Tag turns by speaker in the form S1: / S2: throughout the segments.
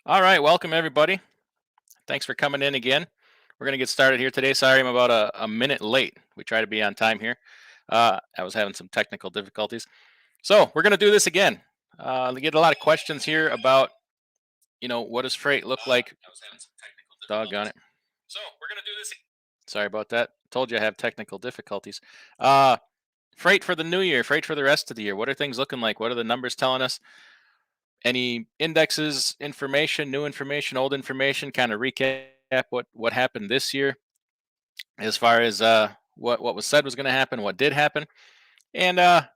S1: All right, welcome everybody. Thanks for coming in again. We're going to get started here today. Sorry, I'm about a minute late. We try to be on time here. I was having some technical difficulties. So we're going to do this again. We get a lot of questions here about, what does freight look like?
S2: I was having some technical
S1: Doggone
S2: difficulties.
S1: it.
S2: So we're gonna do this.
S1: Sorry about that. Told you I have technical difficulties. Uh, Freight for the new year, freight for the rest of the year. What are things looking like? What are the numbers telling us? Any indexes, information, new information, old information, kind of recap what happened this year as far as what was said was going to happen, what did happen, and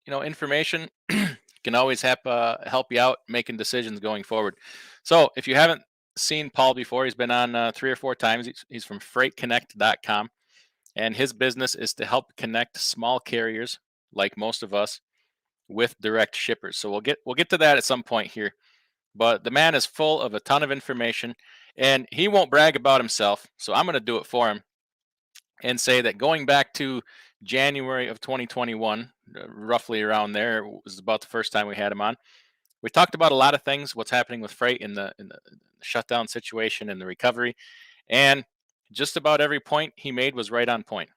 S1: information can always help you out making decisions going forward. So if you haven't seen Paul before, he's been on 3 or 4 times. He's from FreightConnect.com, and his business is to help connect small carriers like most of us with direct shippers. So we'll get to that at some point here. But the man is full of a ton of information, and he won't brag about himself. So I'm going to do it for him and say that going back to January of 2021, roughly around there, was about the first time we had him on. We talked about a lot of things, what's happening with freight in the shutdown situation and the recovery, and just about every point he made was right on point.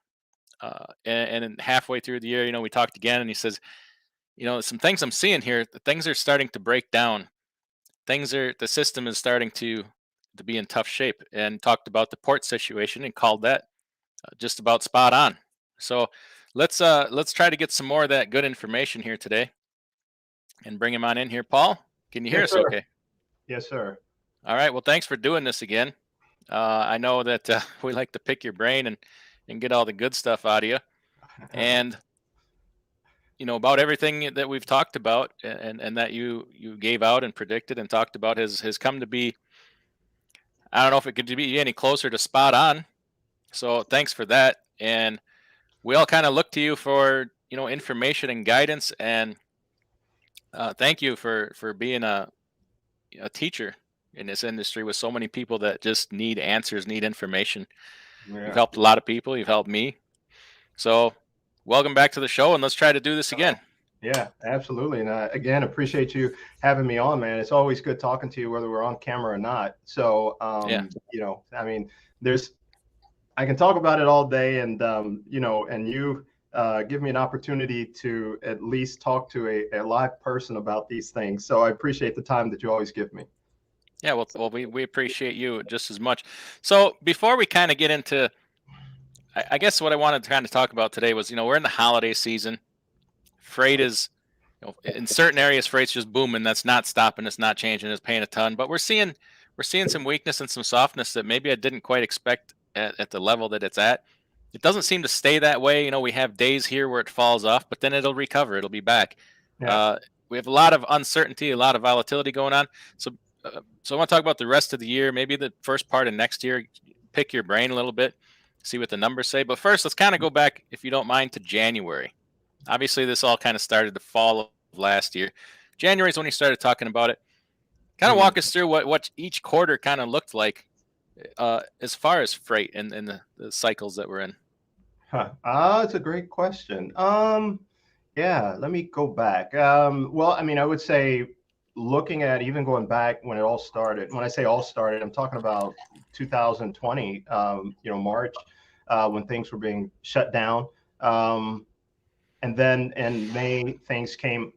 S1: And then halfway through the year, we talked again, and he says, some things I'm seeing here, the things are starting to break down. The system is starting to be in tough shape, and talked about the port situation and called that just about spot on. So let's try to get some more of that good information here today and bring him on in here. Paul, can you hear
S3: Yes,
S1: us
S3: sir.
S1: okay?
S3: Yes, sir.
S1: All right. Well, thanks for doing this again. I know that we like to pick your brain and get all the good stuff out of you, and about everything that we've talked about and that you gave out and predicted and talked about has come to be. I don't know if it could be any closer to spot on. So thanks for that. And we all kind of look to you for information and guidance. And thank you for being a teacher in this industry with so many people that just need answers, need information. You've
S3: Yeah.
S1: helped a lot of people. You've helped me. So welcome back to the show, and let's try to do this again.
S3: Yeah, absolutely. And again, appreciate you having me on, man. It's always good talking to you, whether we're on camera or not. So,
S1: Yeah.
S3: I mean, I can talk about it all day, and and you give me an opportunity to at least talk to a live person about these things. So I appreciate the time that you always give me.
S1: Yeah. Well, we appreciate you just as much. So before we kind of get into, I guess what I wanted to kind of talk about today was, we're in the holiday season. Freight is, in certain areas, freight's just booming. That's not stopping. It's not changing. It's paying a ton. But we're seeing some weakness and some softness that maybe I didn't quite expect at the level that it's at. It doesn't seem to stay that way. We have days here where it falls off, but then it'll recover. It'll be back.
S3: Yeah.
S1: Uh, we have a lot of uncertainty, a lot of volatility going on. So I want to talk about the rest of the year, maybe the first part of next year. Pick your brain a little bit, see what the numbers say. But first, let's kind of go back, if you don't mind, to January. Obviously, this all kind of started the fall of last year. January is when he started talking about it. Kind of
S3: Mhm.
S1: walk us through what each quarter kind of looked like as far as freight and the cycles that we're in.
S3: Huh. It's a great question. Yeah, let me go back. Well, I mean, I would say looking at even going back when it all started, when I say all started, I'm talking about 2020, March, when things were being shut down. Um, and then in May, things came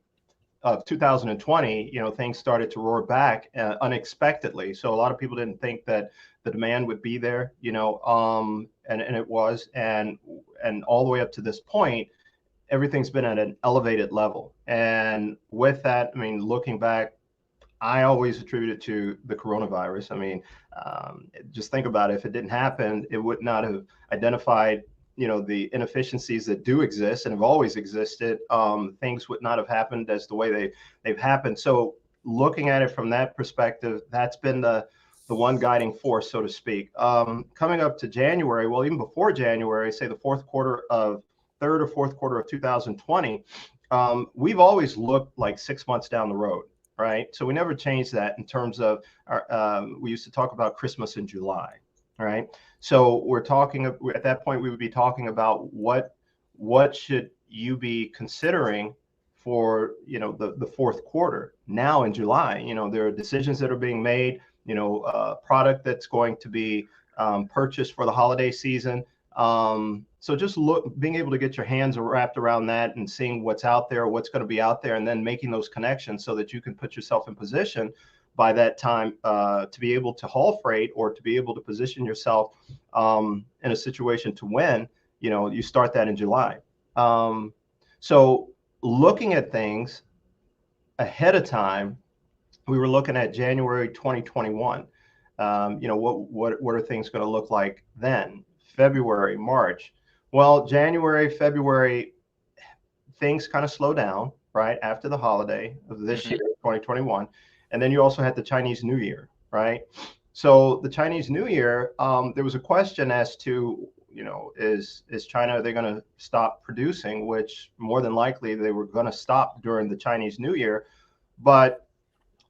S3: of 2020, things started to roar back unexpectedly. So a lot of people didn't think that the demand would be there, and it was, and all the way up to this point, everything's been at an elevated level. And with that, I mean, looking back, I always attribute it to the coronavirus. I mean, just think about it. If it didn't happen, it would not have identified, the inefficiencies that do exist and have always existed. Things would not have happened as the way they've happened. So looking at it from that perspective, that's been the one guiding force, so to speak. Coming up to January, well, even before January, say the third or fourth quarter of 2020, we've always looked like 6 months down the road. Right. So we never changed that in terms of we used to talk about Christmas in July. Right. So we're talking at that point, we would be talking about what should you be considering for, the fourth quarter. Now in July, there are decisions that are being made, product that's going to be purchased for the holiday season. So just being able to get your hands wrapped around that and seeing what's out there, what's going to be out there, and then making those connections so that you can put yourself in position by that time to be able to haul freight or to be able to position yourself in a situation to win. You start that in July. So looking at things ahead of time, we were looking at January 2021. What are things going to look like then? February, March. Well, January, February, things kind of slow down, right, after the holiday of this year, 2021. And then you also had the Chinese New Year, right? So the Chinese New Year, there was a question as to, is China, are they going to stop producing, which more than likely they were going to stop during the Chinese New Year. But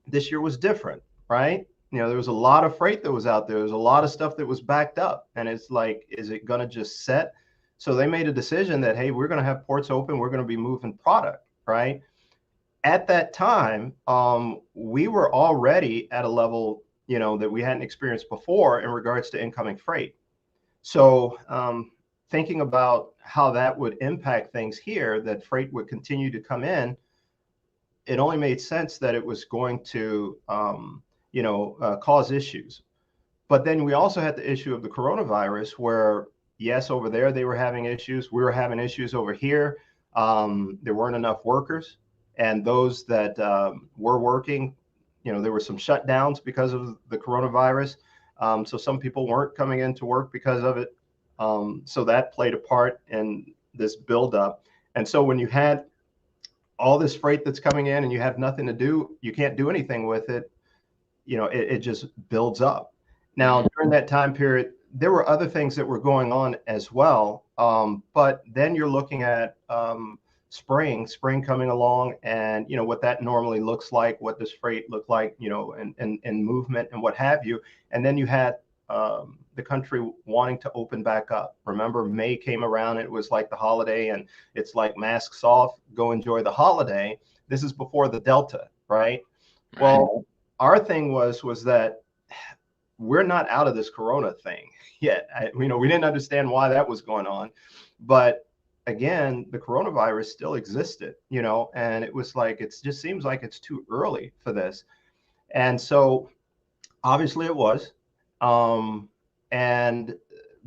S3: this year was different, right? There was a lot of freight that was out there. There was a lot of stuff that was backed up. And it's like, is it going to just set? So they made a decision that, hey, we're going to have ports open. We're going to be moving product, right? At that time, we were already at a level, that we hadn't experienced before in regards to incoming freight. So thinking about how that would impact things here, that freight would continue to come in, it only made sense that it was going to, cause issues. But then we also had the issue of the coronavirus where, yes, over there they were having issues. We were having issues over here. There weren't enough workers. And those that were working, there were some shutdowns because of the coronavirus. So some people weren't coming into work because of it. So that played a part in this buildup. And so when you had all this freight that's coming in and you have nothing to do, you can't do anything with it, it just builds up. Now, during that time period, there were other things that were going on as well. But then you're looking at spring coming along and, what that normally looks like, what does freight look like, and movement and what have you. And then you had the country wanting to open back up. Remember, May came around, it was like the holiday and it's like masks off, go enjoy the holiday. This is before the Delta, right? Well, our thing was that we're not out of this Corona thing yet. We didn't understand why that was going on, but again, the coronavirus still existed, and it was like, it just seems like it's too early for this. And so obviously it was, and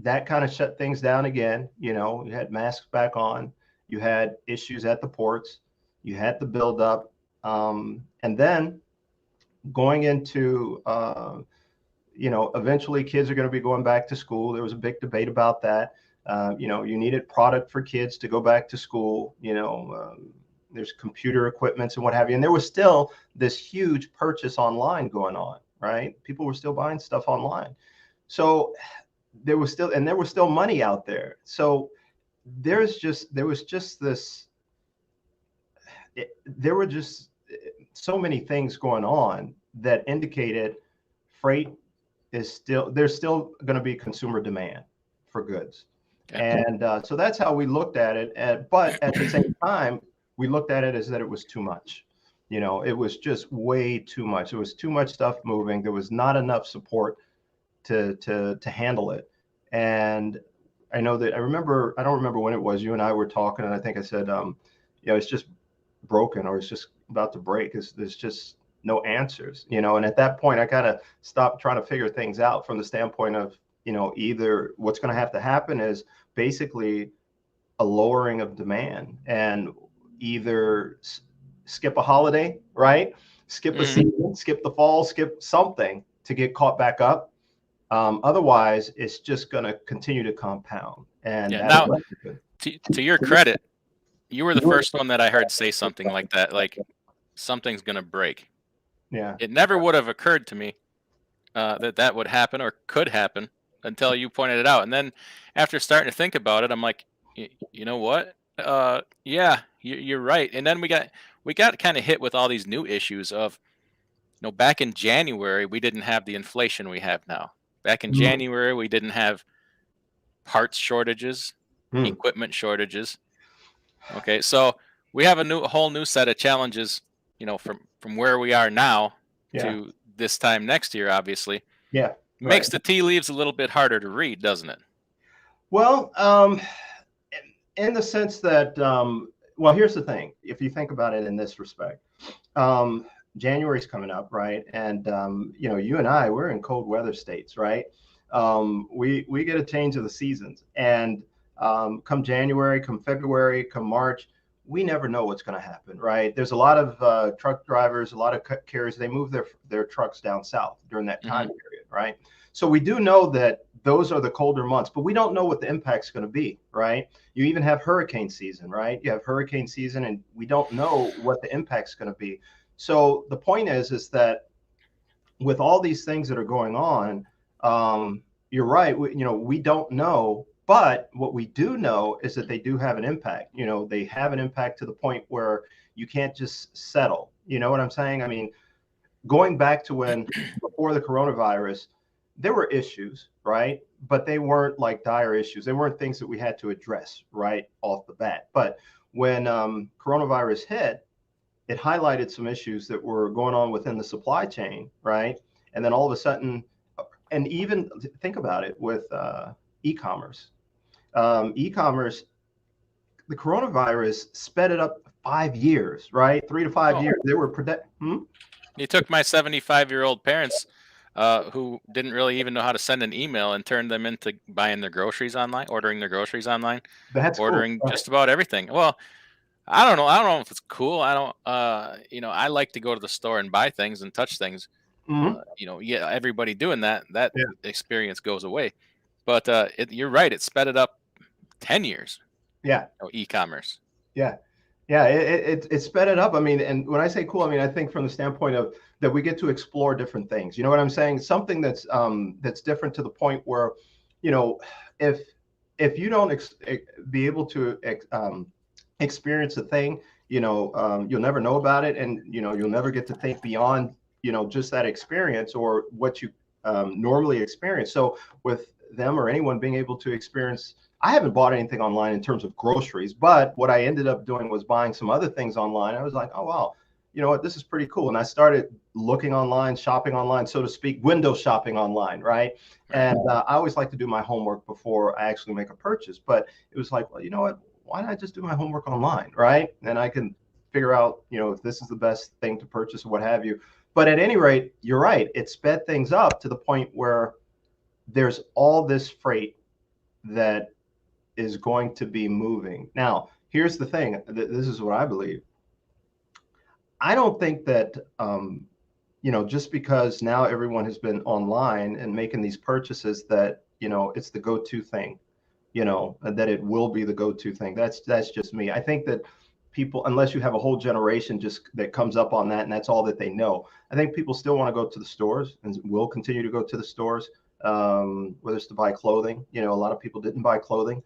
S3: that kind of shut things down again. You had masks back on, you had issues at the ports, you had the buildup, and then going into, eventually kids are going to be going back to school. There was a big debate about that. You needed product for kids to go back to school. There's computer equipments and what have you. And there was still this huge purchase online going on, right? People were still buying stuff online. So there was still money out there. So there were just so many things going on that indicated freight there's still going to be consumer demand for goods. Okay. And so that's how we looked at it. But at the same time, we looked at it as that it was too much. It was just way too much. There was too much stuff moving. There was not enough support to handle it. And I know that I don't remember when it was, you and I were talking, and I think I said, it's just broken, or it's just about to break. There's just no answers, and at that point I kind of stopped trying to figure things out from the standpoint of, either what's going to have to happen is basically a lowering of demand, and either skip a holiday, right? Skip a season, skip the fall, skip something to get caught back up. Otherwise, it's just going to continue to compound. And
S1: now, to your credit, you were the first one that I heard say something like that, like something's going to break.
S3: Yeah.
S1: It never would have occurred to me that would happen or could happen until you pointed it out. And then after starting to think about it, I'm like, you know what? Yeah, you're right. And then we got kind of hit with all these new issues of, back in January, we didn't have the inflation we have now. Back in January, we didn't have parts shortages, equipment shortages. Okay, so we have a whole new set of challenges, from where we are now
S3: Yeah.
S1: to this time next year, obviously.
S3: Yeah. Right.
S1: Makes the tea leaves a little bit harder to read, doesn't it?
S3: Well, in the sense that, well, here's the thing. If you think about it in this respect, um, January's coming up, right? And you and I, we're in cold weather states, right? We get a change of the seasons, and come January, come February, come March, we never know what's going to happen, right? There's a lot of truck drivers, a lot of carriers. They move their trucks down south during that time period, right? So we do know that those are the colder months, but we don't know what the impact's going to be, right? You even have hurricane season, right? You have hurricane season, and we don't know what the impact's going to be. So the point is that with all these things that are going on, you're right. We don't know, but what we do know is that they do have an impact. They have an impact to the point where you can't just settle. You know what I'm saying? I mean, going back to when before the coronavirus, there were issues, right? But they weren't like dire issues. They weren't things that we had to address right off the bat. But when coronavirus hit, it highlighted some issues that were going on within the supply chain, right? And then all of a sudden, and even think about it with e-commerce. E-commerce, the coronavirus sped it up 5 years, right? 3 to 5 years. They were
S1: You took my 75-year-old parents, who didn't really even know how to send an email, and turned them into buying their groceries online, ordering their groceries online,
S3: That's
S1: ordering
S3: cool.
S1: just about everything. Well, I don't know. I don't know if it's cool. I don't. I like to go to the store and buy things and touch things.
S3: Mhm.
S1: Yeah, everybody doing that. That
S3: Yeah.
S1: experience goes away. But you're right. It sped it up 10 years.
S3: Yeah.
S1: E-commerce.
S3: Yeah. Yeah, it sped it up. I mean, and when I say cool, I mean I think from the standpoint of that we get to explore different things. You know what I'm saying? Something that's different to the point where, you know, if you don't be able to experience a thing, you'll never know about it, and you'll never get to think beyond just that experience or what you normally experience. So with them or anyone being able to experience, I haven't bought anything online in terms of groceries, but what I ended up doing was buying some other things online. I was like, oh, wow, you know what, this is pretty cool. And I started looking online, shopping online, so to speak, window shopping online, right? And I always like to do my homework before I actually make a purchase. But it was like, well, you know what, why don't I just do my homework online, right? And I can figure out, if this is the best thing to purchase or what have you. But at any rate, you're right. It sped things up to the point where there's all this freight that is going to be moving. Now, here's the thing. This is what I believe. I don't think that, just because now everyone has been online and making these purchases that, it's the go-to thing, and that it will be the go-to thing. That's just me. I think that people, unless you have a whole generation just that comes up on that and that's all that they know, I think people still want to go to the stores and will continue to go to the stores, whether it's to buy clothing. A lot of people didn't buy clothing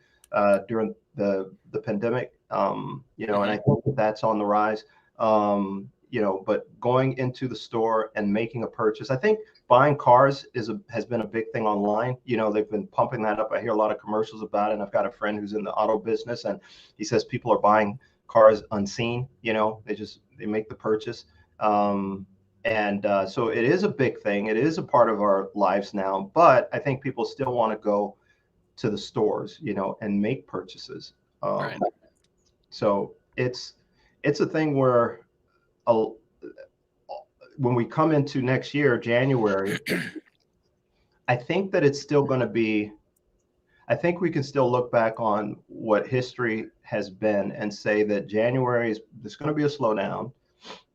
S3: during the pandemic, and I think that's on the rise. But going into the store and making a purchase, I think buying cars has been a big thing online. They've been pumping that up. I hear a lot of commercials about it, and I've got a friend who's in the auto business, and he says people are buying cars unseen. They make the purchase. So it is a big thing. It is a part of our lives now, but I think people still want to go to the stores, and make purchases.
S1: Right.
S3: So it's a thing where when we come into next year, January, I think that it's still going to be, I think we can still look back on what history has been and say that January there's going to be a slowdown.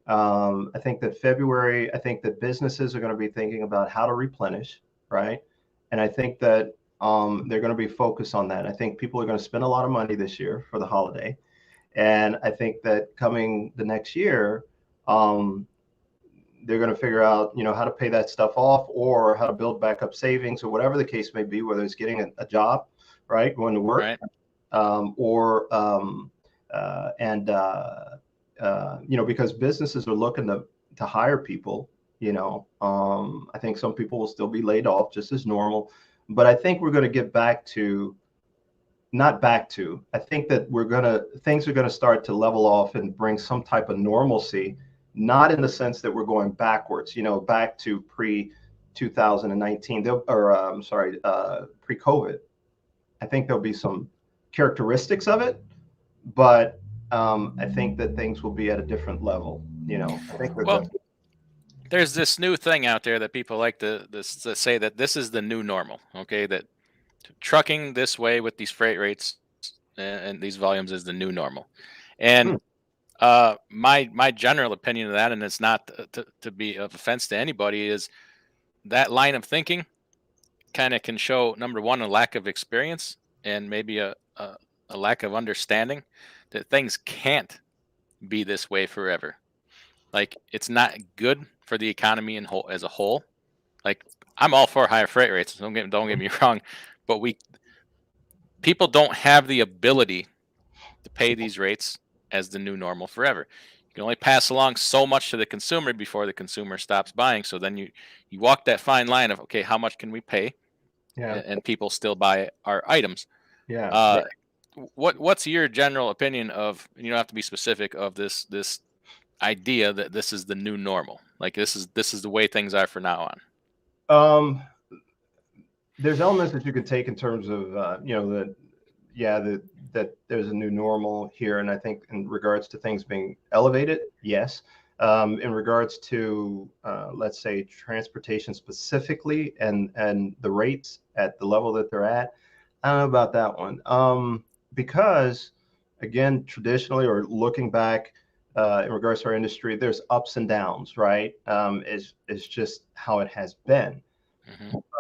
S3: I think that February, I think that businesses are going to be thinking about how to replenish, right? And I think that they're going to be focused on that. I think people are going to spend a lot of money this year for the holiday. And I think that coming the next year, they're going to figure out, how to pay that stuff off or how to build back up savings or whatever the case may be, whether it's getting a job, right, going to work,
S1: right.
S3: Because businesses are looking to hire people, I think some people will still be laid off just as normal, but I think we're going to get back to not back to. I think that things are gonna start to level off and bring some type of normalcy, not in the sense that we're going backwards, back to pre 2019, I'm sorry, pre-COVID. I think there'll be some characteristics of it, but I think that things will be at a different level. I think we're
S1: Well,
S3: going.
S1: there's this new thing out there that people like to say that this is the new normal. Okay, that trucking this way with these freight rates and these volumes is the new normal. And
S3: Hmm.
S1: my general opinion of that, and it's not to be of offense to anybody, is that line of thinking kind of can show, number one, a lack of experience and maybe a lack of understanding that things can't be this way forever. Like, it's not good for the economy as a whole. Like, I'm all for higher freight rates. Don't get me wrong, but people don't have the ability to pay these rates as the new normal forever. You can only pass along so much to the consumer before the consumer stops buying. So then you walk that fine line of, okay, how much can we pay,
S3: Yeah,
S1: and people still buy our items.
S3: yeah,
S1: Uh,
S3: yeah.
S1: what's your general opinion of? You don't have to be specific, of this idea that this is the new normal. Like, this is the way things are for now on.
S3: Um, there's elements that you can take in terms of that, yeah, that there's a new normal here, and I think in regards to things being elevated, yes. In regards to let's say transportation specifically, and the rates at the level that they're at, I don't know about that one. Because again, traditionally, or looking back in regards to our industry, there's ups and downs, right? Is just how it has been.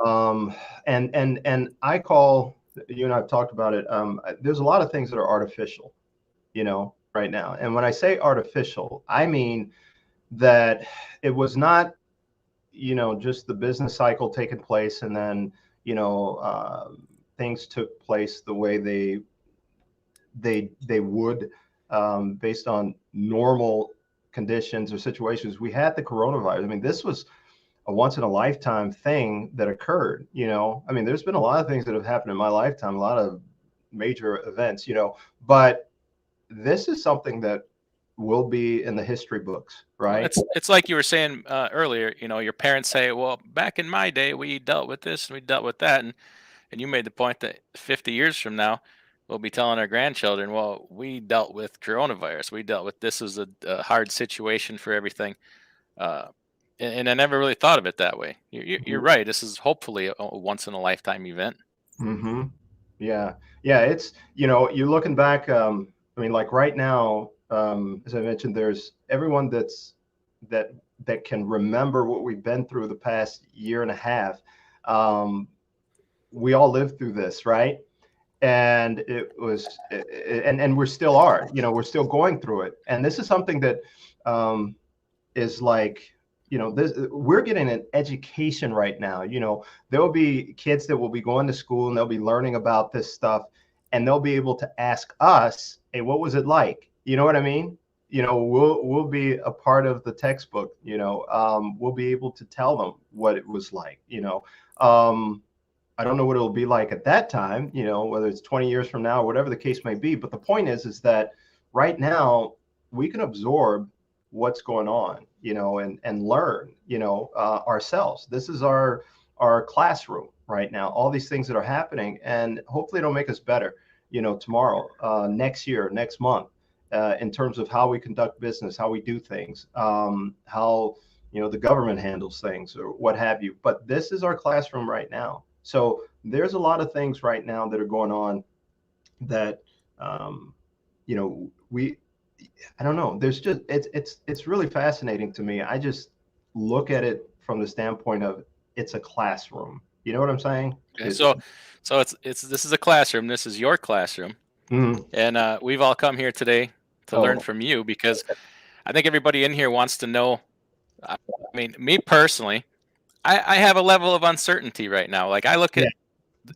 S1: Hmm.
S3: And I call, you and I've talked about it. There's a lot of things that are artificial, right now. And when I say artificial, I mean that it was not, just the business cycle taking place, and then, things took place the way they would, based on normal conditions or situations. We had the coronavirus. I mean, this was a once in a lifetime thing that occurred. I mean, there's been a lot of things that have happened in my lifetime, a lot of major events, but this is something that will be in the history books,
S1: Well,
S3: right?
S1: it's like you were saying earlier. Your parents say, "Well, back in my day, we dealt with this and we dealt with that," and you made the point that 50 years from now, we'll be telling our grandchildren, "Well, we dealt with coronavirus. We dealt with this as a hard situation for everything." Uh, and I never really thought of it that way. You're right. This is hopefully a once in a lifetime event.
S3: Mm-hmm. Yeah, yeah. It's, you're looking back. I mean, like right now, as I mentioned, there's everyone that that can remember what we've been through the past year and a half. Um, we all lived through this, right? And it was, and we're still are, we're still going through it. And this is something that is like, this, we're getting an education right now. There will be kids that will be going to school, and they'll be learning about this stuff, and they'll be able to ask us, hey, what was it like? You know what I mean? We'll be a part of the textbook. We'll be able to tell them what it was like. I don't know what it'll be like at that time, whether it's 20 years from now or whatever the case may be. But the point is that right now we can absorb what's going on, and learn, ourselves. This is our classroom right now. All these things that are happening, and hopefully it'll make us better, tomorrow, next year, next month, in terms of how we conduct business, how we do things, how the government handles things, or what have you. But this is our classroom right now. So there's a lot of things right now that are going on that, we, I don't know. There's just, it's really fascinating to me. I just look at it from the standpoint of, it's a classroom. You know what I'm saying?
S1: Okay, so it's this is a classroom. This is your classroom,
S3: Mhm.
S1: and we've all come here today to learn
S3: Oh,
S1: from you, because I think everybody in here wants to know. I mean, me personally, I have a level of uncertainty right now. Like, I look
S3: yeah,
S1: at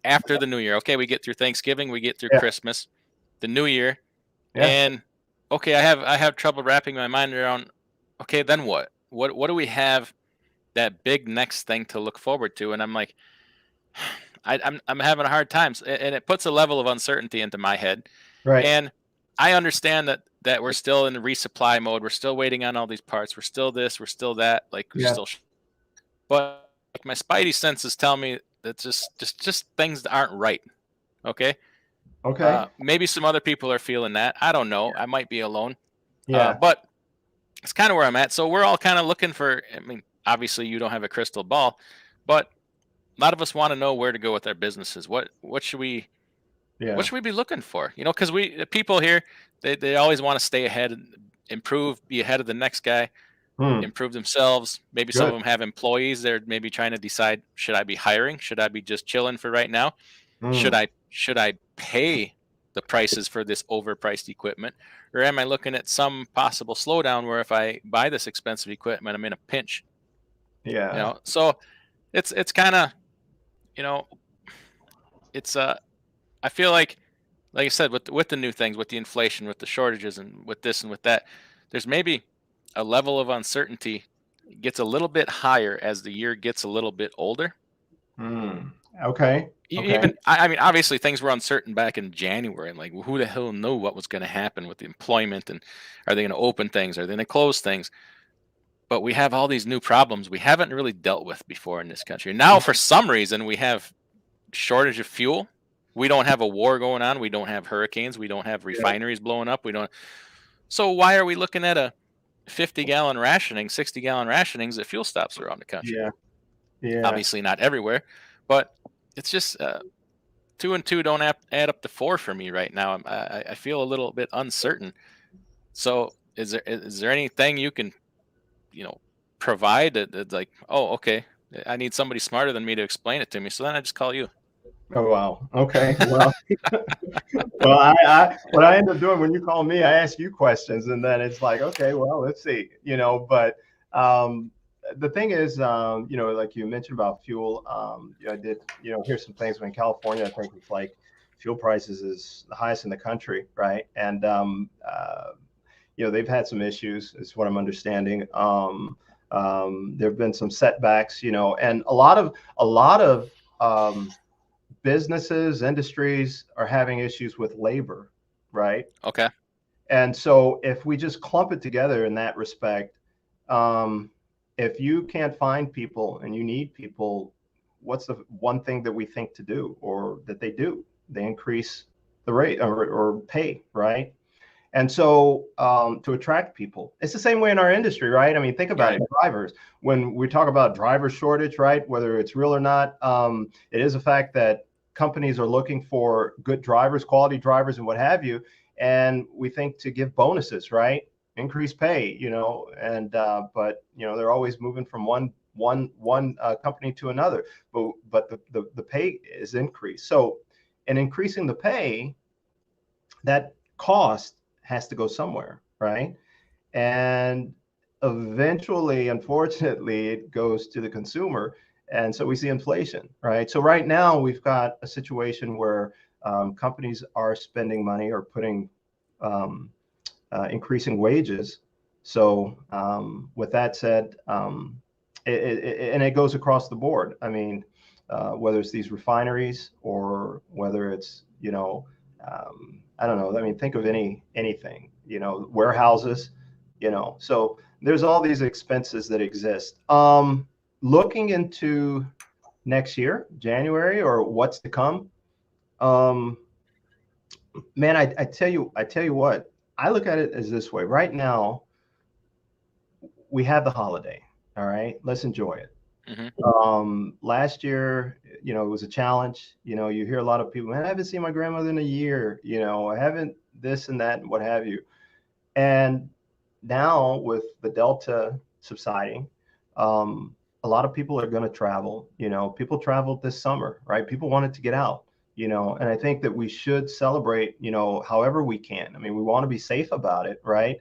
S1: after the new year. Okay, we get through Thanksgiving, we get through
S3: yeah,
S1: Christmas, the new year,
S3: yeah.
S1: and okay, I have trouble wrapping my mind around. Okay, then what? What do we have, that big next thing to look forward to? And I'm like, I'm having a hard time, and it puts a level of uncertainty into my head.
S3: Right.
S1: And I understand that we're still in the resupply mode. We're still waiting on all these parts. We're still this. We're still that. Like we're
S3: Yeah.
S1: still, but like my spidey senses tell me that just things that aren't right. Okay.
S3: Okay.
S1: Maybe some other people are feeling that. I don't know. I might be alone.
S3: Yeah.
S1: But it's kind of where I'm at. So we're all kind of looking for. I mean, obviously you don't have a crystal ball, but a lot of us want to know where to go with our businesses. What should we
S3: Yeah.
S1: what should we be looking for? You know, because the people here, they always want to stay ahead, and improve, be ahead of the next guy,
S3: Hmm.
S1: improve themselves. Maybe some of
S3: Good.
S1: them have employees. They're maybe trying to decide, should I be hiring? Should I be just chilling for right now?
S3: Hmm.
S1: Should I pay the prices for this overpriced equipment, or am I looking at some possible slowdown where if I buy this expensive equipment, I'm in a pinch? You
S3: Yeah.
S1: know, so it's kind of, you know, it's I feel like I said, with the new things, with the inflation, with the shortages, and with this and with that, there's maybe a level of uncertainty gets a little bit higher as the year gets a little bit older.
S3: Hmm. Okay. Okay.
S1: Even I mean, obviously things were uncertain back in January, and like who the hell knew what was going to happen with the employment, and are they going to open things, are they going to close things? But we have all these new problems we haven't really dealt with before in this country. Now, for some reason, we have shortage of fuel. We don't have a war going on. We don't have hurricanes. We don't have
S3: Yeah.
S1: refineries blowing up. We don't. So why are we looking at a 50-gallon rationing, 60-gallon rationings at fuel stops around the country?
S3: Yeah. Yeah.
S1: Obviously not everywhere, but it's just two and two don't add up to four for me right now. I feel a little bit uncertain. So is there anything you can, you know, provide that's like, oh, okay, I need somebody smarter than me to explain it to me. So then I just call you.
S3: Oh, wow. Okay. Well, well, what I end up doing when you call me, I ask you questions, and then it's like, okay, well, let's see, but um, the thing is, like you mentioned about fuel, I did, hear some things when in California, I think it's like fuel prices is the highest in the country, right? And they've had some issues, is what I'm understanding. There have been some setbacks, and a lot of businesses, industries are having issues with labor, right?
S1: Okay.
S3: And so if we just clump it together in that respect, if you can't find people and you need people, what's the one thing that we think to do, or that they do? They increase the rate, or pay, right? And so to attract people, it's the same way in our industry, right? I mean, think about it, drivers. When we talk about driver shortage, right, whether it's real or not, it is a fact that companies are looking for good drivers, quality drivers, and what have you. And we think to give bonuses, right, increase pay, and but they're always moving from one company to another. But the pay is increased. So in increasing the pay, that cost has to go somewhere, right? And eventually, unfortunately, it goes to the consumer. And so we see inflation, right? So right now, we've got a situation where companies are spending money, or putting increasing wages. So with that said, and it goes across the board. I mean, whether it's these refineries, or whether it's, I don't know. I mean, think of anything, warehouses, so there's all these expenses that exist. Looking into next year, January, or what's to come, man, I tell you what, I look at it as this way. Right now, we have the holiday. All right, let's enjoy it. Last year, it was a challenge. You hear a lot of people, man, I haven't seen my grandmother in a year. I haven't this and that and what have you. And now with the Delta subsiding, a lot of people are going to travel. People traveled this summer, right? People wanted to get out. And I think that we should celebrate, however we can. I mean, we want to be safe about it, right?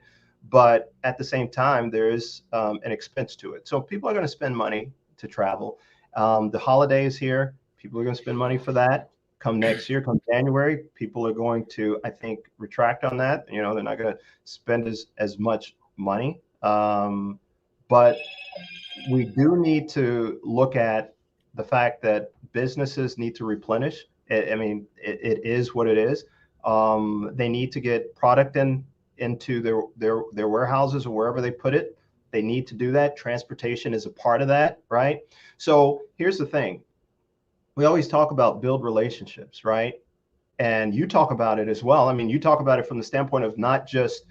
S3: But at the same time, there is an expense to it. So people are going to spend money to travel. The holiday is here. People are going to spend money for that. Come next year, come January, people are going to, I think, retract on that. They're not going to spend as much money. But we do need to look at the fact that businesses need to replenish. I mean, it is what it is. They need to get product into their warehouses or wherever they put it. They need to do that. Transportation is a part of that, right? So here's the thing. We always talk about build relationships, right? And you talk about it as well. I mean, you talk about it from the standpoint of not just,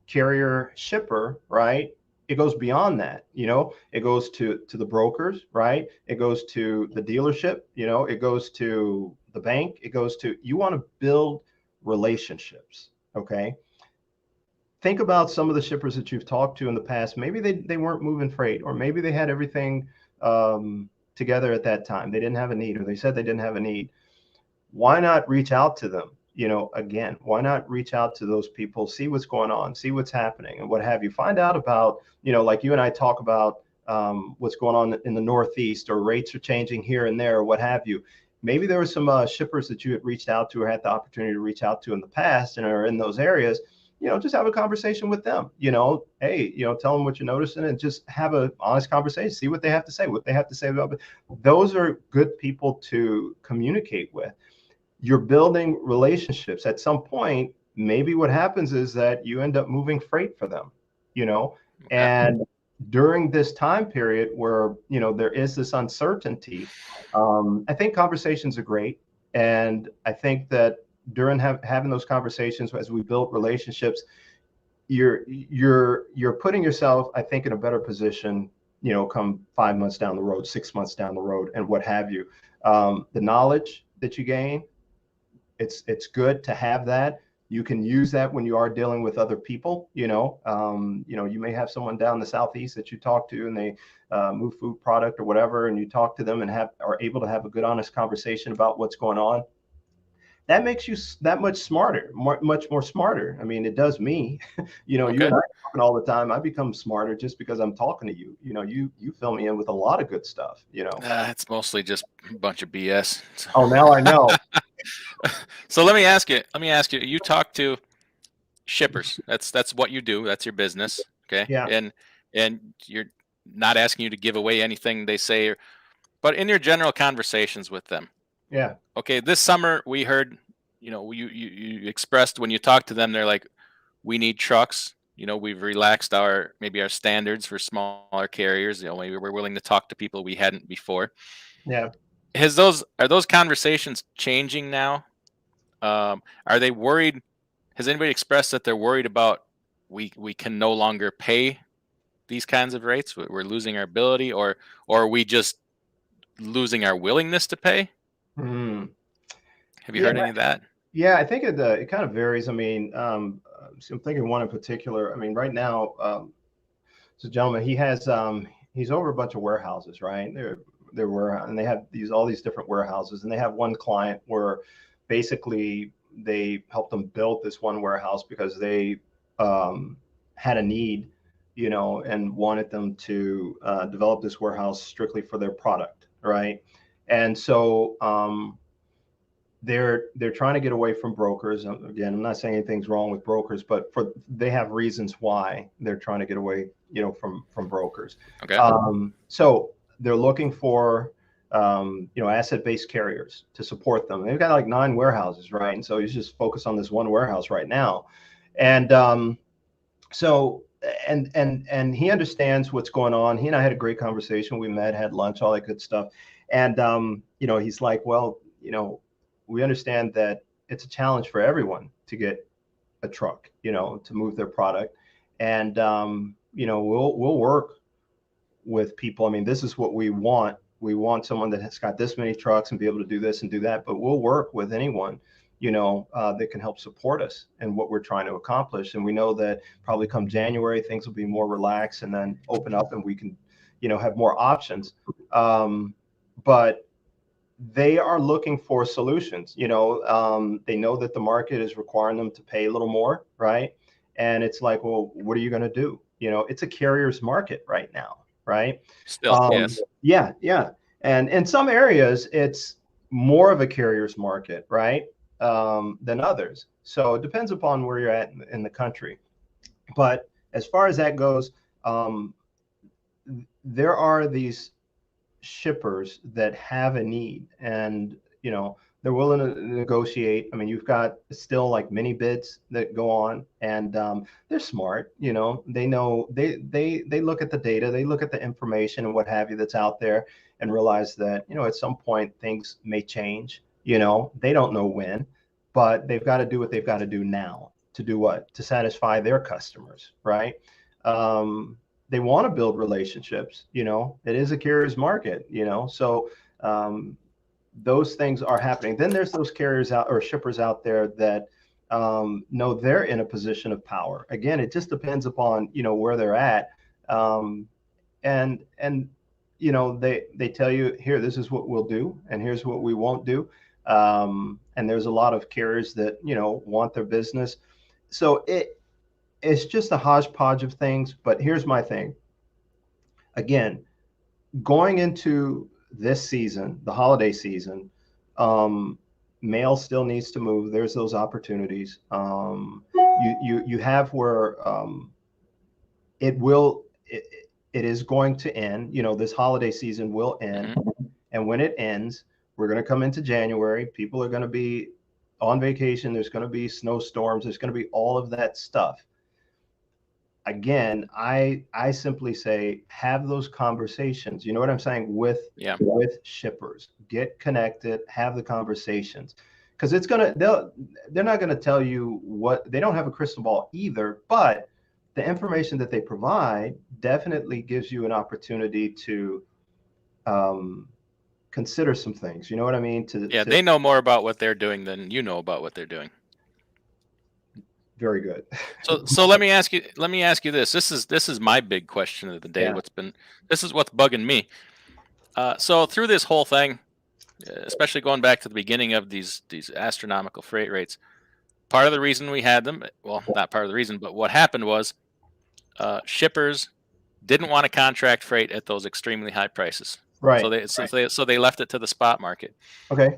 S3: carrier shipper, right? It goes beyond that. It goes to the brokers, right? It goes to the dealership. It goes to the bank. It goes to, you want to build relationships. Okay. Think about some of the shippers that you've talked to in the past. Maybe they weren't moving freight, or maybe they had everything together at that time. They didn't have a need, or they said they didn't have a need. Why not reach out to them? Again, why not reach out to those people, see what's going on, see what's happening, and what have you. Find out about, like you and I talk about what's going on in the Northeast, or rates are changing here and there, or what have you. Maybe there were some shippers that you had reached out to or had the opportunity to reach out to in the past and are in those areas. Just have a conversation with them. Hey, tell them what you're noticing, and just have an honest conversation. See what they have to say, about it. Those are good people to communicate with. You're building relationships. At some point, maybe what happens is that you end up moving freight for them, and during this time period where, there is this uncertainty, I think conversations are great. And I think that during having those conversations, as we build relationships, you're putting yourself, I think, in a better position, come 5 months down the road, 6 months down the road, and what have you. The knowledge that you gain, it's good to have that. You can use that when you are dealing with other people. You may have someone down the Southeast that you talk to, and they move food product or whatever, and you talk to them and are able to have a good, honest conversation about what's going on. That makes you that much smarter, much more smarter. I mean, it does me. You and I are talking all the time. I become smarter just because I'm talking to you. You fill me in with a lot of good stuff.
S1: It's mostly just a bunch of BS.
S3: Oh, now I know.
S1: So let me ask you. You talk to shippers. That's what you do. That's your business. Okay.
S3: Yeah.
S1: And you're not asking you to give away anything they say, but in your general conversations with them.
S3: Yeah.
S1: Okay. This summer we heard, you expressed when you talked to them, they're like, we need trucks. We've relaxed maybe our standards for smaller carriers. Maybe we're willing to talk to people we hadn't before.
S3: Yeah.
S1: Are those conversations changing now? Are they worried? Has anybody expressed that they're worried about we can no longer pay these kinds of rates? We're losing our ability, or are we just losing our willingness to pay?
S3: Mm.
S1: Have you heard any of that?
S3: Yeah, I think it kind of varies. I mean, so I'm thinking one in particular. I mean, right now, this gentleman, he's over a bunch of warehouses, right? They're warehouse, and they have all these different warehouses, and they have one client where basically they helped them build this one warehouse because they had a need, and wanted them to develop this warehouse strictly for their product, right? And so they're trying to get away from brokers. Again, I'm not saying anything's wrong with brokers, but they have reasons why they're trying to get away, from brokers.
S1: Okay.
S3: So they're looking for asset-based carriers to support them. They've got like 9 warehouses, right? And so he's just focused on this one warehouse right now. And and he understands what's going on. He and I had a great conversation. We met, had lunch, all that good stuff. And he's like, well, we understand that it's a challenge for everyone to get a truck, to move their product. And we'll work with people. I mean, this is what we want. We want someone that has got this many trucks and be able to do this and do that, but we'll work with anyone, that can help support us in what we're trying to accomplish. And we know that probably come January, things will be more relaxed and then open up, and we can, have more options. But they are looking for solutions. They know that the market is requiring them to pay a little more, right? And it's like, well, what are you going to do? It's a carrier's market right now, right?
S1: Still, yes.
S3: Yeah. And in some areas, it's more of a carrier's market, right, than others. So it depends upon where you're at in the country. But as far as that goes, there are these shippers that have a need, and they're willing to negotiate. I mean, you've got still like mini bids that go on, and they're smart. They know they look at the data, they look at the information and what have you that's out there, and realize that at some point things may change. They don't know when, but they've got to do what they've got to do now to do what? To satisfy their customers, right? They want to build relationships. It is a carrier's market. So those things are happening. Then there's those carriers out or shippers out there that know they're in a position of power. Again, it just depends upon where they're at, and they tell you, here, this is what we'll do, and here's what we won't do. And there's a lot of carriers that want their business. So it's just a hodgepodge of things. But here's my thing. Again, going into this season, the holiday season, mail still needs to move. There's those opportunities. You have where it is going to end. This holiday season will end, and when it ends, we're going to come into January. People are going to be on vacation. There's going to be snowstorms. There's going to be all of that stuff. Again, I simply say, have those conversations. You know what I'm saying? With shippers, get connected, have the conversations, because they're not going to tell you what. They don't have a crystal ball either, but the information that they provide definitely gives you an opportunity to consider some things. You know what I mean?
S1: They know more about what they're doing than you know about what they're doing.
S3: Very good.
S1: So let me ask you this. This is my big question of the day.
S3: Yeah.
S1: This is what's bugging me. So through this whole thing, especially going back to the beginning of these astronomical freight rates, part of the reason we had them, well, not part of the reason, but what happened was shippers didn't want to contract freight at those extremely high prices.
S3: Right.
S1: So they left it to the spot market.
S3: Okay.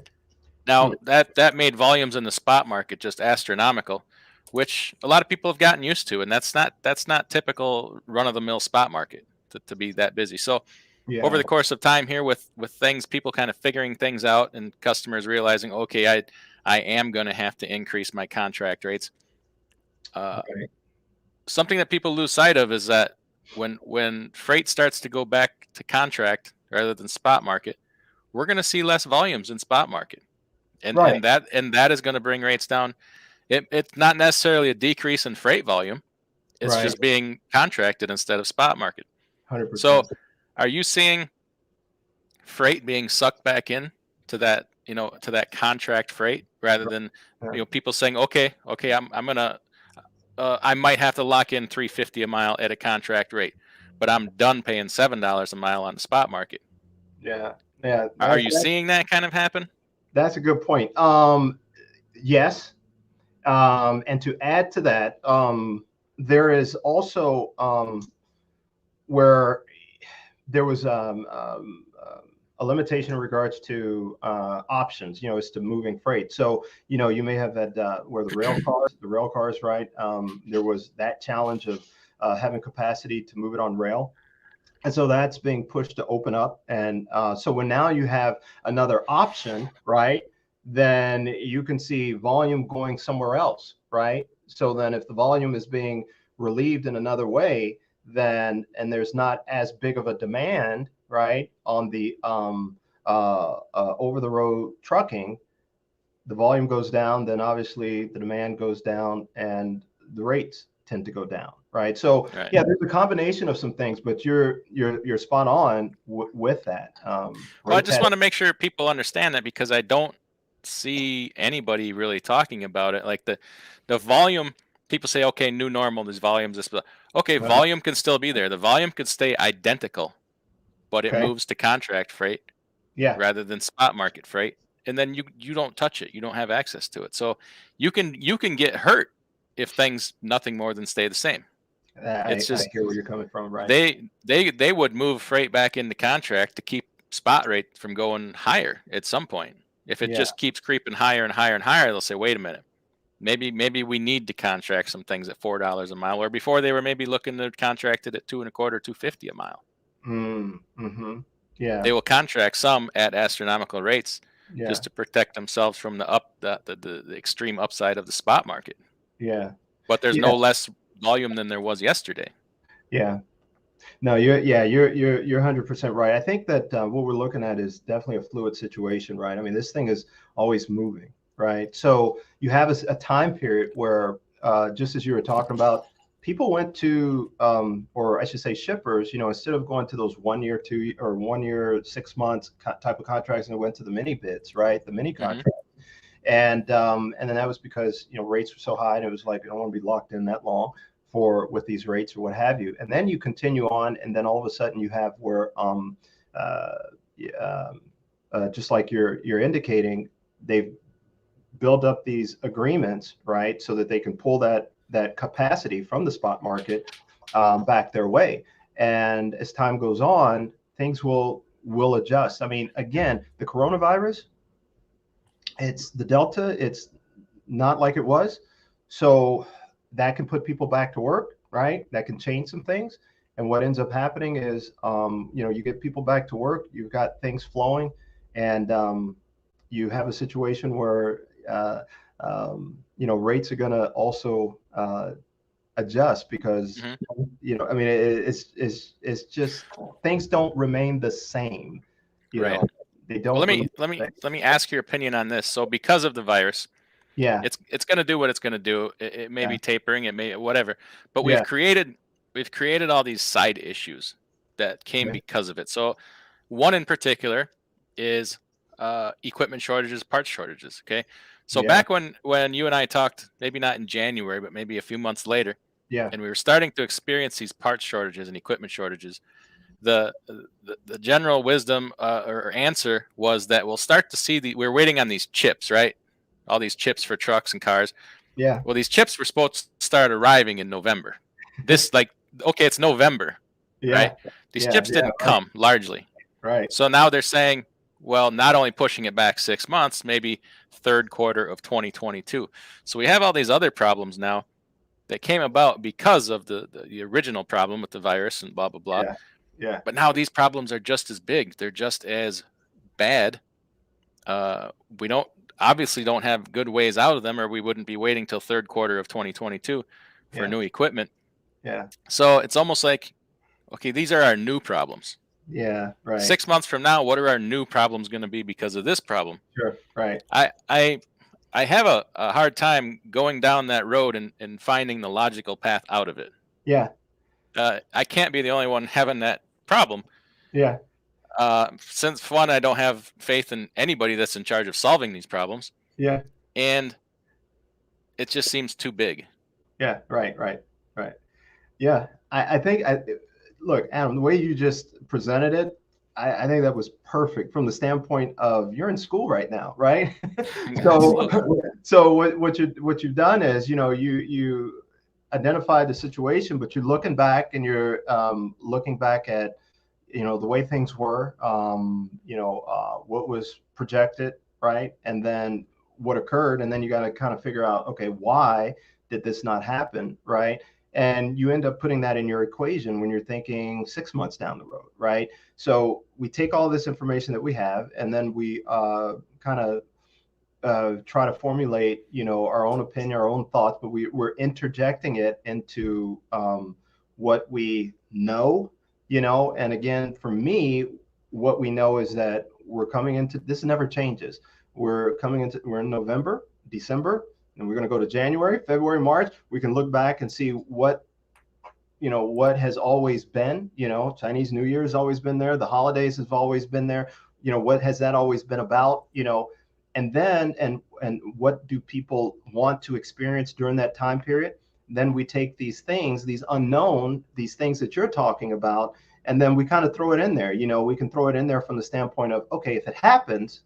S1: Now that made volumes in the spot market just astronomical, which a lot of people have gotten used to, and that's not typical run-of-the-mill spot market to be that busy. So over the course of time here, with things, people kind of figuring things out, and customers realizing, okay, I am going to have to increase my contract rates. Something that people lose sight of is that when freight starts to go back to contract rather than spot market, we're going to see less volumes in spot market, and that is going to bring rates down. It's not necessarily a decrease in freight volume. It's just being contracted instead of spot market.
S3: 100%.
S1: So are you seeing freight being sucked back in to that, to that contract freight, rather than, people saying, okay, I'm going to, I might have to lock in $3.50 a mile at a contract rate, but I'm done paying $7 a mile on the spot market.
S3: Yeah.
S1: Are you seeing that kind of happen?
S3: That's a good point. Yes. And to add to that, there is also where there was a limitation in regards to options, as to moving freight. So, you may have had where the rail cars, right? There was that challenge of having capacity to move it on rail. And so that's being pushed to open up. And so when now you have another option, right, then you can see volume going somewhere else, right? So then if the volume is being relieved in another way, then, and there's not as big of a demand, right, on the over the road trucking, the volume goes down, then obviously the demand goes down and the rates tend to go down, right? So yeah, there's a combination of some things, but you're spot on with that.
S1: Well, I just want to make sure people understand that, because I don't see anybody really talking about it. Like the volume, people say, okay, new normal, there's volumes. Okay, volume can still be there. The volume could stay identical, but it moves to contract freight rather than spot market freight. And then you don't touch it. You don't have access to it. So you can get hurt if things nothing more than stay the same.
S3: It's just, I hear where you're coming from, right?
S1: They would move freight back into contract to keep spot rate from going higher at some point. If it just keeps creeping higher and higher and higher, they'll say, wait a minute, maybe we need to contract some things at $4 a mile, where before they were maybe looking to contract it at $2.25, $2.50 a mile.
S3: Mm-hmm. Yeah.
S1: They will contract some at astronomical rates
S3: Yeah.
S1: just to protect themselves from the extreme upside of the spot market.
S3: Yeah.
S1: But there's
S3: Yeah.
S1: no less volume than there was yesterday.
S3: Yeah. No, you're 100% right. I think that what we're looking at is definitely a fluid situation, right? I mean, this thing is always moving, right? So you have a time period where, just as you were talking about, people went to, or I should say, shippers, instead of going to those 1 year, 2 or 1 year, 6 months type of contracts, and they went to the mini bids, right? The mini contract. And then that was because rates were so high, and it was like, I don't want to be locked in that long with these rates or what have you. And then you continue on, and then all of a sudden you have where just like you're indicating, they've built up these agreements, right, so that they can pull that capacity from the spot market back their way. And as time goes on, things will adjust. I mean, again, the coronavirus, it's the Delta, it's not like it was. So that can put people back to work, right? That can change some things. And what ends up happening is, you get people back to work, you've got things flowing, and you have a situation where, rates are going to also adjust because, I mean, it's just things don't remain the same.
S1: Right.
S3: They don't.
S1: Well, let me ask your opinion on this. So because of the virus,
S3: Yeah.
S1: it's going to do what it's going to do. It may be tapering, it may whatever, but
S3: Yeah.
S1: we've created all these side issues that came because of it. So one in particular is equipment shortages, parts shortages. Okay, so back when you and I talked, maybe not in January, but maybe a few months later, and we were starting to experience these parts shortages and equipment shortages, the general wisdom or answer was that we'll start to see we're waiting on these chips, right? All these chips for trucks and cars.
S3: Yeah.
S1: Well, these chips were supposed to start arriving in November. Okay, it's November, right? These chips didn't come largely.
S3: Right.
S1: So now they're saying, well, not only pushing it back 6 months, maybe third quarter of 2022. So we have all these other problems now that came about because of the original problem with the virus and blah, blah, blah.
S3: Yeah.
S1: But now these problems are just as big. They're just as bad. We obviously don't have good ways out of them, or we wouldn't be waiting till third quarter of 2022 for new equipment.
S3: Yeah.
S1: So it's almost like, okay, these are our new problems.
S3: Yeah. Right.
S1: 6 months from now, what are our new problems going to be because of this problem?
S3: Sure. Right.
S1: I have a hard time going down that road and finding the logical path out of it.
S3: Yeah.
S1: I can't be the only one having that problem.
S3: Yeah.
S1: Since one, I don't have faith in anybody that's in charge of solving these problems.
S3: Yeah.
S1: And it just seems too big.
S3: Yeah. Right. Yeah. I think, look, Adam, the way you just presented it, I think that was perfect from the standpoint of you're in school right now, right? So what you've done is, you identified the situation, but you're looking back and you're looking back at, the way things were, what was projected, right? And then what occurred, and then you got to kind of figure out, okay, why did this not happen, right? And you end up putting that in your equation when you're thinking 6 months down the road, right? So we take all this information that we have, and then we kind of try to formulate, our own opinion, our own thoughts, but we're interjecting it into what we know, and again, for me, what we know is that we're coming into, this never changes. We're in November, December, and we're going to go to January, February, March. We can look back and see what has always been, Chinese New Year has always been there. The holidays have always been there. What has that always been about, and then, and what do people want to experience during that time period? Then we take these things, these unknown, these things that you're talking about, and then we kind of throw it in there. We can throw it in there from the standpoint of, okay, if it happens,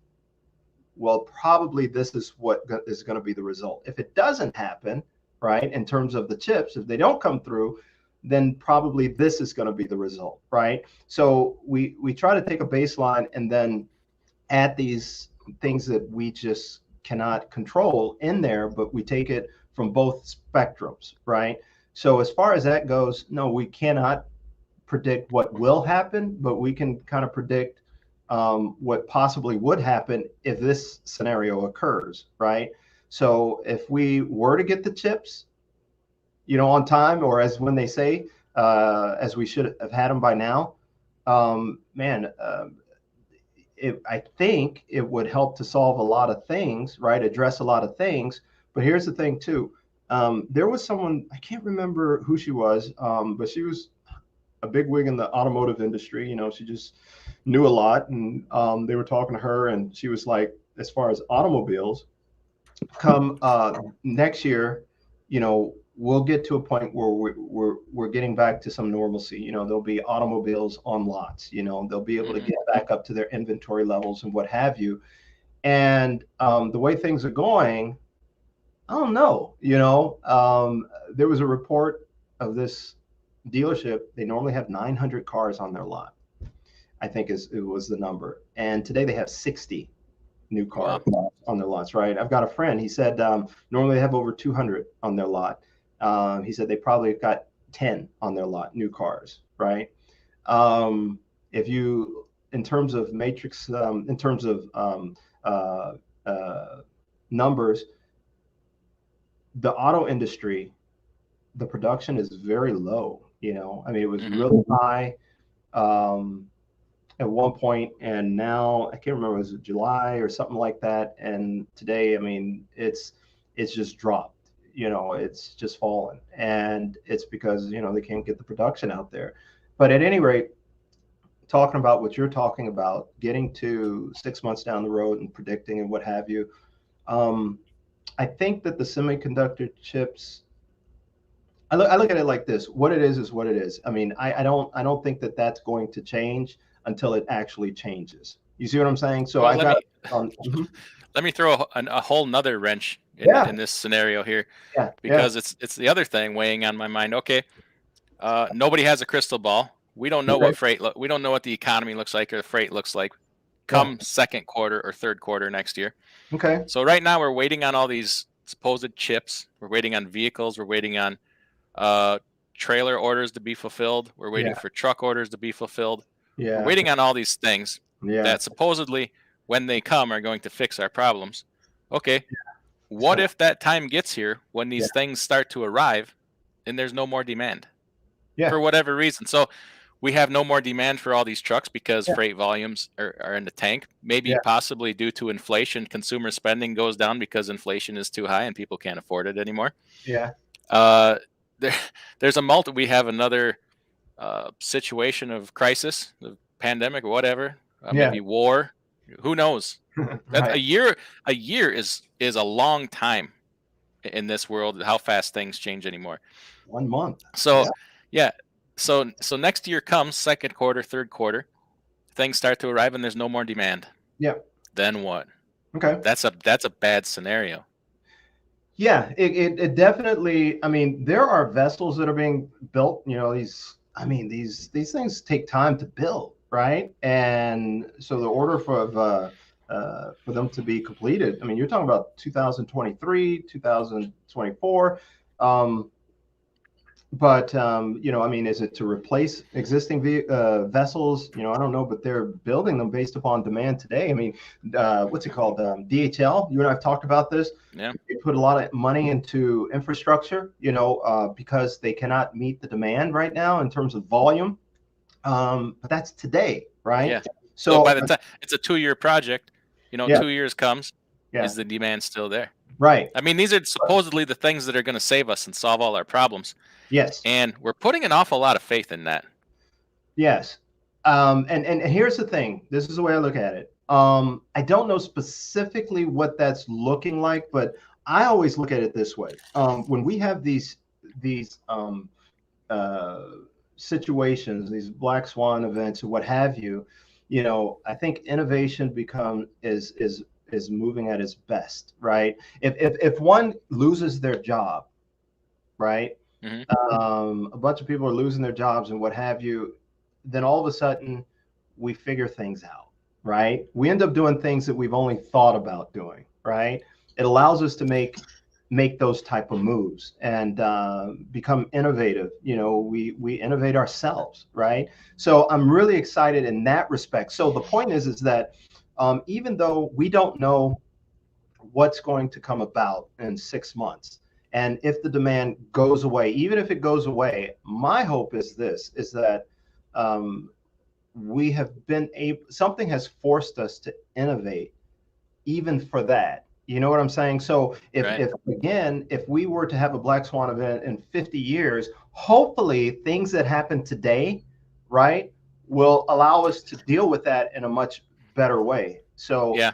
S3: well, probably this is what is going to be the result. If it doesn't happen, right, in terms of the chips, if they don't come through, then probably this is going to be the result, right? So we try to take a baseline and then add these things that we just cannot control in there, but we take it from both spectrums, right? So as far as that goes, no, we cannot predict what will happen, but we can kind of predict what possibly would happen if this scenario occurs, right? So if we were to get the chips, on time, or as when they say, as we should have had them by now, man, I think it would help to solve a lot of things, right? Address a lot of things. But here's the thing too. There was someone, I can't remember who she was, but she was a big wig in the automotive industry. She just knew a lot, and they were talking to her, and she was like, as far as automobiles, come next year, we'll get to a point where we're getting back to some normalcy. There'll be automobiles on lots. They'll be able to get back up to their inventory levels and what have you. And the way things are going, I don't know. There was a report of this dealership. They normally have 900 cars on their lot, I think it was the number. And today they have 60 new cars on their lots, right? I've got a friend, he said normally they have over 200 on their lot. He said they probably got 10 on their lot, new cars, right? If you, in terms of matrix, in terms of numbers, the auto industry, the production is very low. I mean, it was really high at one point, and now I can't remember, was it July or something like that? And today, I mean, it's just dropped. It's just fallen, and it's because they can't get the production out there. But at any rate, talking about what you're talking about, getting to 6 months down the road and predicting and what have you, I think that the semiconductor chips, I look at it like this: what it is what it is. I mean, I don't think that that's going to change until it actually changes. You see what I'm saying? So
S1: well, let me throw a whole nother wrench in this scenario here, because it's the other thing weighing on my mind. Okay, nobody has a crystal ball. We don't know what we don't know what the economy looks like or the freight looks like come second quarter or third quarter next year.
S3: Okay.
S1: So right now we're waiting on all these supposed chips. We're waiting on vehicles. We're waiting on trailer orders to be fulfilled. We're waiting for truck orders to be fulfilled. We're waiting on all these things that supposedly, when they come, are going to fix our problems. Okay, what if that time gets here when these things start to arrive and there's no more demand for whatever reason? So we have no more demand for all these trucks because freight volumes are in the tank. Maybe possibly due to inflation, consumer spending goes down because inflation is too high and people can't afford it anymore. There's we have another situation of crisis, the pandemic or whatever, maybe war. Who knows? A year is a long time in this world. How fast things change anymore.
S3: 1 month.
S1: So so next year comes second quarter, third quarter, things start to arrive and there's no more demand. Then what?
S3: Okay.
S1: That's a bad scenario.
S3: Yeah, it definitely. I mean, there are vessels that are being built. These things take time to build, right? And so the order for them to be completed, I mean, you're talking about 2023, 2024. But I mean, is it to replace existing vessels? I don't know, but they're building them based upon demand today. I mean, what's it called? DHL. You and I have talked about this.
S1: Yeah.
S3: They put a lot of money into infrastructure, because they cannot meet the demand right now in terms of volume. But that's today, right?
S1: Yeah. So by the time it's a 2-year project, 2 years comes, is the demand still there?
S3: Right.
S1: I mean, these are supposedly the things that are going to save us and solve all our problems.
S3: Yes.
S1: And we're putting an awful lot of faith in that.
S3: Yes. And here's the thing. This is the way I look at it. I don't know specifically what that's looking like, but I always look at it this way. When we have these situations, these black swan events, or what have you, I think innovation is moving at its best, right? If one loses their job, right? A bunch of people are losing their jobs and what have you, then all of a sudden we figure things out, right? We end up doing things that we've only thought about doing, right? It allows us to make make those type of moves and become innovative. We innovate ourselves, right? So I'm really excited in that respect. So the point is that even though we don't know what's going to come about in 6 months, and if the demand goes away, even if it goes away, my hope is this: is that we have been able, something has forced us to innovate even for that. You know what I'm saying? So if again, if we were to have a black swan event in 50 years, hopefully things that happen today, right, will allow us to deal with that in a much better way. So
S1: Yeah.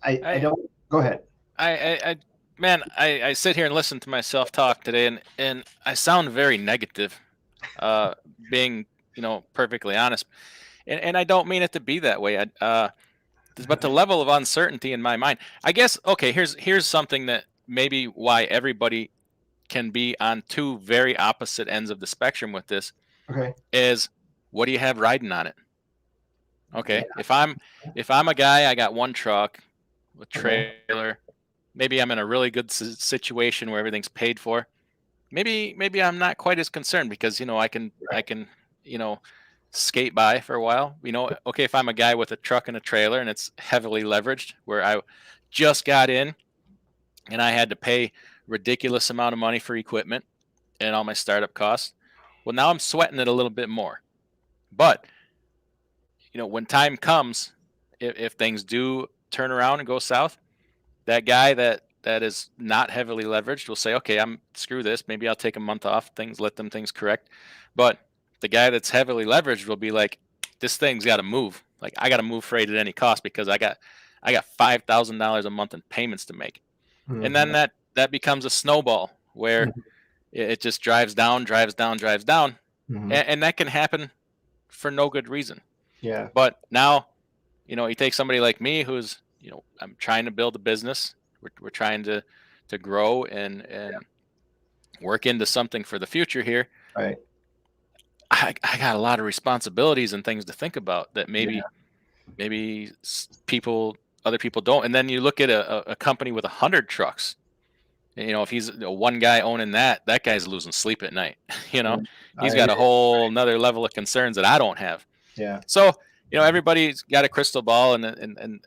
S3: I don't, go ahead.
S1: Man, I sit here and listen to myself talk today, and I sound very negative, being, perfectly honest. And I don't mean it to be that way. But the level of uncertainty in my mind, I guess, okay, here's something that maybe why everybody can be on two very opposite ends of the spectrum with this
S3: Okay.
S1: is, what do you have riding on it? Okay.
S3: Yeah.
S1: If I'm a guy, I got one truck with
S3: Okay.
S1: trailer, maybe I'm in a really good situation where everything's paid for. Maybe I'm not quite as concerned because I can skate by for a while. Okay, if I'm a guy with a truck and a trailer and it's heavily leveraged, where I just got in and I had to pay ridiculous amount of money for equipment and all my startup costs. Well, now I'm sweating it a little bit more. But when time comes, if things do turn around and go south, that guy that is not heavily leveraged will say, okay, screw this. Maybe I'll take a month off. Let them things correct. But the guy that's heavily leveraged will be like, this thing's got to move. Like, I got to move freight at any cost because I got $5,000 a month in payments to make. And then that becomes a snowball where it just drives down, drives down, drives down. And that can happen for no good reason.
S3: Yeah.
S1: But now, you take somebody like me who's, I'm trying to build a business. We're trying to grow and work into something for the future here.
S3: Right.
S1: I got a lot of responsibilities and things to think about that maybe other people don't. And then you look at a company with 100 trucks. If he's one guy owning that guy's losing sleep at night. He's got a whole another level of concerns that I don't have.
S3: Yeah.
S1: So, everybody's got a crystal ball and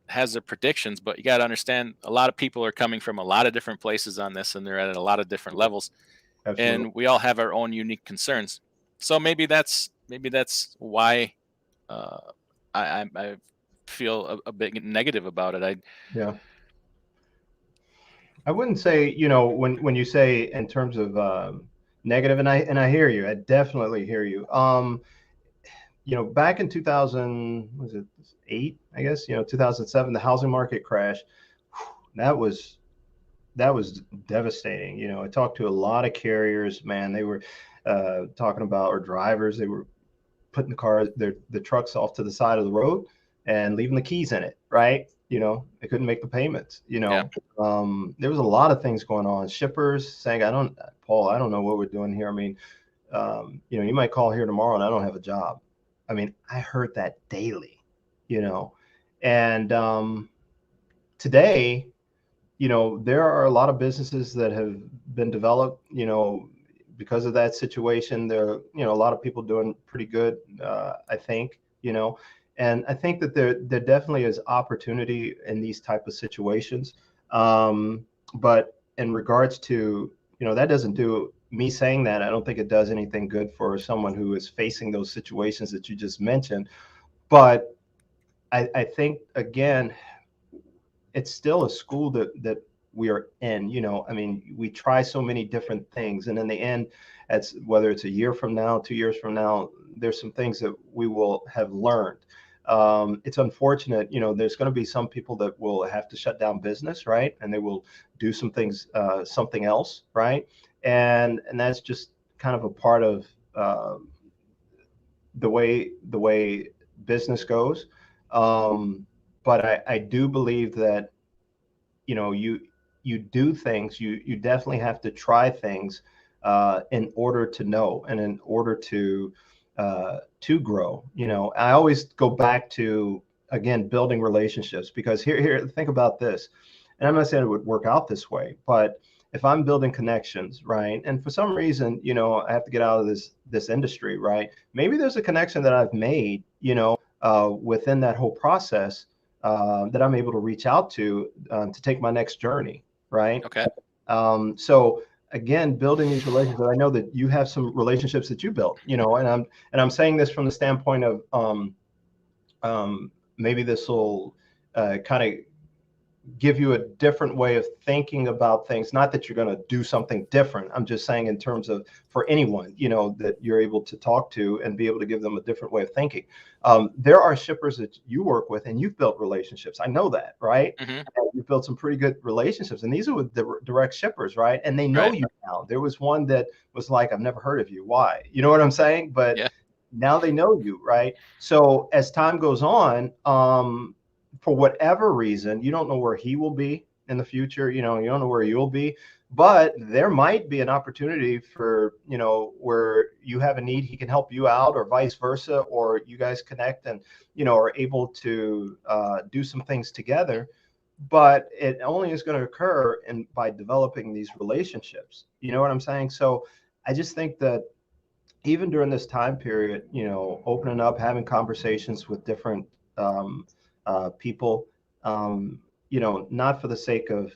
S1: has their predictions, but you got to understand a lot of people are coming from a lot of different places on this, and they're at a lot of different levels.
S3: Absolutely.
S1: And we all have our own unique concerns. So maybe that's why I feel a bit negative about it.
S3: Yeah. I wouldn't say, when you say in terms of negative, and I hear you, I definitely hear you. Back in 2000, was it 8? I guess 2007, the housing market crash. That was devastating. I talked to a lot of carriers. Man, they were talking about, or drivers. They were putting the trucks off to the side of the road and leaving the keys in it. Right. They couldn't make the payments.
S1: Yeah.
S3: There was a lot of things going on. Shippers saying, Paul, I don't know what we're doing here. I mean, you might call here tomorrow and I don't have a job. I mean, I heard that daily, and today, there are a lot of businesses that have been developed, because of that situation. There, a lot of people doing pretty good, I think, and I think that there definitely is opportunity in these type of situations. But in regards to, that doesn't do, me saying that, I don't think it does anything good for someone who is facing those situations that you just mentioned. But I think, again, it's still a school that we are in. I mean, we try so many different things, and in the end, whether it's a year from now, 2 years from now, there's some things that we will have learned. It's unfortunate, there's going to be some people that will have to shut down business, right? And they will do some things, something else, right? And that's just kind of a part of the way business goes. But I do believe that, you do things, you definitely have to try things in order to know, and in order to grow. I always go back to, again, building relationships, because here, think about this. and I'm not saying it would work out this way, but if I'm building connections, right, and for some reason, I have to get out of this industry, right? Maybe there's a connection that I've made, within that whole process, that I'm able to reach out to take my next journey, right?
S1: Okay.
S3: So again, building these relationships. I know that you have some relationships that you built, and I'm saying this from the standpoint of maybe this will kind of give you a different way of thinking about things. Not that you're going to do something different. I'm just saying in terms of for anyone, that you're able to talk to and be able to give them a different way of thinking. There are shippers that you work with and you've built relationships. I know that, right?
S1: Mm-hmm.
S3: You've built some pretty good relationships, and these are with the direct shippers, right? And they know
S1: Right.
S3: you now. There was one that was like, I've never heard of you. Why? You know what I'm saying? But
S1: Yeah.
S3: now they know you, right? So as time goes on, for whatever reason, you don't know where he will be in the future. You don't know where you'll be, but there might be an opportunity for, where you have a need, he can help you out, or vice versa, or you guys connect and, are able to do some things together. But it only is going to occur by developing these relationships. You know what I'm saying? So I just think that even during this time period, opening up, having conversations with different people, not for the sake of,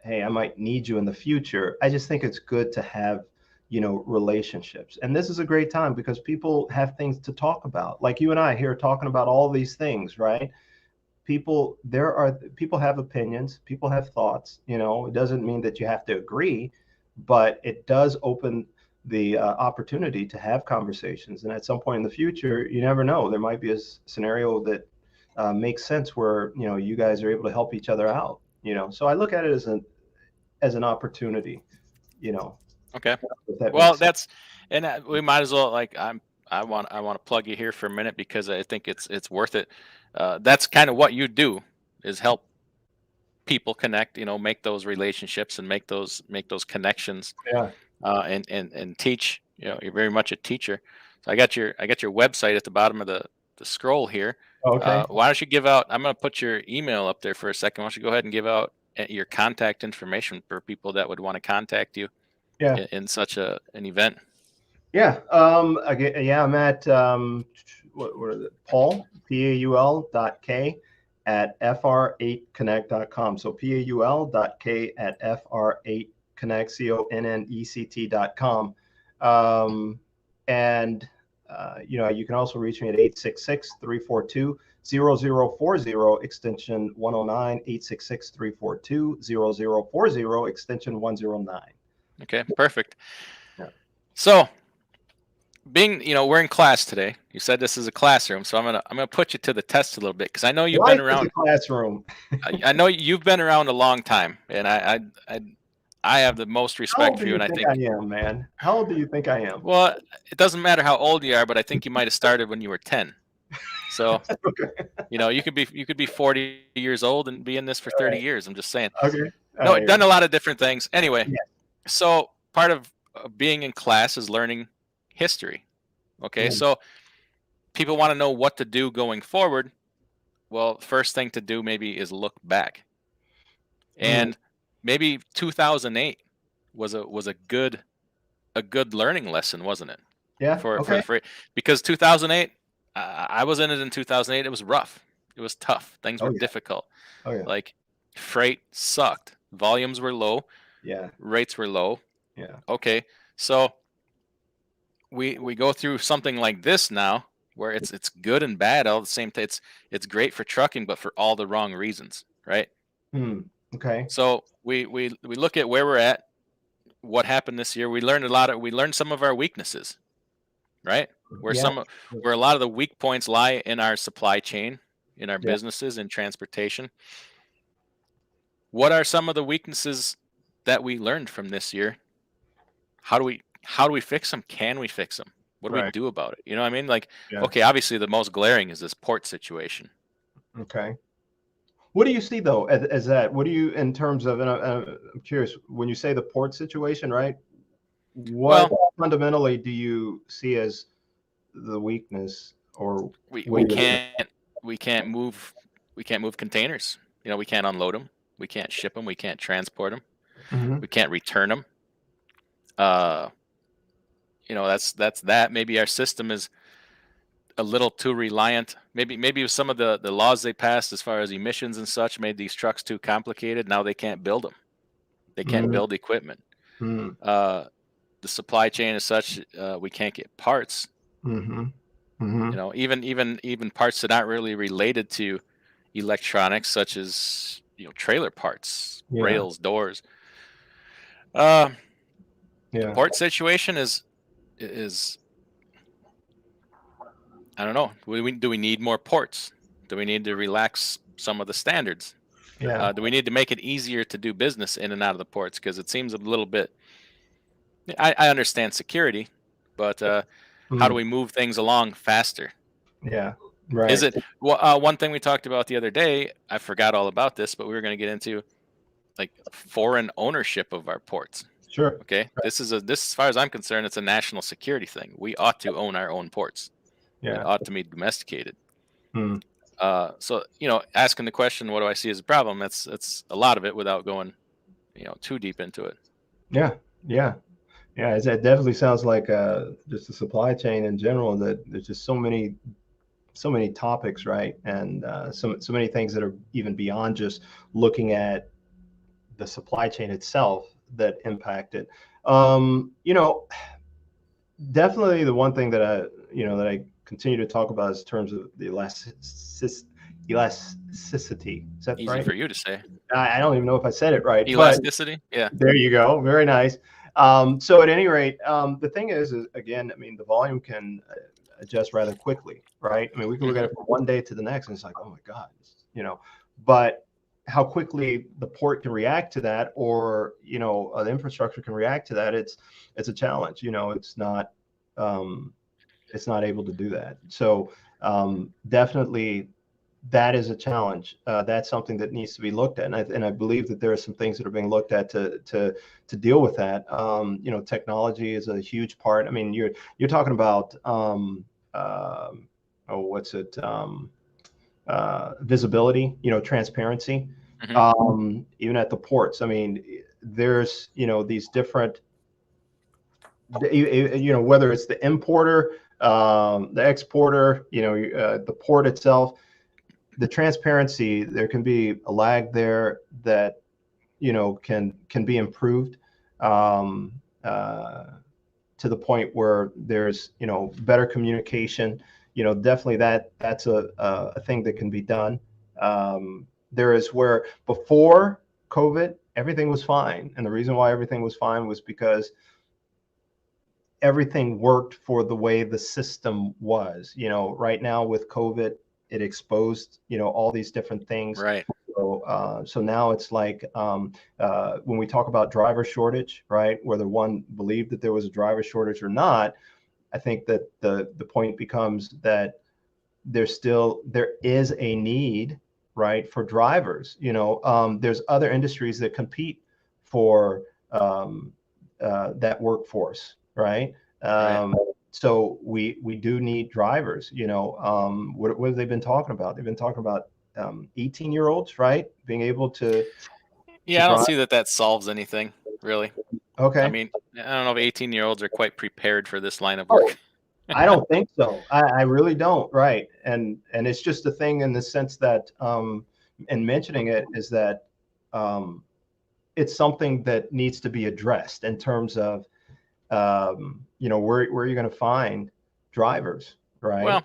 S3: hey, I might need you in the future. I just think it's good to have, relationships. And this is a great time because people have things to talk about. Like you and I here talking about all these things, right? People have opinions, people have thoughts. It doesn't mean that you have to agree, but it does open the opportunity to have conversations. And at some point in the future, you never know, there might be a scenario that makes sense where you guys are able to help each other out. So I look at it as an opportunity.
S1: Okay.
S3: If that
S1: Well,
S3: makes sense.
S1: that's, and we might as well, like, I want to plug you here for a minute because I think it's worth it. That's kind of what you do, is help people connect, make those relationships and make those connections,
S3: Yeah.
S1: and teach. You're very much a teacher. So I got your website at the bottom of the scroll here.
S3: Okay.
S1: Why don't you give out? I'm going to put your email up there for a second. Why don't you go ahead and give out your contact information for people that would want to contact you
S3: Yeah.
S1: in such an event?
S3: Yeah. Again, yeah, I'm at what is it? Paul at fr8connect.com. So Paul.k at fr8connect.com. And you can also reach me at 866-342-0040 extension 109, 866-342-0040 extension 109.
S1: Okay, perfect.
S3: Yeah.
S1: So, being, we're in class today. You said this is a classroom, so I'm gonna put you to the test a little bit because I know you've
S3: Life
S1: been
S3: is a
S1: around.
S3: classroom.
S1: I know you've been around a long time, and I have the most
S3: How
S1: respect
S3: old
S1: for
S3: do
S1: you.
S3: you
S1: And I
S3: think I
S1: think,
S3: am, man? How old do you think I am?
S1: well, it doesn't matter how old you are, but I think you might have started when you were 10. So,
S3: Okay.
S1: you could be 40 years old and be in this for 30 years. I'm just saying.
S3: Okay.
S1: No, done a lot of different things. Anyway,
S3: Yeah.
S1: so part of being in class is learning history. Okay,
S3: Yeah.
S1: so people want to know what to do going forward. Well, first thing to do maybe is look back.
S3: Mm.
S1: And maybe 2008 was a good learning lesson, wasn't it?
S3: Yeah.
S1: For
S3: Okay.
S1: because 2008, I was in it in 2008. It was rough. It was tough. Things
S3: Oh
S1: were
S3: yeah.
S1: difficult.
S3: Oh yeah.
S1: Like, freight sucked. Volumes were low.
S3: Yeah.
S1: Rates were low.
S3: Yeah.
S1: Okay, so we go through something like this now, where it's good and bad all at the same time. It's great for trucking, but for all the wrong reasons, right?
S3: Hmm. Okay.
S1: So we look at where we're at, what happened this year. We learned we learned some of our weaknesses, right? Where
S3: Yeah.
S1: where a lot of the weak points lie in our supply chain, in our
S3: Yeah.
S1: businesses, in transportation. What are some of the weaknesses that we learned from this year? How do we fix them? Can we fix them? What do we
S3: Right.
S1: do about it? You know what I mean? Like,
S3: Yeah.
S1: okay, obviously the most glaring is this port situation.
S3: Okay. What do you see though as that? What do you in terms of? And I'm curious when you say the port situation, right? What
S1: Well,
S3: fundamentally do you see as the weakness, or
S1: we
S3: what
S1: we
S3: do you?
S1: can't we can't move containers. We can't unload them. We can't ship them. We can't transport them.
S3: Mhm.
S1: We can't return them. Uh, that's that. Maybe our system is a little too reliant. Maybe some of the laws they passed as far as emissions and such made these trucks too complicated. Now they can't build them. They can't
S3: Mhm.
S1: build equipment.
S3: Mhm.
S1: Uh, the supply chain is such, we can't get parts.
S3: Mhm. Mhm.
S1: Even parts that aren't really related to electronics, such as trailer parts,
S3: Yeah.
S1: rails, doors. Uh, the
S3: Yeah.
S1: port situation is I don't know. Do we need more ports? Do we need to relax some of the standards?
S3: Yeah.
S1: Do we need to make it easier to do business in and out of the ports? Because it seems a little bit. I understand security, but how do
S3: Mm.
S1: we move things along faster?
S3: Yeah.
S1: Is
S3: Right.
S1: it one thing we talked about the other day? I forgot all about this, but we were going to get into like foreign ownership of our ports.
S3: Sure.
S1: Okay, this as far as I'm concerned, it's a national security thing. We ought to own our own ports. It
S3: Yeah.
S1: ought to be domesticated.
S3: Mm.
S1: So asking the question, what do I see as a problem? That's a lot of it without going too deep into it.
S3: Yeah. Yeah. Yeah. It definitely sounds like just the supply chain in general. That there's just so many topics, right? And so many things that are even beyond just looking at the supply chain itself that impact it. You know, definitely the one thing that I continue to talk about is in terms of the elasticity. Is that
S1: Easy
S3: right?
S1: for you to say.
S3: I don't even know if I said it right, but
S1: Elasticity, yeah.
S3: there you go. Very nice. So at any rate, the thing is again, I mean, the volume can adjust rather quickly, right? I mean, we can look at
S1: Hmm.
S3: it from one day to the next, and it's like, oh my God, but how quickly the port can react to that, or the infrastructure can react to that, it's a challenge. Um, it's not able to do that. So definitely that is a challenge. That's something that needs to be looked at, and I believe that there are some things that are being looked at to deal with that. Technology is a huge part. I mean, you're talking about what's it? Visibility, transparency,
S1: Hmm.
S3: even at the ports. I mean, there's these different, whether it's the importer, the exporter, the port itself, the transparency, there can be a lag there that can be improved, um, uh, to the point where there's better communication. Definitely that's a thing that can be done. There is where before COVID everything was fine, and the reason why everything was fine was because everything worked for the way the system was. Right now with COVID, it exposed all these different things.
S1: Right.
S3: So now it's like, when we talk about driver shortage, right? Whether one believed that there was a driver shortage or not, I think that the point becomes that there is a need, right, for drivers. There's other industries that compete for um, that workforce, right?
S1: Right.
S3: So we do need drivers. What have they been talking about? They've been talking about 18-year-olds, right, being able to
S1: Yeah, I don't
S3: drive.
S1: see that solves anything really. I
S3: Okay.
S1: mean, I don't know if 18-year-olds are quite prepared for this line of
S3: Oh,
S1: work.
S3: I don't think so. I really don't. Right. And it's just a thing in the sense that, and mentioning it is that, um, it's something that needs to be addressed in terms of, where you're going to find drivers, right?
S1: Well,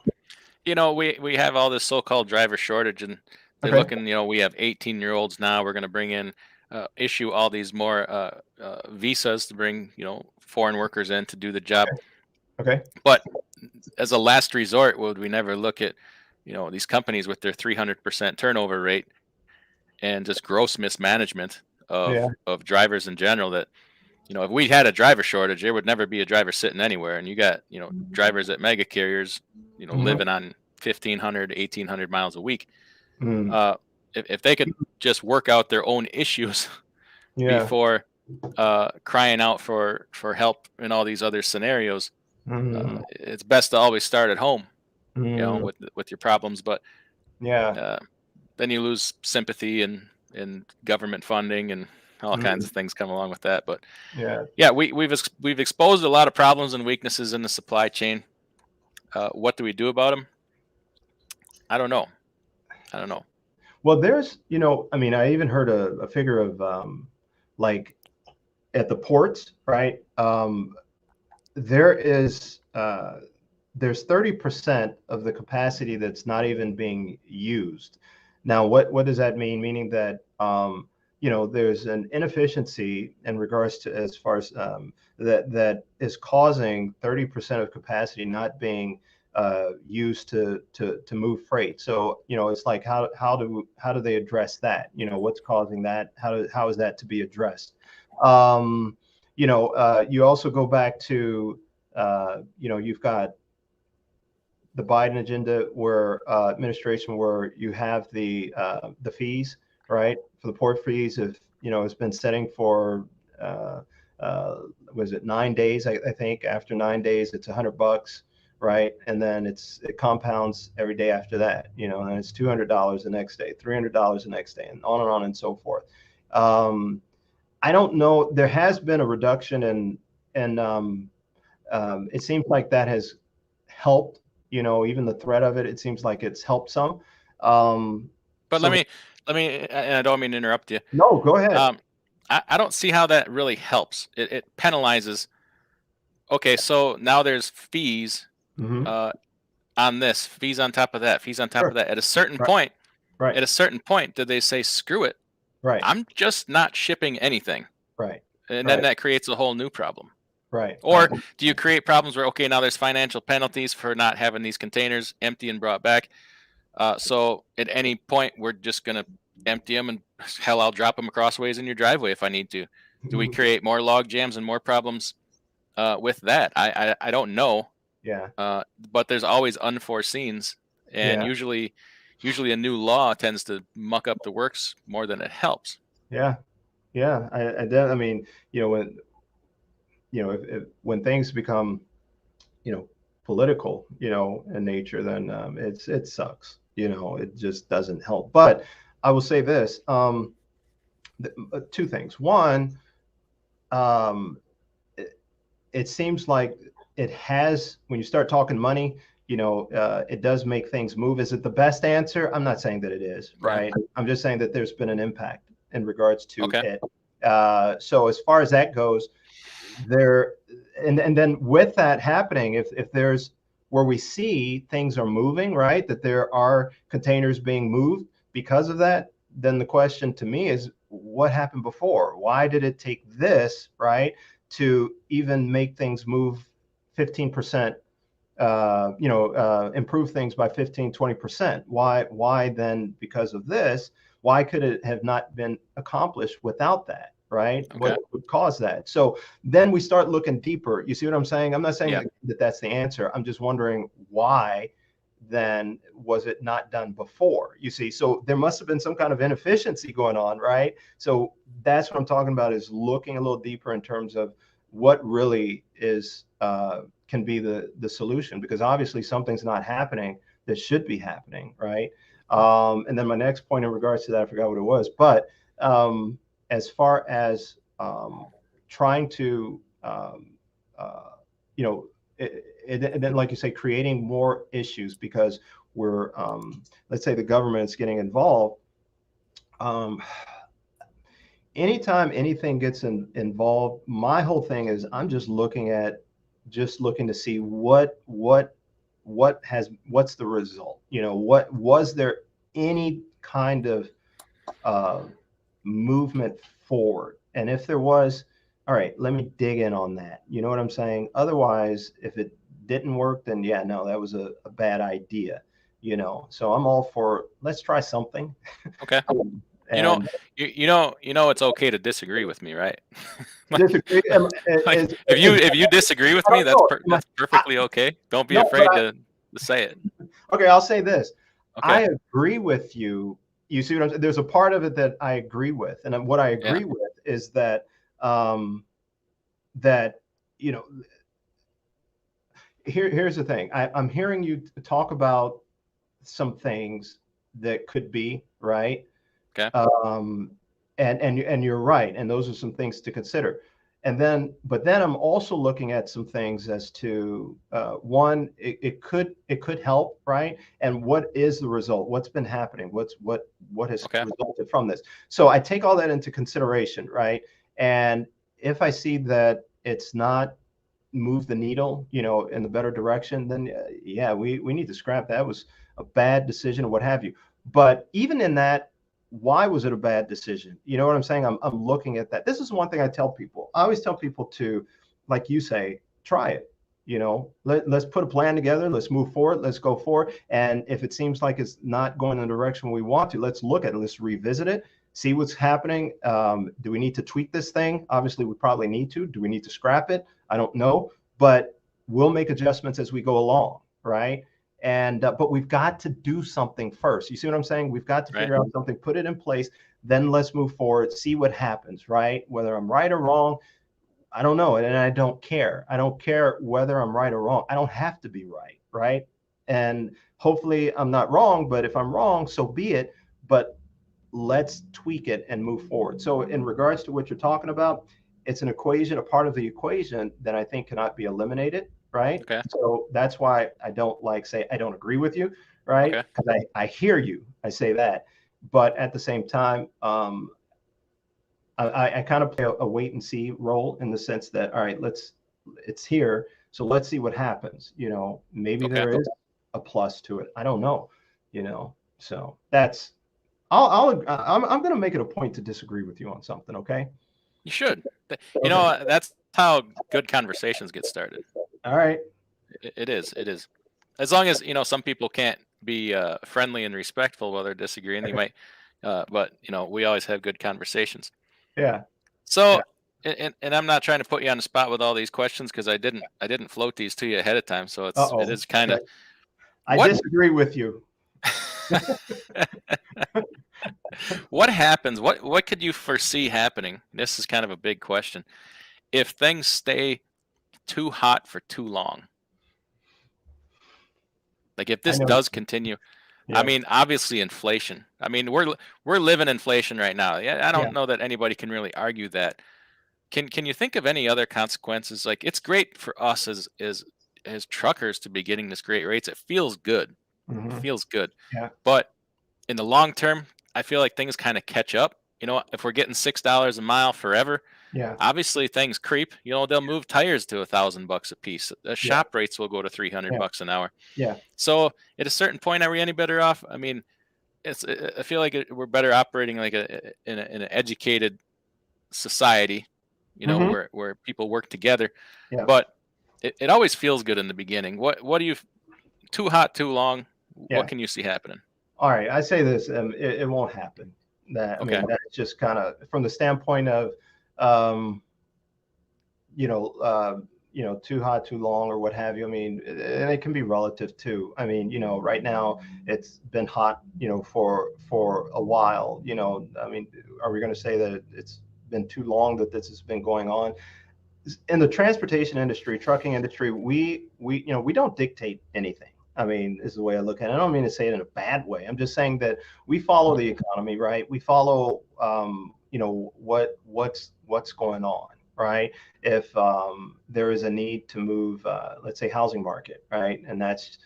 S1: we have all this so-called driver shortage, and they're
S3: Okay.
S1: looking. We have 18-year-olds now. We're going to bring in, issue all these more visas to bring foreign workers in to do the job.
S3: Okay.
S1: But as a last resort, would we never look at these companies with their 300% turnover rate and just gross mismanagement
S3: Yeah.
S1: of drivers in general? That if we had a driver shortage, there would never be a driver sitting anywhere. And you got drivers at mega carriers
S3: Hmm.
S1: living on 1,500, 1,800 miles a week.
S3: Mm.
S1: uh, if they could just work out their own issues
S3: Yeah.
S1: before crying out for help in all these other scenarios.
S3: Hmm.
S1: It's best to always start at home,
S3: Mm.
S1: with your problems. But
S3: Yeah.
S1: uh, then you lose sympathy and and government funding and all kinds of things come along with that. But
S3: Yeah.
S1: yeah, we've exposed a lot of problems and weaknesses in the supply chain. What do we do about them? I don't know. I don't know.
S3: Well, there's, I mean, I even heard a figure of like at the ports, right? There is there's 30% of the capacity that's not even being used. Now, what does that mean? Meaning that there's an inefficiency in regards to as far as that is causing 30% of capacity not being used to move freight. So it's like how do they address that? What's causing that? How is that to be addressed? You also go back to you've got the Biden agenda where administration where you have the fees, right, for the port fees. If it's been setting for was it 9 days? I think after 9 days it's $100, right, and then it compounds every day after that. And it's $200 the next day, $300 the next day, and on and so forth. I don't know. There has been a reduction in it seems like that has helped. Even the threat of it, it seems like it's helped some.
S1: But
S3: So
S1: let me, and I don't mean to interrupt you.
S3: no, go ahead.
S1: I don't see how that really helps. It penalizes. Okay, so now there's fees on this, fees on top of that, fees on top
S3: Sure.
S1: of that. At a certain
S3: Right.
S1: point,
S3: Right.
S1: at a certain point, did they say screw it?
S3: Right.
S1: I'm just not shipping anything.
S3: Right.
S1: And then that creates a whole new problem.
S3: Right.
S1: Or do you create problems where, okay, now there's financial penalties for not having these containers empty and brought back? So at any point, we're just going to empty them, and hell, I'll drop them crossways in your driveway if I need to. Do we create more log jams and more problems with that? I don't know.
S3: Yeah.
S1: But there's always unforeseens, and
S3: Yeah.
S1: usually a new law tends to muck up the works more than it helps.
S3: Yeah. Yeah. I mean, when when things become political in nature, then it sucks. It just doesn't help. But I will say this, two things. One, it seems like it has, when you start talking money, it does make things move. Is it the best answer? I'm not saying that it is, right? I'm just saying that there's been an impact in regards to it. So as far as that goes, and then with that happening, if there's where we see things are moving, right, that there are containers being moved because of that, then the question to me is, what happened before? Why did it take this, right, to even make things move 15%, improve things by 15, 20%? Why then, because of this, why could it have not been accomplished without that? Right? What would cause that? So then we start looking deeper. You see what I'm saying? I'm not saying that that's the answer. I'm just wondering why then was it not done before? You see, so there must have been some kind of inefficiency going on, right? So that's what I'm talking about, is looking a little deeper in terms of what really is can be the solution, because obviously something's not happening that should be happening, right? And then my next point in regards to that, I forgot what it was, but as far as trying to, and then, like you say, creating more issues because we're, let's say the government's getting involved. Anytime anything gets involved, my whole thing is I'm just looking to see what's the result. What was there any kind of movement forward? And if there was, all right, let me dig in on that. You know what I'm saying? Otherwise, if it didn't work, then yeah, no, that was a bad idea. So I'm all for, let's try something.
S1: Okay.
S3: And
S1: it's okay to disagree with me, right?
S3: disagree.
S1: If you disagree with me, that's perfectly okay. Don't be afraid to say it.
S3: Okay, I'll say this.
S1: Okay.
S3: I agree with you. You see what I'm saying? There's a part of it that I agree with, and what I agree with is that here's the thing. I'm hearing you talk about some things that could be right.
S1: Okay.
S3: And you're right, and those are some things to consider. But then I'm also looking at some things as to one, it could help, right? And what is the result? What's been happening? What has
S1: Okay.
S3: resulted from this? So I take all that into consideration, right? And if I see that it's not move the needle, in the better direction, then yeah, we need to scrap that. It was a bad decision or what have you. But even in that, why was it a bad decision? You know what I'm saying? I'm looking at that. This is one thing I tell people. I always tell people to, like you say, try it. Let's put a plan together. Let's move forward. Let's go forward. And if it seems like it's not going in the direction we want to, let's look at it. Let's revisit it. See what's happening. Do we need to tweak this thing? Obviously, we probably need to. Do we need to scrap it? I don't know, but we'll make adjustments as we go along, right? But we've got to do something first. You see what I'm saying? We've got to figure out something, put it in place, then let's move forward, see what happens, right? Whether I'm right or wrong, I don't know, and I don't care. I don't care whether I'm right or wrong. I don't have to be right, right? And hopefully I'm not wrong, but if I'm wrong, so be it. But let's tweak it and move forward. So in regards to what you're talking about, it's an equation, a part of the equation that I think cannot be eliminated, right?
S1: Okay.
S3: So that's why I don't say I don't agree with you, right?
S1: Okay.
S3: Because I hear you, I say that, but at the same time, I kind of play a wait and see role in the sense that, all right, it's here, so let's see what happens. Maybe
S1: Okay.
S3: there is a plus to it. I don't know, so that's. I'm going to make it a point to disagree with you on something. Okay.
S1: You should.
S3: Okay.
S1: That's how good conversations get started.
S3: All right.
S1: It is. It is. As long as some people can't be friendly and respectful while they're disagreeing. They might, but we always have good conversations.
S3: Yeah.
S1: So, and I'm not trying to put you on the spot with all these questions because I didn't float these to you ahead of time. So it is kind of.
S3: Okay. I disagree with you.
S1: What happens? What could you foresee happening? This is kind of a big question. If things stay too hot for too long, like if this does continue,
S3: Yeah.
S1: I mean, obviously inflation. I mean, we're living inflation right now. Yeah, I don't know that anybody can really argue that. Can you think of any other consequences? Like it's great for us as truckers to be getting this great rates. It feels good.
S3: Mm-hmm.
S1: It feels good.
S3: Yeah.
S1: But in the long term, I feel like things kind of catch up. If we're getting $6 a mile forever,
S3: Yeah.
S1: obviously things creep. They'll move tires to $1,000 a piece. The shop rates will go to $300 an hour.
S3: Yeah.
S1: So at a certain point, are we any better off? I mean, I feel like we're better operating like in an educated society, where people work together.
S3: Yeah.
S1: But it always feels good in the beginning. What do you? Too hot, too long.
S3: Yeah.
S1: What can you see happening?
S3: All right, I say this, it won't happen. I mean, that's just kind of from the standpoint of, too hot, too long, or what have you. I mean, and it can be relative too. I mean, right now it's been hot, for a while. I mean, are we going to say that it's been too long that this has been going on? In the transportation industry, trucking industry, we don't dictate anything. I mean, is the way I look at it. I don't mean to say it in a bad way. I'm just saying that we follow the economy, right? We follow, what's going on, right? If there is a need to move, let's say housing market, right? And that's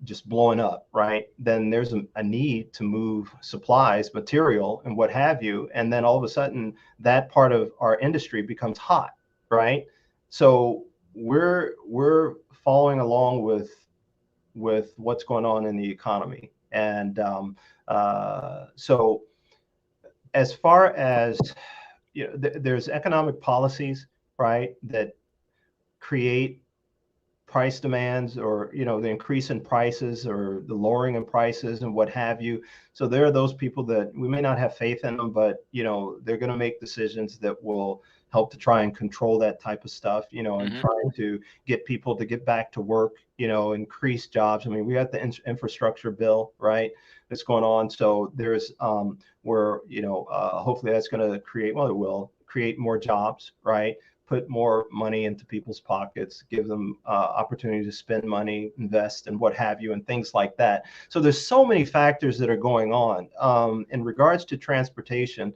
S3: just blowing up, right? Then there's a need to move supplies, material, and what have you. And then all of a sudden that part of our industry becomes hot, right? So we're following along with what's going on in the economy. And so as far as, there's economic policies, right, that create price demands or, the increase in prices or the lowering in prices and what have you. So there are those people that we may not have faith in them, but, they're going to make decisions that will help to try and control that type of stuff, and trying to get people to get back to work, increase jobs. I mean, we got the infrastructure bill, right, that's going on. So there's where, hopefully that's going to create, well, it will create more jobs, right? put more money into people's pockets, give them opportunity to spend money, invest, and what have you, and things like that. So there's so many factors that are going on. In regards to transportation,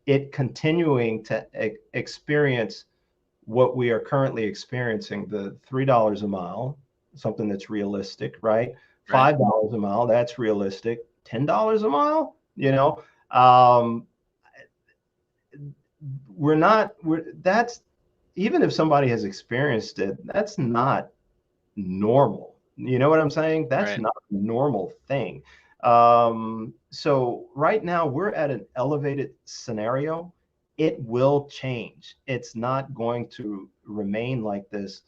S3: it continuing to experience what we are currently experiencing, the $3 a mile, something that's realistic, right?
S1: Right.
S3: $5 a mile, that's realistic. $10 a mile, um, that's, even if somebody has experienced it, that's not normal. You know what I'm saying? That's
S1: Right.
S3: not a normal thing. So right now we're at an elevated scenario. It will change. It's not going to remain like this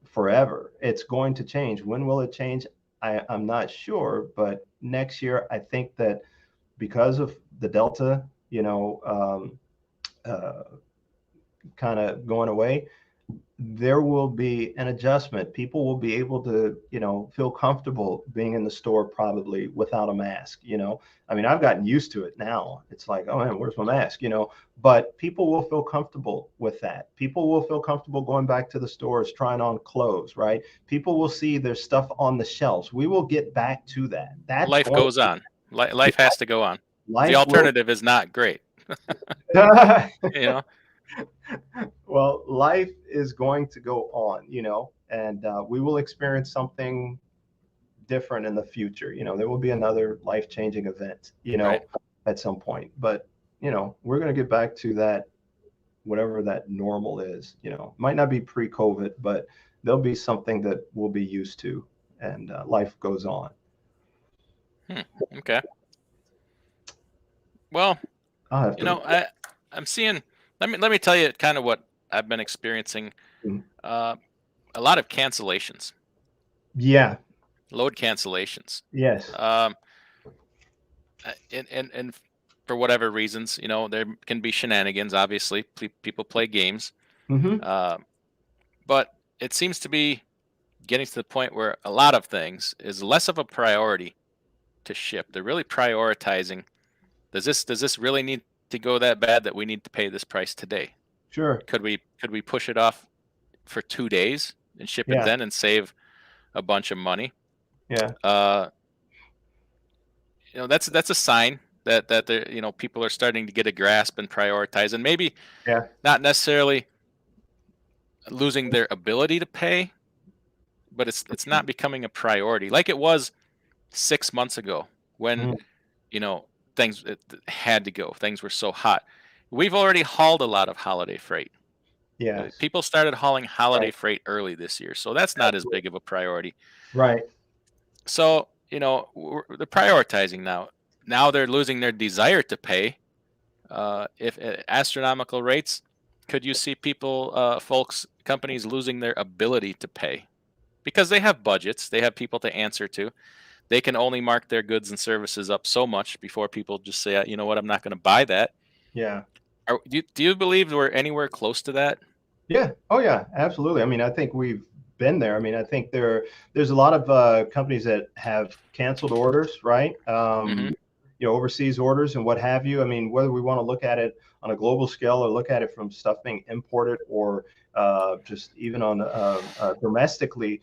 S3: forever. It's going to change. When will it change? I'm not sure, but next year I think that because of the Delta, uh, kind of going away, there will be an adjustment. People will be able to, feel comfortable being in the store probably without a mask. I mean, I've gotten used to it now. It's like, oh man, where's my mask? But people will feel comfortable with that. People will feel comfortable going back to the stores, trying on clothes, right? People will see their stuff on the shelves. We will get back to that. That's
S1: Life
S3: going,
S1: goes on. Life has to go on. The
S3: life will.
S1: alternative is not great. You know.
S3: Well, life is going to go on, and we will experience something different in the future. There will be another life-changing event,
S1: Right.
S3: at some point. But, we're going to get back to that, whatever that normal is. Might not be pre-COVID, but there'll be something that we'll be used to, and life goes on.
S1: Okay. Well,
S3: I'll have to.
S1: I'm seeing. Let me tell you kind of what I've been experiencing.
S3: Mm.
S1: A lot of cancellations,
S3: Yeah.
S1: load cancellations.
S3: Yes.
S1: Um, and for whatever reasons, there can be shenanigans. Obviously, people play games,
S3: Mm-hmm.
S1: but it seems to be getting to the point where a lot of things is less of a priority to ship. They're really prioritizing. Does this really need to go that bad that we need to pay this price today?
S3: Sure.
S1: Could we push it off for 2 days and ship it
S3: Yeah.
S1: then and save a bunch of money?
S3: Yeah.
S1: Uh, that's a sign that people are starting to get a grasp and prioritize, and maybe
S3: Yeah.
S1: not necessarily losing their ability to pay, but it's not becoming a priority like it was 6 months ago when
S3: Mhm.
S1: you know things it had to go. Things were so hot. We've already hauled a lot of holiday freight.
S3: Yes.
S1: People started hauling holiday
S3: Right.
S1: freight early this year, so that's not as
S3: Absolutely.
S1: big of a priority.
S3: Right.
S1: So they're prioritizing now. Now they're losing their desire to pay. If at astronomical rates, could you see folks, companies losing their ability to pay because they have budgets, they have people to answer to. They can only mark their goods and services up so much before people just say, you know what, I'm not going to buy that.
S3: Yeah.
S1: Do you believe we're anywhere close to that?
S3: Yeah. Oh, yeah. Absolutely. I mean, I think we've been there. I mean, I think there's a lot of companies that have canceled orders, right?
S1: Hmm.
S3: Overseas orders and what have you. I mean, whether we want to look at it on a global scale or look at it from stuff being imported or just even on domestically,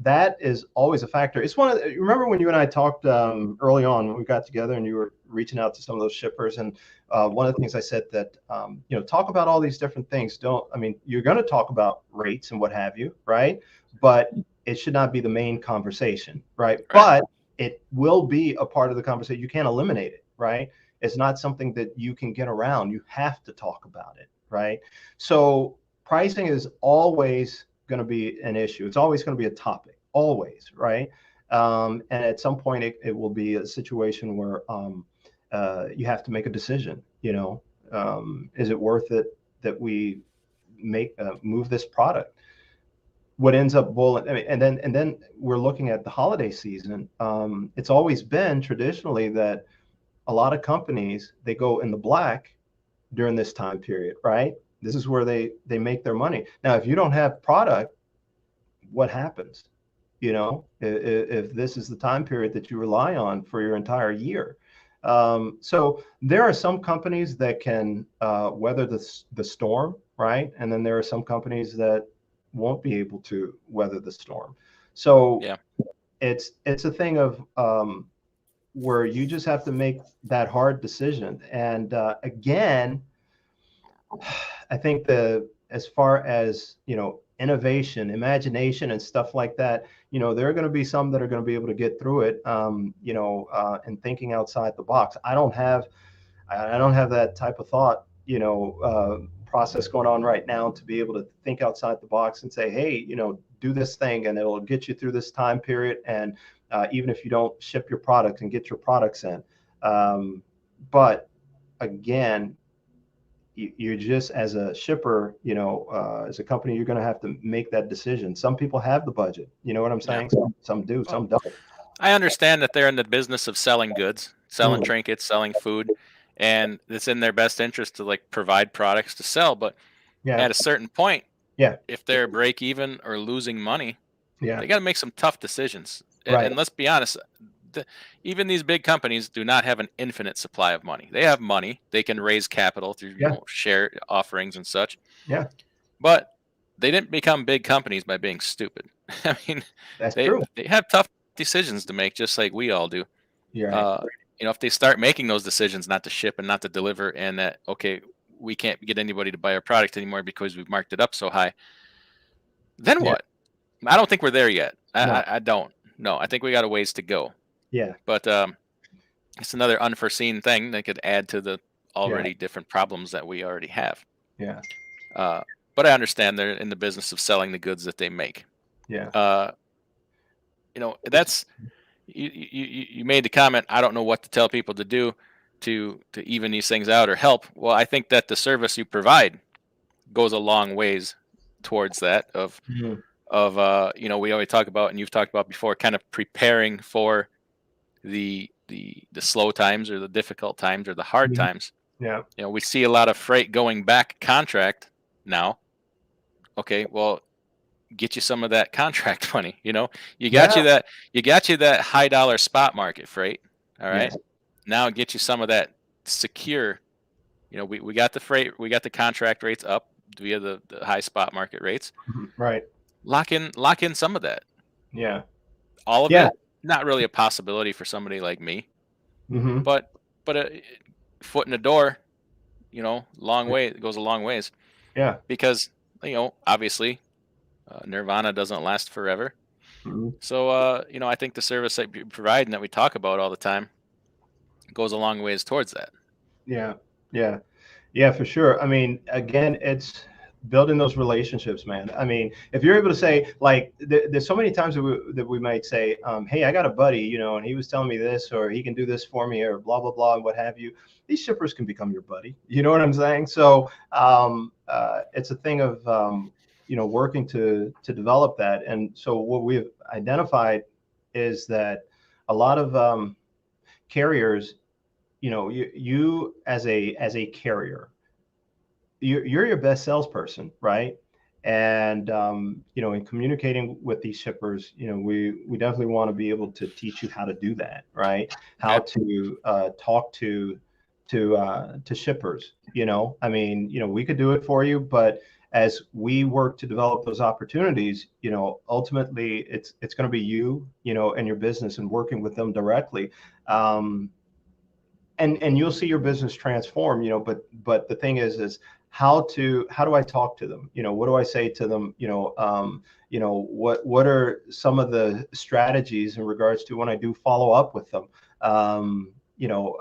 S3: that is always a factor. It's one of the, remember when you and I talked early on when we got together and you were reaching out to some of those shippers, and one of the things I said that talk about all these different things. You're going to talk about rates and what have you, right? But it should not be the main conversation, right?
S1: Right.
S3: But it will be a part of the conversation. You can't eliminate it, right? It's not something that you can get around. You have to talk about it, right? So pricing is always going to be an issue. It's always going to be a topic, always, right? And at some point, it will be a situation where you have to make a decision. Is it worth it that we move this product? What ends up boiling, I mean, and then we're looking at the holiday season. It's always been traditionally that a lot of companies, they go in the black during this time period, right? This is where they make their money. Now, if you don't have product, what happens? If this is the time period that you rely on for your entire year, So there are some companies that can weather the storm, right? And then there are some companies that won't be able to weather the storm. So
S1: Yeah.
S3: it's a thing of where you just have to make that hard decision. And again, I think as far as innovation, imagination, and stuff like that, there are going to be some that are going to be able to get through it, and thinking outside the box. I don't have that type of thought, process going on right now to be able to think outside the box and say, hey, do this thing and it'll get you through this time period. And even if you don't ship your product and get your products in. But again, you're just as a shipper, as a company, you're going to have to make that decision. Some people have the budget. You know what I'm
S1: Yeah.
S3: saying? Some do,
S1: Well,
S3: some don't.
S1: I understand that they're in the business of selling goods, selling
S3: Mm,
S1: trinkets, selling food, and it's in their best interest to like provide products to sell. But
S3: yeah,
S1: at a certain point,
S3: yeah,
S1: if they're break even or losing money,
S3: yeah,
S1: they got to make some tough decisions.
S3: right.
S1: And let's be honest, even these big companies do not have an infinite supply of money. They have money; they can raise capital through
S3: Yeah,
S1: share offerings and such.
S3: yeah,
S1: But they didn't become big companies by being stupid. I mean,
S3: that's
S1: they
S3: true.
S1: they have tough decisions to make, just like we all do.
S3: You're right.
S1: Uh, if they start making those decisions not to ship and not to deliver, and that okay, we can't get anybody to buy our product anymore because we've marked it up so high, then
S3: Yeah,
S1: what? I don't think we're there yet.
S3: no,
S1: I don't. No, I think we got a ways to go.
S3: yeah,
S1: But it's another unforeseen thing that could add to the
S3: yeah,
S1: already different problems that we already have.
S3: yeah,
S1: Uh, but I understand they're in the business of selling the goods that they make.
S3: yeah.
S1: Uh, that's you made the comment. I don't know what to tell people to do to even these things out or help. Well, I think that the service you provide goes a long ways towards that.
S3: Mhm.
S1: We always talk about, and you've talked about before, kind of preparing for the slow times or the difficult times or the hard
S3: Mhm.
S1: times.
S3: Yeah,
S1: We see a lot of freight going back contract now. Okay, well, get you some of that contract money. You got
S3: yeah,
S1: you that high dollar spot market freight. All right,
S3: yes,
S1: now get you some of that secure. We got the freight, we got the contract rates up via the high spot market rates.
S3: mhm, right.
S1: Lock in some of that.
S3: Yeah,
S1: All of
S3: yeah,
S1: it, not really a possibility for somebody like me,
S3: hmm,
S1: but a foot in the door. Long way, it goes a long ways,
S3: yeah,
S1: because obviously Nirvana doesn't last forever.
S3: mhm,
S1: So I think the service that you provide and that we talk about all the time goes a long ways towards that.
S3: yeah, yeah. Yeah, for sure. I mean, again, it's building those relationships, man. I mean, if you're able to say, like, there's so many times that we might say, hey, I got a buddy, and he was telling me this, or he can do this for me, or blah, blah, blah, and what have you. These shippers can become your buddy. You know what I'm saying? So it's a thing of, working to develop that. And so what we've identified is that a lot of carriers, you as a carrier, you're your best salesperson, right? And in communicating with these shippers, we definitely want to be able to teach you how to do that, right? How
S1: Okay.
S3: to talk to shippers. I mean, we could do it for you, but as we work to develop those opportunities, ultimately it's going to be you, and your business and working with them directly. Um, and you'll see your business transform, but the thing is how do I talk to them? What do I say to them? What are some of the strategies in regards to when I do follow up with them? um, you know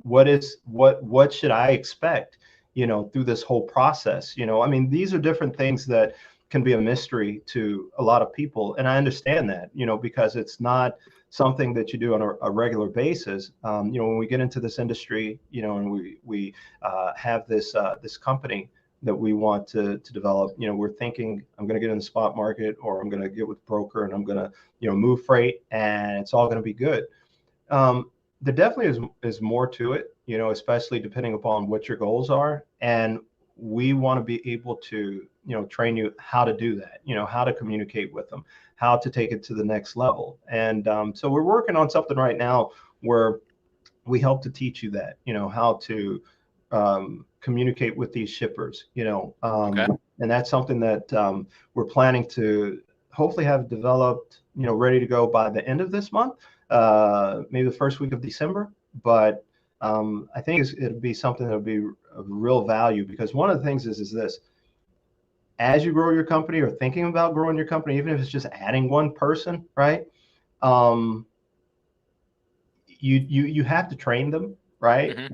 S3: what should I expect, through this whole process? I mean, these are different things that can be a mystery to a lot of people, and I understand that, because it's not something that you do on a regular basis. When we get into this industry, and we have this company that we want to develop, we're thinking, I'm going to get in the spot market, or I'm going to get with broker, and I'm going to move freight, and it's all going to be good. There definitely is more to it, especially depending upon what your goals are, and we want to be able to train you how to do that, how to communicate with them, how to take it to the next level. And so we're working on something right now where we help to teach you that, how to communicate with these shippers,
S1: Okay.
S3: and that's something that we're planning to hopefully have developed, ready to go by the end of this month, maybe the first week of December. But I think it'll be something that'll be of real value, because one of the things is this: as you grow your company or thinking about growing your company, even if it's just adding one person, right? Um, you have to train them, right?
S1: Hmm.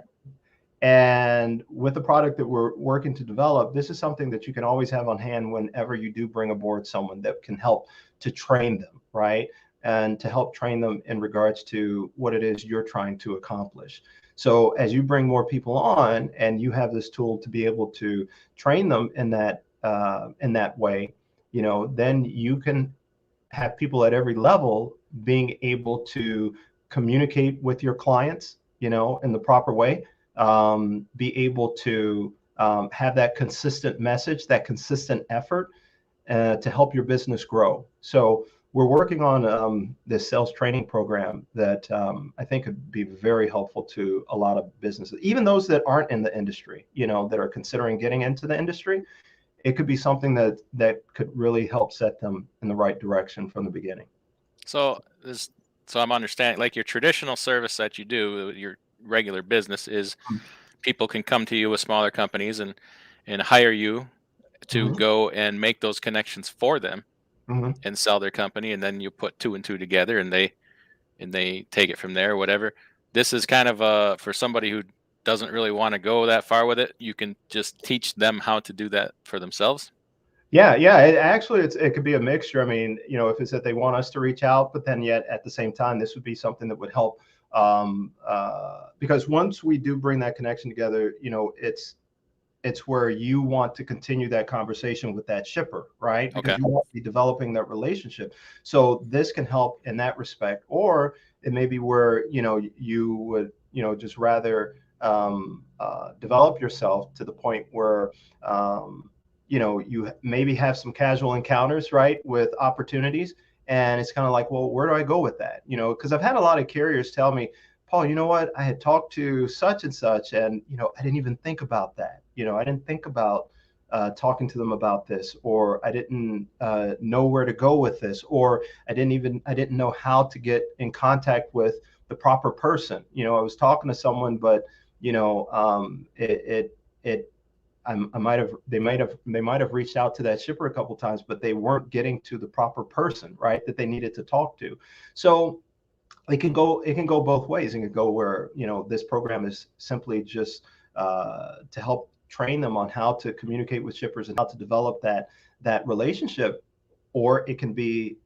S3: And with the product that we're working to develop, this is something that you can always have on hand whenever you do bring aboard someone that can help to train them, right? And to help train them in regards to what it is you're trying to accomplish. So as you bring more people on and you have this tool to be able to train them in that way, then you can have people at every level being able to communicate with your clients, in the proper way, be able to have that consistent message, that consistent effort to help your business grow. So we're working on this sales training program that I think could be very helpful to a lot of businesses, even those that aren't in the industry, that are considering getting into the industry. It could be something that could really help set them in the right direction from the beginning.
S1: So so I'm understanding, like, your traditional service that you do, your regular business is people can come to you with smaller companies and hire you to
S3: Mm-hmm.
S1: go and make those connections for them
S3: Mm-hmm.
S1: and sell their company, and then you put two and two together and they take it from there or whatever. This is kind of for somebody who doesn't really want to go that far with it. You can just teach them how to do that for themselves.
S3: Yeah, yeah. It could be a mixture. I mean, if it's that they want us to reach out, but then yet at the same time, this would be something that would help, because once we do bring that connection together, it's where you want to continue that conversation with that shipper, right? Because
S1: Okay.
S3: you want to be developing that relationship. So this can help in that respect, or it may be where you would just rather develop yourself to the point where you maybe have some casual encounters, right, with opportunities, and it's kind of like, well, where do I go with that? Because I've had a lot of carriers tell me, Paul, you know what? I had talked to such and such, and I didn't even think about that. I didn't think about talking to them about this, or I didn't know where to go with this, or I didn't know how to get in contact with the proper person. I was talking to someone, but it I might have they might have reached out to that shipper a couple times, but they weren't getting to the proper person, right, that they needed to talk to. So it can go both ways. It can go where this program is simply just to help train them on how to communicate with shippers and how to develop that relationship, or it can be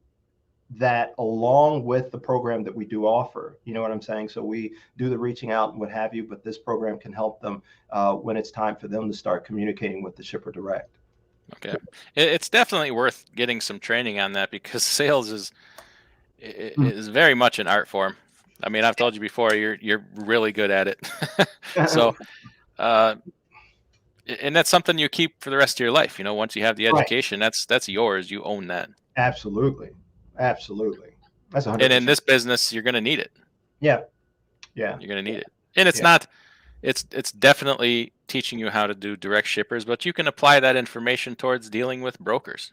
S3: that along with the program that we do offer. You know what I'm saying? So we do the reaching out and what have you, but this program can help them when it's time for them to start communicating with the shipper direct.
S1: Okay. It's definitely worth getting some training on that because sales is very much an art form. I mean, I've told you before, you're really good at it. So, uh, and that's something you keep for the rest of your life. Once you have the
S3: Right.
S1: education, that's yours. You own that.
S3: Absolutely. Absolutely. That's
S1: And in
S3: 100%.
S1: this business, you're going to need it.
S3: Yeah. Yeah.
S1: You're going to need it. And it's
S3: Yeah.
S1: not. It's definitely teaching you how to do direct shippers, but you can apply that information towards dealing with brokers,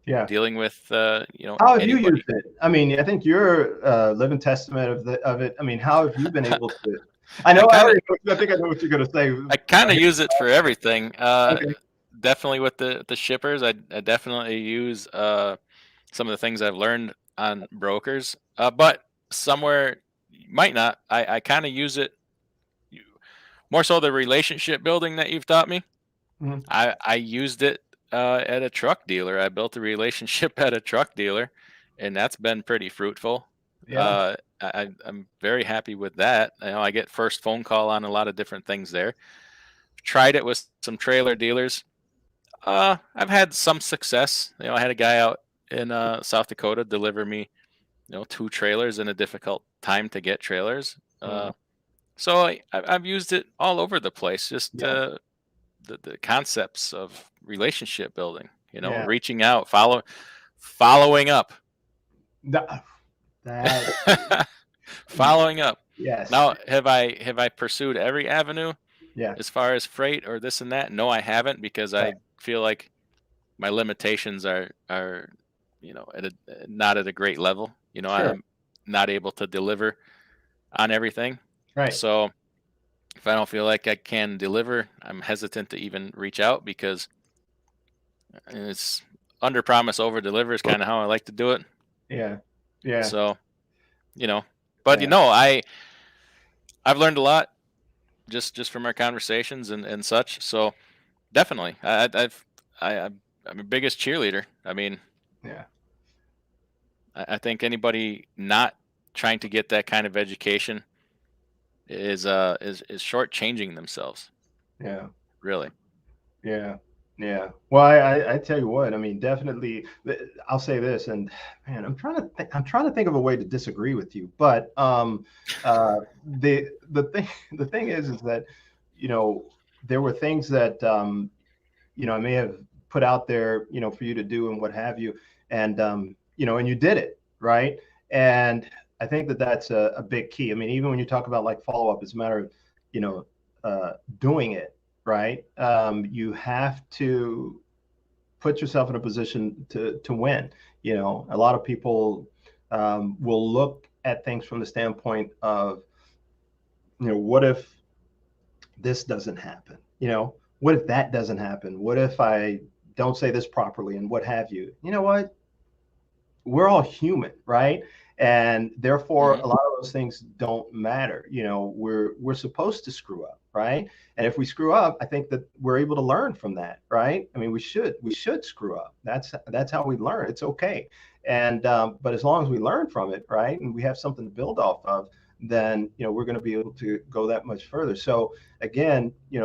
S3: Yeah.
S1: dealing with
S3: How have you used
S1: anybody.
S3: it? I mean, I think you're a living testament of it. I mean, how have you been able to? I
S1: I
S3: know.
S1: kind of
S3: I think I know what you're going to say.
S1: I kind of use it for everything.
S3: Okay.
S1: Definitely with the shippers, I definitely use some of the things I've learned on brokers. But somewhere you might not. I kind of use it you- more so the relationship building that you've taught me.
S3: Mhm.
S1: I used it at a truck dealer. I built a relationship at a truck dealer, and that's been pretty fruitful.
S3: Yeah.
S1: I'm very happy with that. I get first phone call on a lot of different things there. Tried it with some trailer dealers. I've had some success. I had a guy out in South Dakota deliver me, two trailers in a difficult time to get trailers.
S3: Mhm.
S1: So I've used it all over the place. Just
S3: Yeah.
S1: the concepts of relationship building.
S3: Yeah.
S1: Reaching out, following up,
S3: That, that
S1: following up.
S3: Yes.
S1: Now, have I pursued every avenue
S3: Yeah.
S1: as far as freight or this and that? No, I haven't, because
S3: Right.
S1: I feel like my limitations are at not at a great level.
S3: Sure.
S1: I'm not able to deliver on everything.
S3: Right.
S1: So if I don't feel like I can deliver, I'm hesitant to even reach out, because it's under promise, over deliver is kind of how I like to do it.
S3: Yeah. Yeah.
S1: So, you know, but
S3: Yeah.
S1: I've learned a lot just from our conversations and such. So definitely, I'm a biggest cheerleader. I mean,
S3: Yeah.
S1: I think anybody not trying to get that kind of education is shortchanging themselves.
S3: Yeah.
S1: Really.
S3: Yeah. Yeah. Well, I tell you what, I mean, definitely, I'll say this, and man, I'm trying to think of a way to disagree with you, but the thing the thing is that, you know, there were things that I may have put out there, for you to do and what have you, and and you did it, right? And I think that that's a big key. I mean, even when you talk about like follow up, it's a matter of, you know, doing it, right? You have to put yourself in a position to win. A lot of people will look at things from the standpoint of, what if this doesn't happen? What if that doesn't happen? What if I don't say this properly and what have you? You know what? We're all human, right? And therefore,
S1: Hmm.
S3: a lot of those things don't matter. We're supposed to screw up, right? And if we screw up, I think that we're able to learn from that, right? I mean, we should screw up. That's how we learn. It's okay. And but as long as we learn from it, right, and we have something to build off of, then we're going to be able to go that much further. So again, there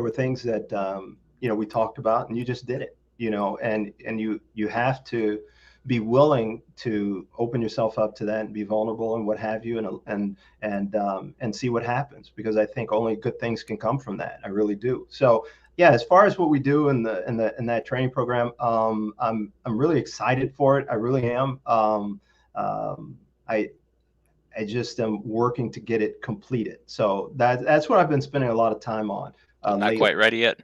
S3: were things that we talked about, and you just did it. And you have to be willing to open yourself up to that and be vulnerable and what have you, and see what happens, because I think only good things can come from that. I really do. So yeah, as far as what we do in that training program, I'm really excited for it. I really am. Um, I I just am working to get it completed. So that's what I've been spending a lot of time on
S1: Not
S3: lately.
S1: quite ready yet.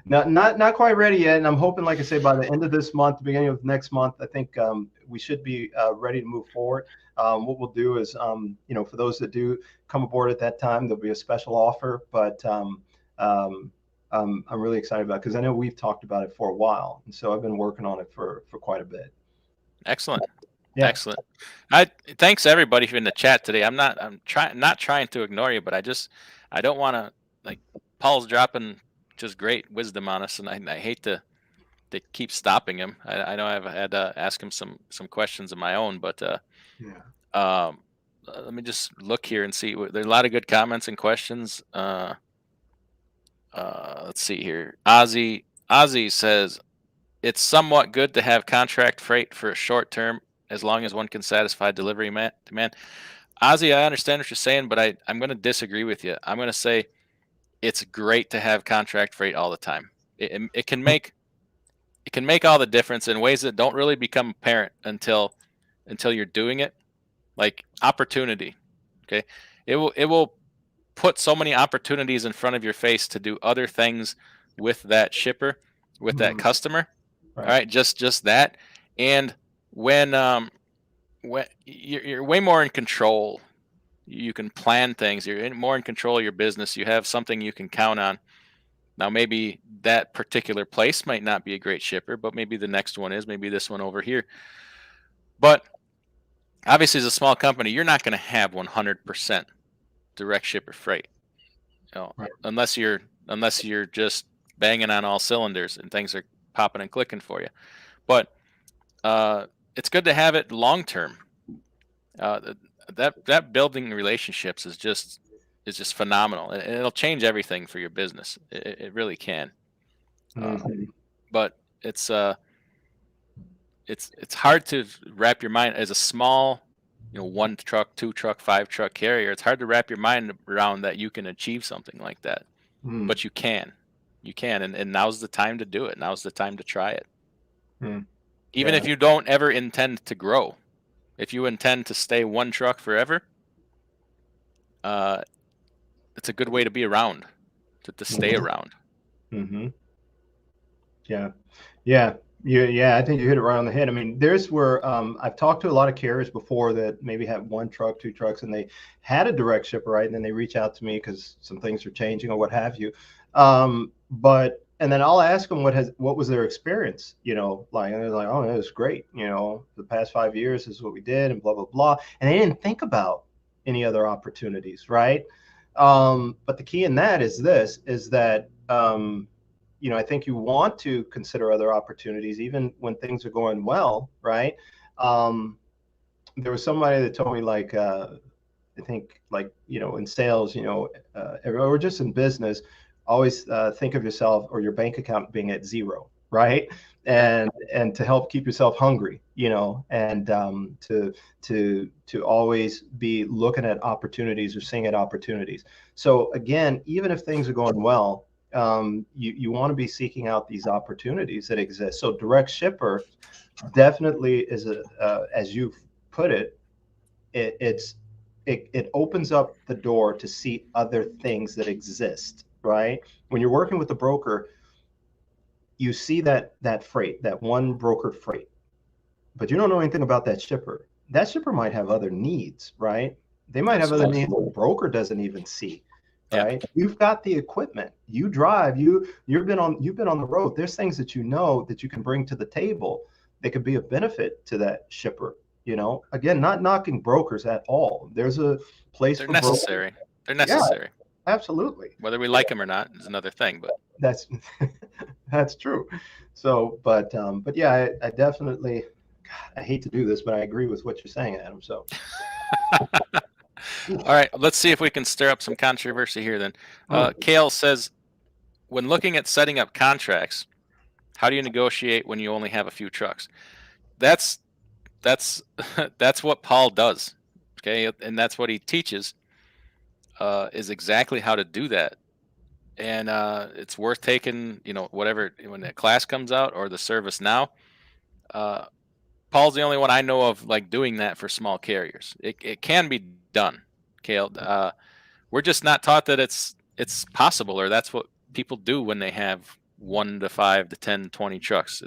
S3: Not quite ready yet, and I'm hoping, like I say, by the end of this month, the beginning of next month, I think we should be ready to move forward. What we'll do is, for those that do come aboard at that time, there'll be a special offer. But um, I'm really excited about it, because I know we've talked about it for a while, and so I've been working on it for quite a bit.
S1: Excellent.
S3: Yeah.
S1: Excellent. I Thanks everybody for in the chat today. I'm not trying to ignore you, but I don't want to, like, Paul's dropping just great wisdom on us, and I hate to keep stopping him. I know I've had to ask him some questions of my own, but
S3: Yeah.
S1: um, let me just look here and see. There's a lot of good comments and questions. Let's see here. Ozzy says it's somewhat good to have contract freight for a short term, as long as one can satisfy delivery demand. Ozzy, I understand what you're saying, but I'm going to disagree with you. I'm going to say it's great to have contract freight all the time. It can make all the difference in ways that don't really become apparent until you're doing it. Like opportunity. Okay. It will put so many opportunities in front of your face to do other things with that shipper, with that
S3: Mhm.
S1: customer. All
S3: Right.
S1: right, just that. And when you're way more in control, you can plan things. You're more in control of your business. You have something you can count on. Now, maybe that particular place might not be a great shipper, but maybe the next one is. Maybe this one over here. But obviously, as a small company, you're not going to have 100% direct shipper freight,
S3: Right.
S1: unless you're just banging on all cylinders and things are popping and clicking for you. But uh, it's good to have it long term. Uh, that building relationships is just phenomenal, and it'll change everything for your business. It really can.
S3: Mhm.
S1: But it's hard to wrap your mind as a small, one truck, two truck, five truck carrier. It's hard to wrap your mind around that you can achieve something like that.
S3: Mhm.
S1: But you can, and now's the time to do it. Now's the time to try it.
S3: Mhm.
S1: Even
S3: Yeah.
S1: if you don't ever intend to grow, if you intend to stay one truck forever, it's a good way to be around, to stay
S3: Mhm.
S1: around.
S3: Mm-hmm. Yeah. Yeah. Yeah. I think you hit it right on the head. I mean, there's where I've talked to a lot of carriers before that maybe had one truck, two trucks, and they had a direct shipper, right? And then they reach out to me because some things are changing or what have you. And then I'll ask them what was their experience, like, and they're like, oh, it was great. The past 5 years is what we did and blah, blah, blah. And they didn't think about any other opportunities, right? But the key in that is that I think you want to consider other opportunities, even when things are going well, right? Um, there was somebody that told me, like, I think, like, in sales, or just in business, always think of yourself or your bank account being at zero, right?
S1: Yep.
S3: And to help keep yourself hungry, and to always be looking at opportunities or seeing at opportunities. So again, even if things are going well, you want to be seeking out these opportunities that exist. So direct shipper definitely is as you've put it, it opens up the door to see other things that exist, right? When you're working with a broker, you see that freight, that one brokered freight, but you don't know anything about that shipper. That shipper might have other needs, right? They might have other needs the broker doesn't even see,
S1: Yep.
S3: right? You've got the equipment, you drive, you've been on the road. There's things that that you can bring to the table that could be a benefit to that shipper. Again, not knocking brokers at all. There's a place
S1: They're
S3: for brokers.
S1: necessary. They're
S3: Yeah,
S1: necessary.
S3: absolutely.
S1: Whether we like them or not is another thing, but
S3: That's that's true. So, but yeah, I definitely, I hate to do this, but I agree with what you're saying, Adam. So,
S1: all right, let's see if we can stir up some controversy here then. Kale says, when looking at setting up contracts, how do you negotiate when you only have a few trucks? That's that's what Paul does, okay, and that's what he teaches, is exactly how to do that. And it's worth taking, whatever, when the class comes out or the service now. Uh, Paul's the only one I know of like doing that for small carriers. It can be done, Kale. We're just not taught that it's possible, or that's what people do when they have 1 to 5 to 10, 20 trucks.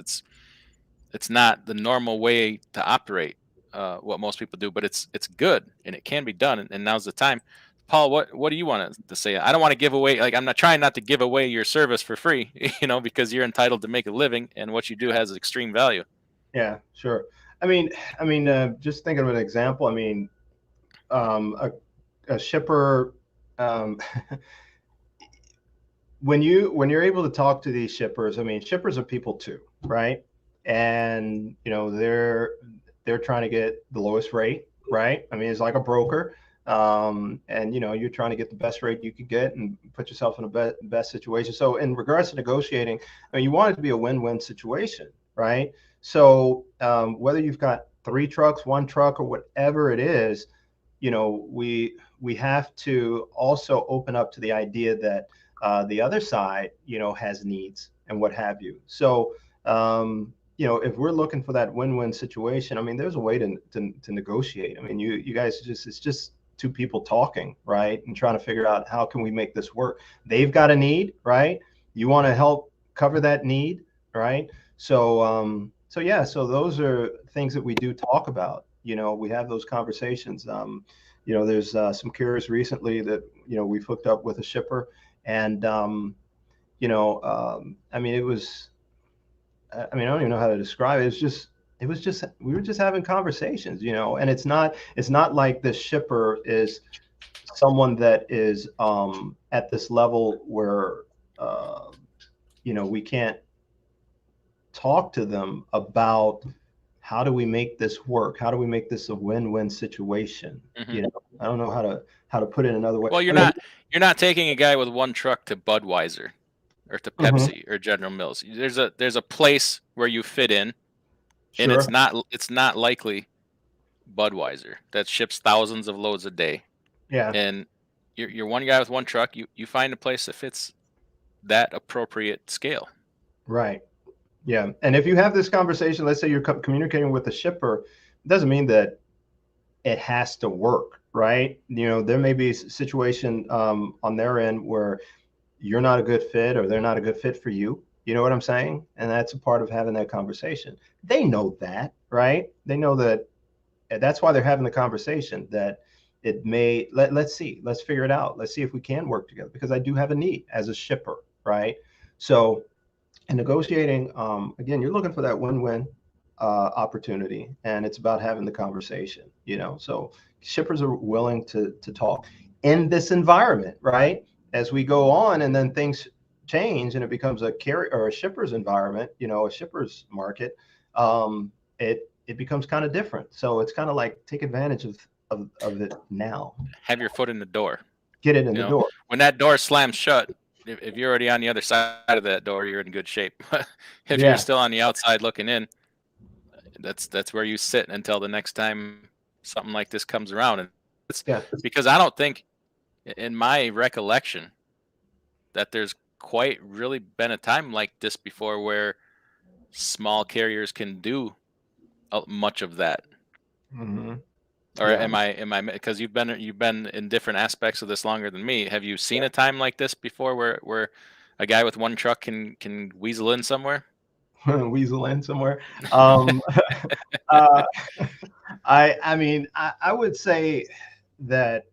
S1: It's not the normal way to operate, what most people do, but it's good and it can be done. And now's the time. Paul, what do you want to say? I don't want to give away, like, I'm not trying not to give away your service for free, because you're entitled to make a living and what you do has extreme value.
S3: yeah, sure. Just thinking of an example. I mean, a shipper. Um, when you're able to talk to these shippers, I mean, shippers are people too, right? And they're trying to get the lowest rate, right? I mean, it's like a broker, and you're trying to get the best rate you could get and put yourself in a best situation. So in regards to negotiating, I mean, you want it to be a win-win situation, right? So whether you've got 3 trucks, 1 truck, or whatever it is, we have to also open up to the idea that the other side, has needs and what have you. So, if we're looking for that win-win situation, I mean, there's a way to negotiate. I mean, you guys it's just 2 people talking, right, and trying to figure out how can we make this work. They've got a need, right? You want to help cover that need, right? So yeah, so those are things that we do talk about. We have those conversations. There's some carriers recently that we've hooked up with a shipper, and I mean, it was, I mean, I don't even know how to describe it. It was just we were just having conversations, and it's not like the shipper is someone that is at this level where we can't talk to them about how do we make this work? How do we make this a win-win situation?
S1: Mm-hmm.
S3: I don't know how to put it another way.
S1: Well,
S3: I mean,
S1: you're not taking a guy with 1 truck to Budweiser or to
S3: mhm,
S1: Pepsi or General Mills. There's a place where you fit in, and
S3: sure,
S1: it's not likely Budweiser that ships thousands of loads a day.
S3: yeah,
S1: And you're one guy with 1 truck. You find a place that fits that appropriate scale.
S3: right. Yeah, and if you have this conversation, let's say you're communicating with a shipper, it doesn't mean that it has to work, right? You know, there may be a situation on their end where you're not a good fit or they're not a good fit for you. You know what I'm saying? And that's a part of having that conversation. They know that, right? They know that. That's why they're having the conversation, that it may, let's see, let's figure it out. Let's see if we can work together, because I do have a need as a shipper, right? So in negotiating, again, you're looking for that win-win opportunity, and it's about having the conversation, you know. So shippers are willing to talk in this environment, right? As we go on, and then things change, and it becomes a carrier or a shipper's environment, you know, a shipper's market. It becomes kind of different. So it's kind of like take advantage of it now.
S1: Have your foot in the door.
S3: Get it in
S1: You
S3: the
S1: know,
S3: door.
S1: when that door slams shut, if you're already on the other side of that door, you're in good shape. If you're
S3: Yeah.
S1: still on the outside looking in, that's where you sit until the next time something like this comes around. And it's
S3: Yeah.
S1: because I don't think, in my recollection, that there's quite really been a time like this before where small carriers can do much of that.
S3: Hmm.
S1: Or
S3: Yeah.
S1: am I because you've been in different aspects of this longer than me. Have you seen a time like this before where a guy with one truck can weasel in somewhere?
S3: Weasel in somewhere. Um, uh, I mean, I would say that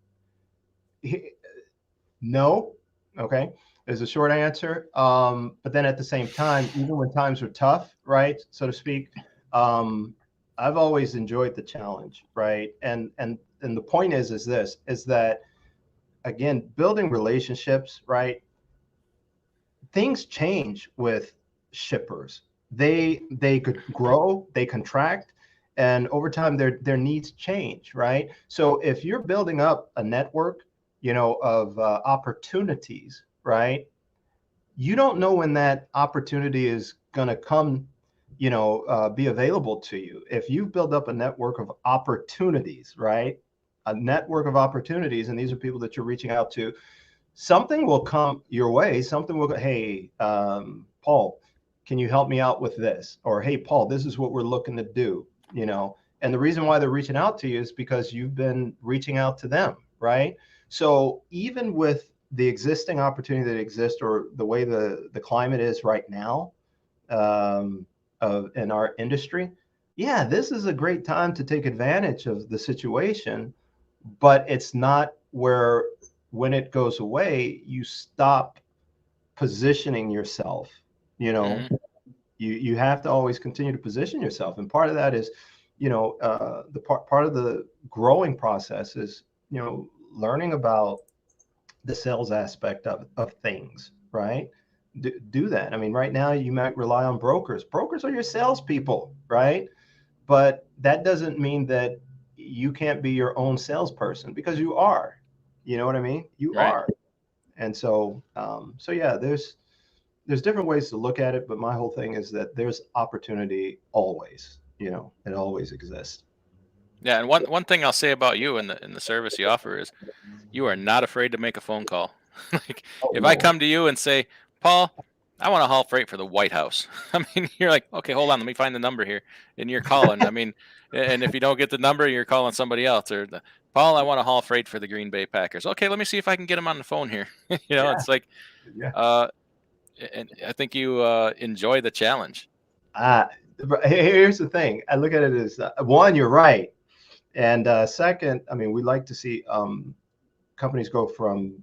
S3: no. Okay, is a short answer. But then at the same time, even when times are tough, right, so to speak, um, I've always enjoyed the challenge, right? And the point is this, is that, again, building relationships, right? Things change with shippers. They could grow, they contract, and over time their needs change, right? So if you're building up a network, you know, of opportunities, right? You don't know when that opportunity is going to come, you know, be available to you. If you build up a network of opportunities, right? A network of opportunities, and these are people that you're reaching out to, something will come your way. Something will go, hey, Paul, can you help me out with this? Or, hey, Paul, this is what we're looking to do, you know. And the reason why they're reaching out to you is because you've been reaching out to them, right? So even with the existing opportunity that exists, or the way the climate is right now, in our industry, yeah, this is a great time to take advantage of the situation. But it's not where, when it goes away, you stop positioning yourself. You know,
S1: Hmm.
S3: you have to always continue to position yourself, and part of that is, you know, the part of the growing process is, you know, learning about the sales aspect of things, right? Do that. I mean, right now you might rely on brokers. Brokers are your salespeople, right? But that doesn't mean that you can't be your own salesperson, because you are. You know what I mean? You
S1: Right.
S3: are. And so, so yeah, there's different ways to look at it, but my whole thing is that there's opportunity always. You know, it always exists.
S1: Yeah, and one thing I'll say about you and the service you offer is you are not afraid to make a phone call. Like,
S3: Oh
S1: if I
S3: no.
S1: come to you and say, Paul, I want to haul freight for the White House. I mean, you're like, okay, hold on, let me find the number here. And you're calling. I mean, and if you don't get the number, you're calling somebody else. Or Paul, I want to haul freight for the Green Bay Packers. Okay, let me see if I can get him on the phone here.
S3: Yeah.
S1: It's like,
S3: Yeah.
S1: uh, and I think you enjoy the challenge.
S3: Uh, but here's the thing. I look at it as, one, you're right, and second, I mean, we like to see companies go from,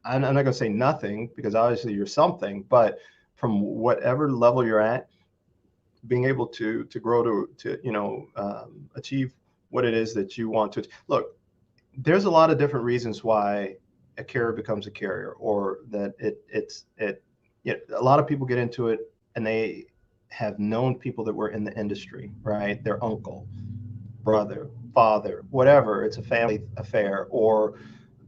S3: I'm not going to say nothing, because obviously you're something, but from whatever level you're at, being able to grow to you know, achieve what it is that you want to. Look, there's a lot of different reasons why a carrier becomes a carrier, or that it. You know, a lot of people get into it and they have known people that were in the industry, right? Their uncle, brother, father, whatever. It's a family affair, or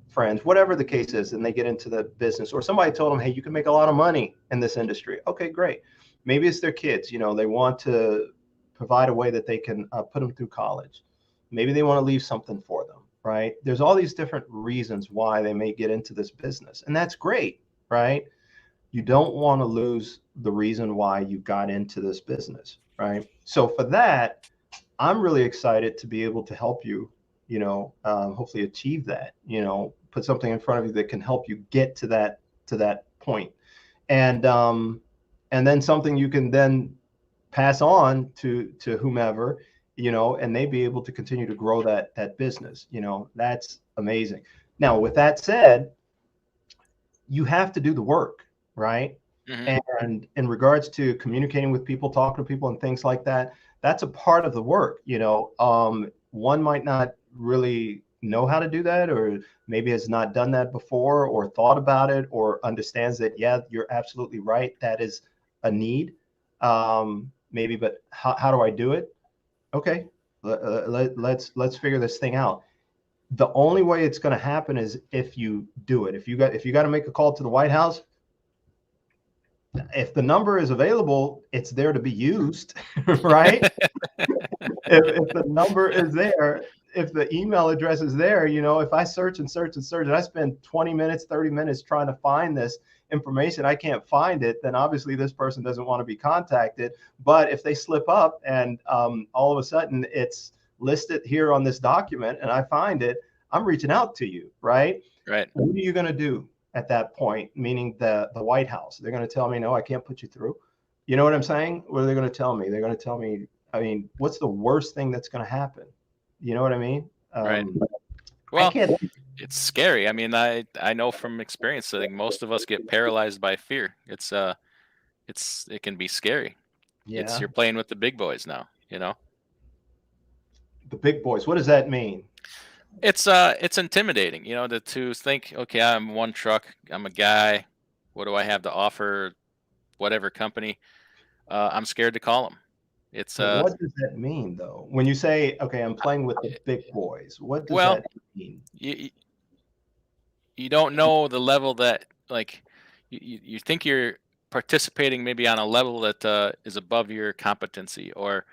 S3: friends, whatever the case is, and they get into the business, or somebody told them, hey, you can make a lot of money in this industry. Okay, great. Maybe it's their kids, you know, they want to provide a way that they can put them through college. Maybe they want to leave something for them, right? There's all these different reasons why they may get into this business, and that's great, right? You don't want to lose the reason why you got into this business, right? So for that, I'm really excited to be able to help you hopefully achieve that, put something in front of you that can help you get to that point. And then something you can then pass on to whomever, and they be able to continue to grow that business. That's amazing. Now, with that said, you have to do the work, right?
S1: Mhm.
S3: And in regards to communicating with people, talking to people, and things like that, that's a part of the work. One might not really know how to do that, or maybe has not done that before, or thought about it, or understands that, yeah, you're absolutely right, that is a need. Maybe, but how do I do it? Okay, let's figure this thing out. The only way it's going to happen is if you do it. If you got to make a call to the White House, if the number is available, it's there to be used, right? If the number is there, if the email address is there, if I search and search and search, and I spend 20 minutes, 30 minutes trying to find this information, I can't find it, then obviously this person doesn't want to be contacted. But if they slip up and all of a sudden it's listed here on this document and I find it, I'm reaching out to you, right?
S1: Right.
S3: What are you going to do at that point? Meaning the White House. They're going to tell me, no, I can't put you through. You know what I'm saying? What are they going to tell me? They're going to tell me, I mean, what's the worst thing that's going to happen? You know what I mean?
S1: Right.
S3: I
S1: Well,
S3: can't.
S1: it's scary. I mean, I know from experience that, like, most of us get paralyzed by fear. It can be scary.
S3: Yeah.
S1: You're playing with the big boys now,
S3: The big boys. What does that mean?
S1: It's intimidating, to think, okay, I'm one truck, I'm a guy, what do I have to offer whatever company? I'm scared to call them. It's
S3: But what does that mean, though? When you say, okay, I'm playing with the big boys, what does
S1: well,
S3: that mean?
S1: you don't know the level that, like, you think you're participating maybe on a level that is above your competency, or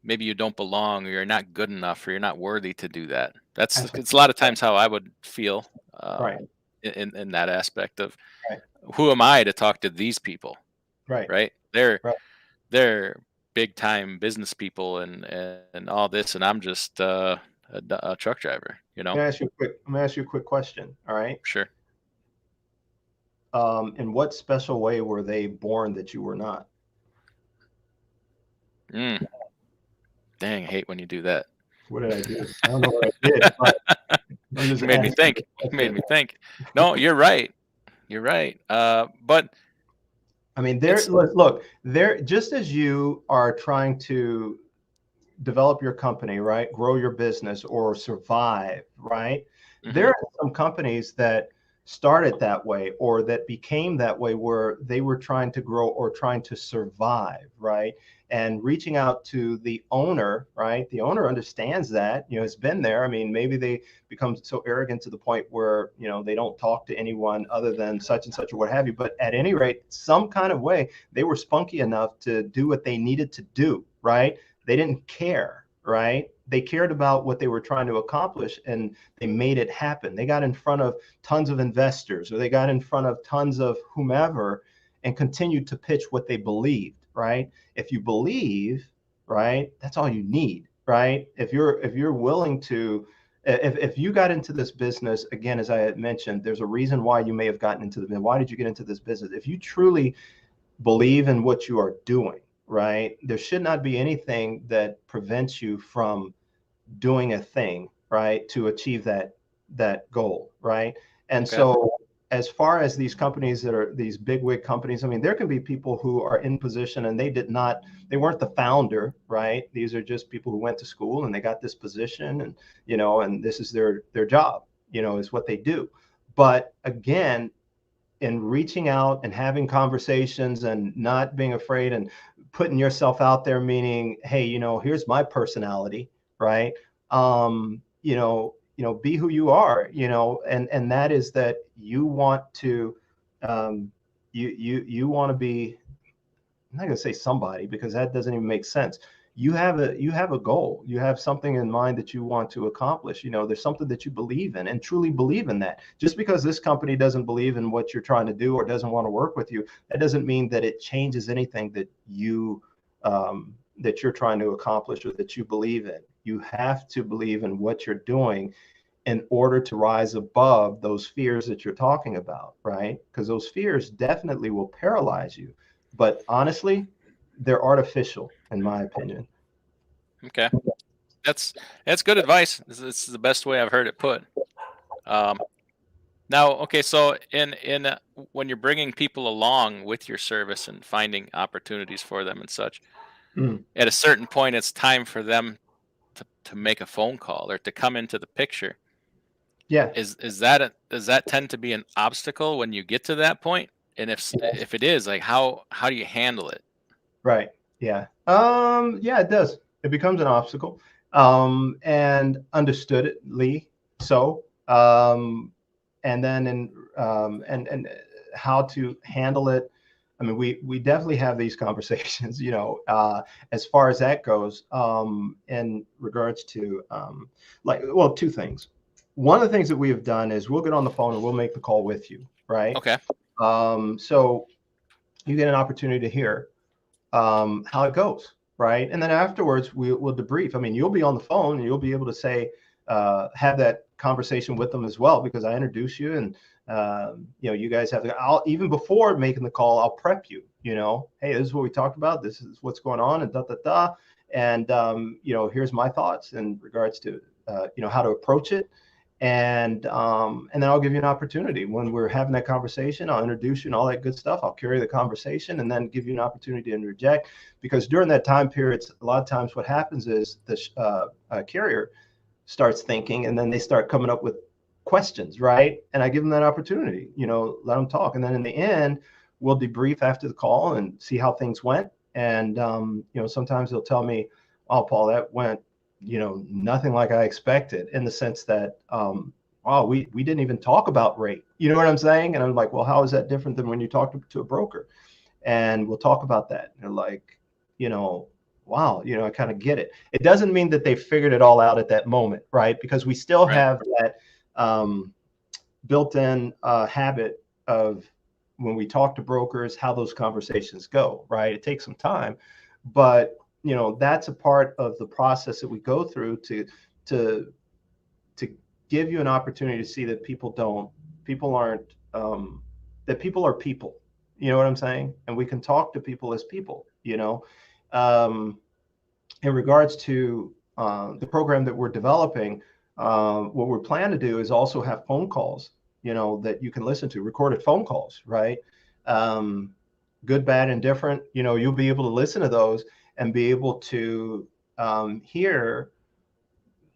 S1: maybe you don't belong, or you're not good enough, or you're not worthy to do that.
S3: That's
S1: It's a lot of times how I would feel,
S3: right.
S1: in that aspect of,
S3: Right.
S1: who am I to talk to these people,
S3: Right.
S1: right?
S3: Right.
S1: They're big time business people and all this, and I'm just a truck driver.
S3: Let me ask you a quick question. All right.
S1: Sure.
S3: In what special way were they born that you were not?
S1: Mm, dang, I hate when you do that.
S3: What did I do? I don't know what I did, but I'm just
S1: You made me
S3: asking
S1: think.
S3: the
S1: You made
S3: question.
S1: me think. No, you're right. You're right. But
S3: I mean,
S1: it's
S3: look, there, just as you are trying to develop your company, right? Grow your business or survive, right? There
S1: mhm,
S3: are some companies that started that way or that became that way where they were trying to grow or trying to survive, right? And reaching out to the owner, right? The owner understands that, has been there. I mean, maybe they become so arrogant to the point where, they don't talk to anyone other than such and such or what have you. But at any rate, some kind of way, they were spunky enough to do what they needed to do, right? They didn't care, right? They cared about what they were trying to accomplish and they made it happen. They got in front of tons of investors or they got in front of tons of whomever and continued to pitch what they believed, right? If you believe, right, that's all you need, right? If you're willing to, if you got into this business, again, as I had mentioned, there's a reason why you may have gotten into the business. Why did you get into this business? If you truly believe in what you are doing, right? There should not be anything that prevents you from doing a thing, right, to achieve that goal, right? And
S1: okay.
S3: so as far as these companies that are these bigwig companies, I mean, there can be people who are in position and they weren't the founder, right? These are just people who went to school and they got this position and, and this is their job, is what they do. But again, in reaching out and having conversations and not being afraid and putting yourself out there, meaning, hey, here's my personality, right? Be who you are, and that is that you want to, you want to be, I'm not going to say somebody because that doesn't even make sense. You have a goal. You have something in mind that you want to accomplish. There's something that you believe in and truly believe in that. Just because this company doesn't believe in what you're trying to do or doesn't want to work with you, that doesn't mean that it changes anything that you that you're trying to accomplish or that you believe in. You have to believe in what you're doing in order to rise above those fears that you're talking about, right? Because those fears definitely will paralyze you. But honestly, they're artificial, in my opinion.
S1: Okay, that's good advice. This is the best way I've heard it put. Um, Now, okay, so in when you're bringing people along with your service and finding opportunities for them and such,
S3: Mm.
S1: at a certain point, it's time for them to make a phone call or to come into the picture.
S3: Yeah.
S1: Does that tend to be an obstacle when you get to that point? And if it is, like how do you handle it?
S3: Right. Yeah. Yeah, it does. It becomes an obstacle. And understoodly so. And then and how to handle it. I mean, we definitely have these conversations, as far as that goes, in regards to well, two things. One of the things that we have done is we'll get on the phone and we'll make the call with you, right?
S1: Okay.
S3: So you get an opportunity to hear how it goes, right? And then afterwards, we'll debrief. I mean, you'll be on the phone and you'll be able to say, have that conversation with them as well, because I introduce you and, you guys have I'll even before making the call, I'll prep you, hey, this is what we talked about. This is what's going on and da. And, here's my thoughts in regards to, how to approach it. And then I'll give you an opportunity when we're having that conversation. I'll introduce you and all that good stuff. I'll carry the conversation and then give you an opportunity to interject, because during that time period, a lot of times what happens is the carrier starts thinking and then they start coming up with questions, right? And I give them that opportunity, let them talk. And then in the end, we'll debrief after the call and see how things went. And, sometimes they'll tell me, oh, Paul, that went nothing like I expected, in the sense that, wow, we didn't even talk about rate. You know what I'm saying? And I'm like, well, how is that different than when you talk to a broker? And we'll talk about that. And they're like, wow, I kind of get it. It doesn't mean that they figured it all out at that moment, right? Because we still
S1: Right.
S3: have that built-in habit of when we talk to brokers, how those conversations go, right? It takes some time, but that's a part of the process that we go through to give you an opportunity to see that people aren't that people are people. You know what I'm saying? And we can talk to people as people. In regards to the program that we're developing, what we're planning to do is also have phone calls, that you can listen to, recorded phone calls, right? Good, bad, and different. You'll be able to listen to those and be able to hear,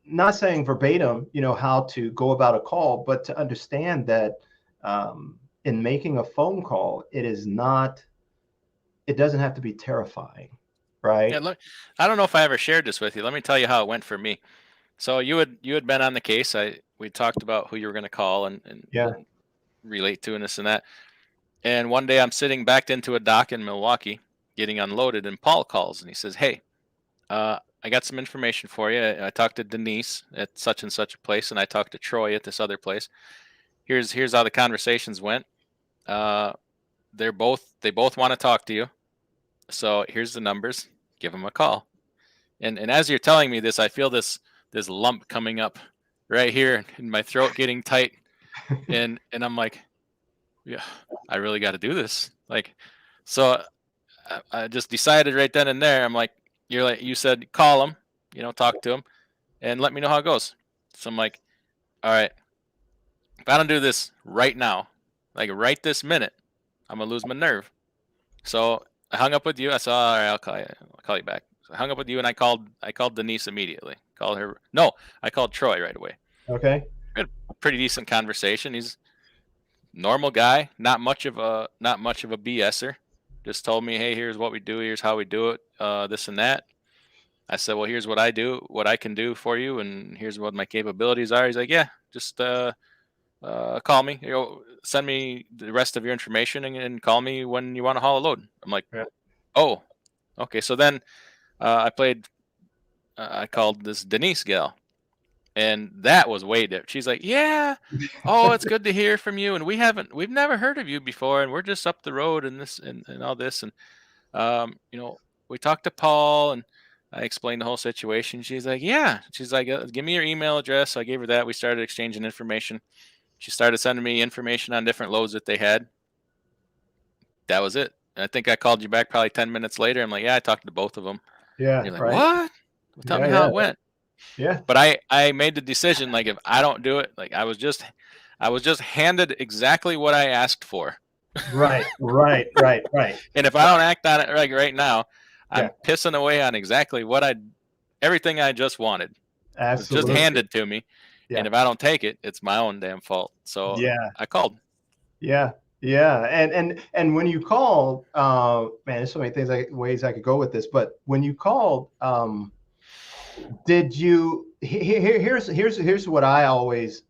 S3: not saying verbatim, how to go about a call, but to understand that in making a phone call, it doesn't have to be terrifying, right?
S1: Yeah, I don't know if I ever shared this with you. Let me tell you how it went for me. So you had been on the case. We talked about who you were going to call
S3: Yeah.
S1: and relate to and this and that. And one day I'm sitting backed into a dock in Milwaukee getting unloaded, and Paul calls and he says, "Hey, I got some information for you. I talked to Denise at such and such a place, and I talked to Troy at this other place. Here's how the conversations went. Uh, they both want to talk to you. So here's the numbers. Give them a call." And as you're telling me this, I feel this lump coming up right here in my throat, getting tight, and I'm like, yeah, I really got to do this. Like, so I just decided right then and there. I'm like, you said, call him, talk to him, and let me know how it goes. So I'm like, all right, if I don't do this right now, like right this minute, I'm gonna lose my nerve. So I hung up with you. I said, all right, I'll call you back. So I hung up with you, and I called Denise immediately. Called her. No, I called Troy right away.
S3: Okay.
S1: We had a pretty decent conversation. He's normal guy, not much of a BSer. Just told me, hey, here's what we do, here's how we do it, this and that. I said, well, here's what I do, what I can do for you, and here's what my capabilities are. He's like, yeah, just call me. Send me the rest of your information and call me when you want to haul a load. I'm like,
S3: Yeah.
S1: oh, okay. So then I called this Denise gal, and that was way different. She's like, yeah, oh, it's good to hear from you, and we've never heard of you before, and we're just up the road and this and all this, and we talked to Paul, and I explained the whole situation. She's like, yeah. She's like, give me your email address. So I gave her that. We started exchanging information. She started sending me information on different loads that they had. That was it. And I think I called you back probably 10 minutes later. I'm like, yeah, I talked to both of them.
S3: Yeah.
S1: You're like,
S3: Right.
S1: what? Well, tell me how it went.
S3: Yeah.
S1: But I made the decision, like, if I don't do it, like, I was just handed exactly what I asked for.
S3: Right.
S1: And if I don't act on it like right now, I'm
S3: Yeah.
S1: pissing away on exactly everything I just wanted. It was just
S3: Absolutely.
S1: handed to me.
S3: Yeah.
S1: And if I don't take it, it's my own damn fault. So
S3: Yeah.
S1: I called.
S3: Yeah. Yeah. And when you called, man, there's so many ways I could go with this, but when you called, did you, here's what I always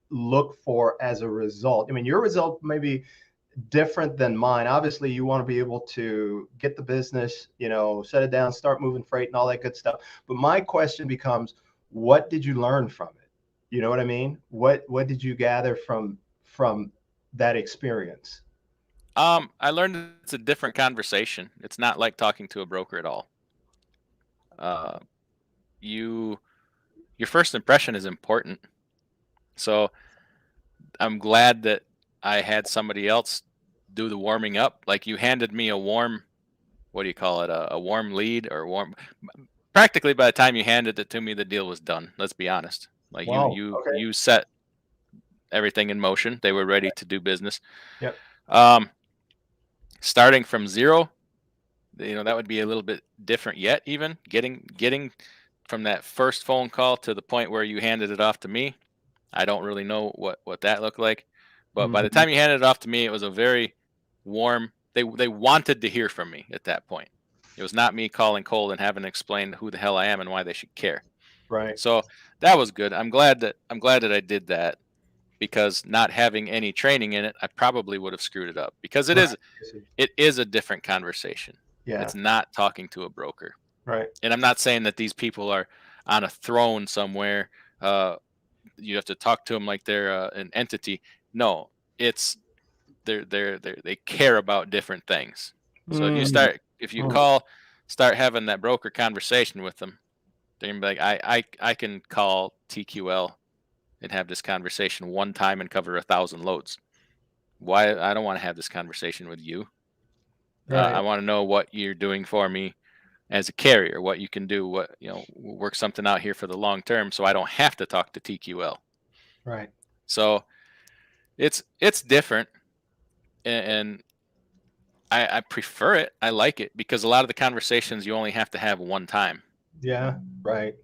S3: look for as a result. I mean, your result may be different than mine. Obviously, you want to be able to get the business, set it down, start moving freight and all that good stuff. But my question becomes, what did you learn from it? You know what I mean? What did you gather from that experience?
S1: I learned it's a different conversation. It's not like talking to a broker at all. Your first impression is important. So I'm glad that I had somebody else do the warming up. Like, you handed me a warm, what do you call it? A warm lead, or warm. Practically by the time you handed it to me, the deal was done. Let's be honest. Like,
S3: Wow.
S1: you
S3: Okay.
S1: set everything in motion. They were ready to do business.
S3: Yep.
S1: Starting from zero, that would be a little bit different yet. Even getting from that first phone call to the point where you handed it off to me, I don't really know what that looked like. But by the
S3: Mhm.
S1: time you handed it off to me, it was a very warm. They wanted to hear from me at that point. It was not me calling cold and having to explain who the hell I am and why they should care.
S3: Right.
S1: So that was good. I'm glad that I did that, because not having any training in it, I probably would have screwed it up, because
S3: Right.
S1: it is a different conversation.
S3: Yeah.
S1: It's not talking to a broker.
S3: Right.
S1: And I'm not saying that these people are on a throne somewhere. You have to talk to them like they're an entity. No, it's they care about different things. So
S3: Mhm.
S1: if you start having that broker conversation with them, they're gonna be like, I can call TQL and have this conversation one time and cover 1,000 loads. Why? I don't want to have this conversation with you. I
S3: Right.
S1: want to know what you're doing for me as a carrier, what you can do, work something out here for the long term, so I don't have to talk to TQL.
S3: Right.
S1: So it's different, and I prefer it. I like it, because a lot of the conversations you only have to have one time.
S3: Yeah. Right.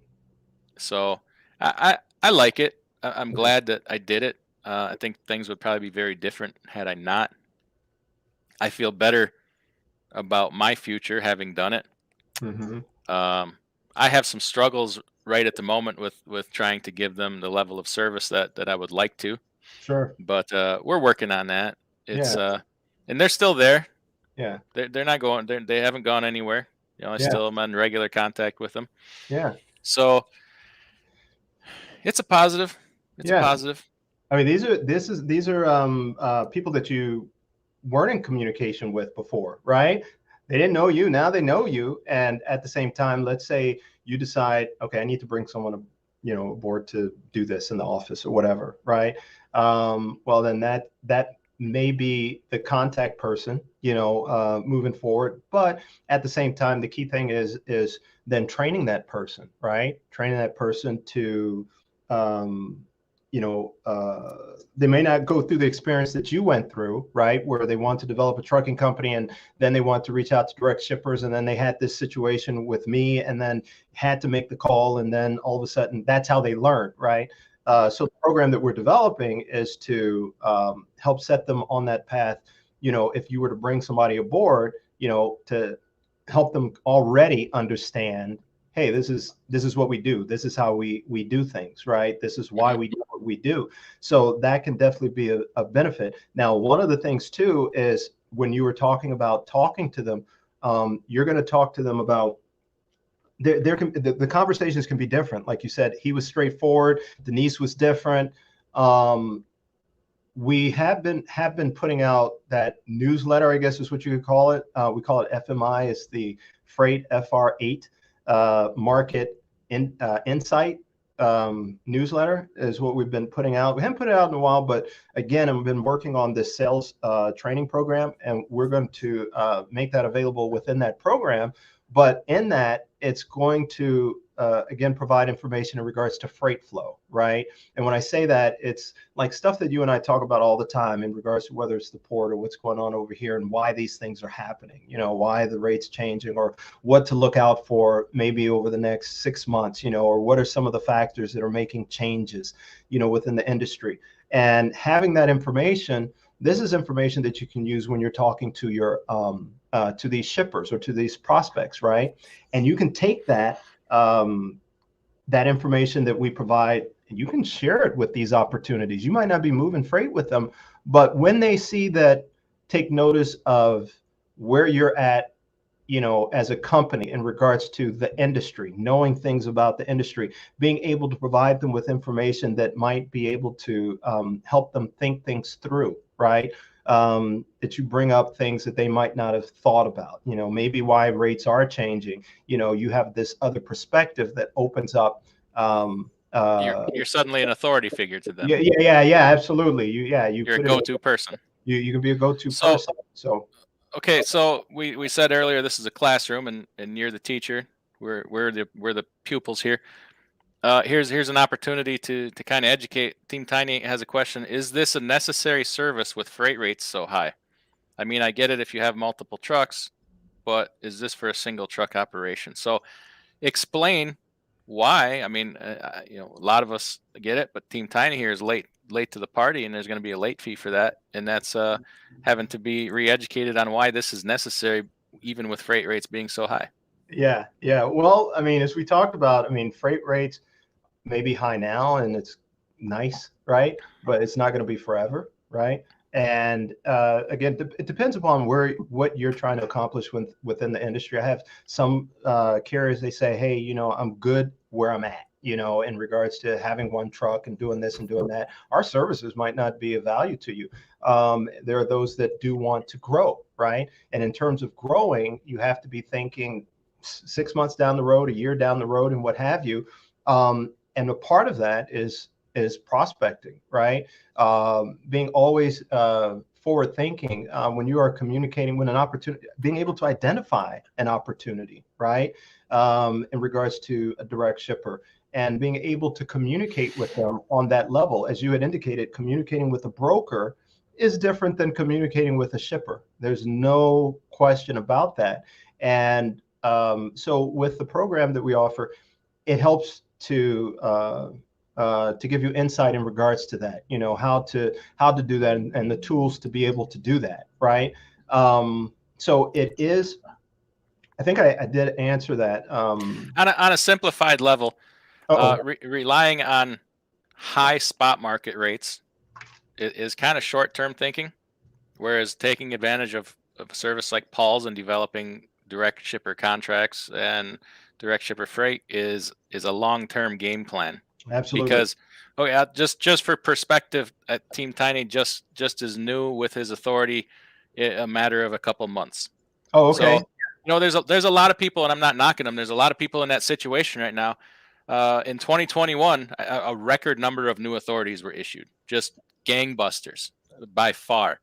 S1: So I like it. I'm
S3: Right.
S1: glad that I did it. I think things would probably be very different had I not. I feel better about my future having done it.
S3: Mhm.
S1: Um, I have some struggles right at the moment with trying to give them the level of service that I would like to,
S3: Sure.
S1: but we're working on that. It's
S3: Yeah.
S1: and they're still there.
S3: Yeah.
S1: They're not going. They haven't gone anywhere. I
S3: Yeah.
S1: still am in regular contact with them.
S3: Yeah.
S1: So it's a positive. It's a
S3: Yeah.
S1: positive.
S3: I mean, these are people that you weren't in communication with before, right? They didn't know you. Now they know you. And at the same time, let's say you decide, okay, I need to bring someone, aboard to do this in the office or whatever, right? Well, then that may be the contact person, moving forward. But at the same time, the key thing is then training that person, right? Training that person to they may not go through the experience that you went through, right? Where they want to develop a trucking company and then they want to reach out to direct shippers. And then they had this situation with me and then had to make the call. And then all of a sudden, that's how they learn, right? So the program that we're developing is to help set them on that path. If you were to bring somebody aboard, to help them already understand, hey, this is what we do. This is how we do things, right? This is why
S1: Mhm.
S3: we do what we do. So that can definitely be a benefit. Now, one of the things too is when you were talking about talking to them, you're going to talk to them about the conversations can be different. Like you said, he was straightforward. Denise was different. We have been putting out that newsletter, I guess is what you could call it. We call it FMI. It's the Freight FR8 market insight newsletter is what we've been putting out. We haven't put it out in a while, but again, I've been working on this sales training program, and we're going to make that available within that program. But in that, it's going to again provide information in regards to freight flow, right? And when I say that, it's like stuff that you and I talk about all the time in regards to whether it's the port or what's going on over here and why these things are happening, you know, why the rates changing, or what to look out for maybe over the next 6 months, you know, or what are some of the factors that are making changes, you know, within the industry. And having that information, this is information that you can use when you're talking to your to these shippers or to these prospects, right? And you can take that that information that we provide, and you can share it with these opportunities. You might not be moving freight with them, but when they see that, take notice of where you're at, you know, as a company in regards to the industry, knowing things about the industry, being able to provide them with information that might be able to help them think things through, right? That you bring up things that they might not have thought about, you know, maybe why rates are changing. You know, you have this other perspective that opens up.
S1: You're suddenly an authority figure to them.
S3: Yeah, absolutely. You
S1: You're a
S3: put
S1: go-to person.
S3: You can be a go-to
S1: So,
S3: person. So
S1: okay, so we said earlier this is a classroom, and you're the teacher. We're the pupils here. Here's an opportunity to kind of educate. Team Tiny has a question: is this a necessary service with freight rates so high? I mean, I get it if you have multiple trucks, but is this for a single truck operation? So explain why. I mean, you know, a lot of us get it, but Team Tiny here is late to the party, and there's going to be a late fee for that, and that's having to be re-educated on why this is necessary, even with freight rates being so high.
S3: yeah. Well, I mean, as we talked about, I mean, freight rates may be high now, and it's nice, right? But it's not going to be forever, right? And again, it depends upon what you're trying to accomplish within the industry. I have some carriers, they say, hey, you know, I'm good where I'm at, you know, in regards to having one truck and doing this and doing that. Our services might not be of value to you. There are those that do want to grow, right? And in terms of growing, you have to be thinking 6 months down the road, a year down the road, and what have you. And a part of that is prospecting, right? Being always forward thinking when you are communicating when an opportunity, being able to identify an opportunity, right? In regards to a direct shipper, and being able to communicate with them on that level. As you had indicated, communicating with a broker is different than communicating with a shipper. There's no question about that. And so with the program that we offer, it helps to give you insight in regards to that, you know, how to do that, and the tools to be able to do that, right? So it is, I think I did answer that.
S1: On a simplified level, relying on high spot market rates is kind of short-term thinking, whereas taking advantage of a service like Paul's and developing direct shipper contracts and direct shipper freight is a long-term game plan.
S3: Absolutely.
S1: Because just for perspective, Team Tiny just is new with his authority a matter of a couple months.
S3: Oh, okay.
S1: So, you know, there's a lot of people, and I'm not knocking them. There's a lot of people in that situation right now. In 2021, a record number of new authorities were issued, just gangbusters by far.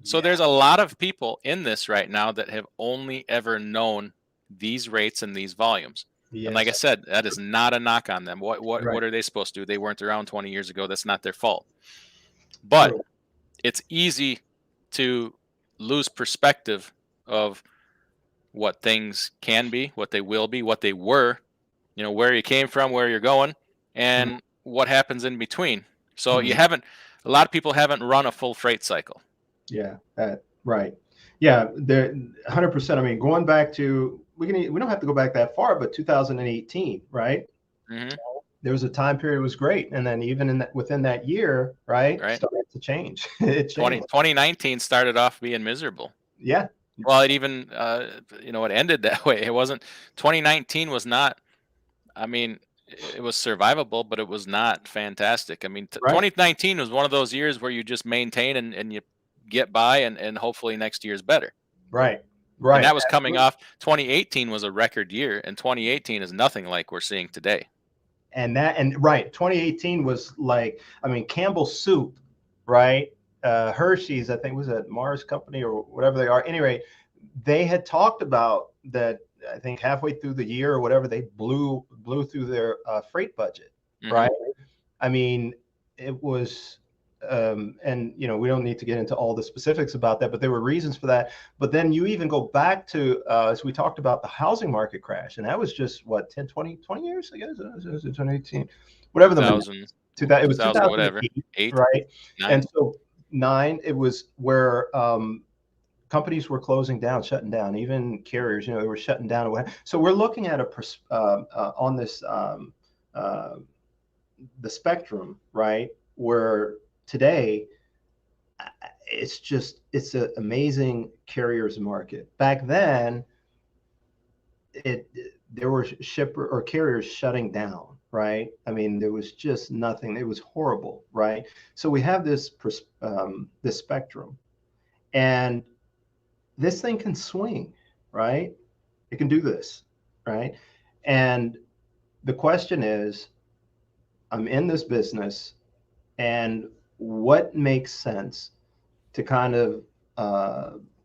S1: So there's a lot of people in this right now that have only ever known these rates and these volumes. Yes. And like I said, that is not a knock on them. What are they supposed to do? They weren't around 20 years ago. That's not their fault. But it's easy to lose perspective of what things can be, what they will be, what they were, you know, where you came from, where you're going, and what happens in between. So a lot of people haven't run a full freight cycle.
S3: Yeah, right. Yeah, they're 100%. I mean, going back to, we don't have to go back that far, but 2018, right?
S1: Mm-hmm.
S3: There was a time period was great, and then even within that year, right, started to change. It changed.
S1: 2019 started off being miserable.
S3: Yeah.
S1: Well, it even you know, it ended that way. It wasn't. 2019 was not. I mean, it was survivable, but it was not fantastic. I mean, 2019 was one of those years where you just maintain and you get by, and hopefully next year's better.
S3: Right. Right.
S1: And that was coming
S3: Absolutely.
S1: off 2018 was a record year, and 2018 is nothing like we're seeing today.
S3: And right, 2018 was like, I mean, Campbell's Soup, right? Hershey's, I think, was a Mars Company or whatever they are. Anyway, they had talked about that. I think halfway through the year or whatever, they blew through their freight budget, right? I mean, it was, and we don't need to get into all the specifics about that, but there were reasons for that. But then you even go back to, as we talked about, the housing market crash, and that was just what, 10, 20 years, I guess, it was 2018, whatever the
S1: 2000,
S3: 2000, it was
S1: 2000 whatever,
S3: 2008,
S1: 8,
S3: right?
S1: 9.
S3: And so 9, it was where companies were closing down, shutting down, even carriers, they were shutting down. So we're looking at on this the spectrum, right? Where today it's an amazing carriers market. Back then, there were shipper or carriers shutting down, right? I mean, there was just nothing. It was horrible, right? So we have this spectrum, and this thing can swing, right? It can do this, right? And the question is, I'm in this business, and what makes sense to kind of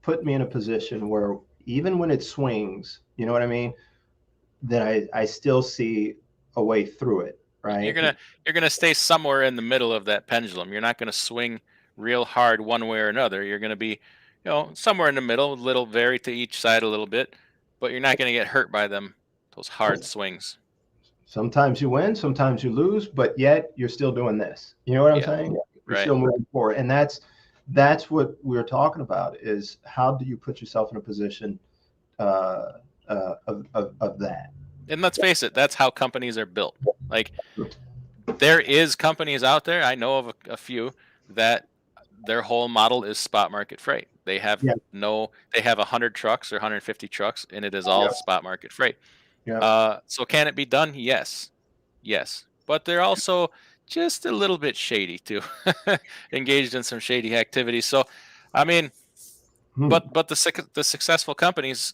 S3: put me in a position where even when it swings, you know what I mean, that I still see a way through it, right?
S1: You're gonna stay somewhere in the middle of that pendulum. You're not gonna swing real hard one way or another. You're gonna be, somewhere in the middle, a little vary to each side a little bit, but you're not gonna get hurt by those hard swings.
S3: Sometimes you win, sometimes you lose, but yet you're still doing this. You know what I'm
S1: Yeah,
S3: saying? You're
S1: right.
S3: still moving forward, and that's what we're talking about, is how do you put yourself in a position of that.
S1: And let's face it, that's how companies are built. Like, there is companies out there, I know of a few, that their whole model is spot market freight. They have
S3: Yeah.
S1: they have 100 trucks or 150 trucks, and it is all
S3: Yeah.
S1: spot market freight.
S3: Yeah.
S1: So can it be done? Yes. Yes. But they're also just a little bit shady too. Engaged in some shady activities. So, I mean, but the successful companies,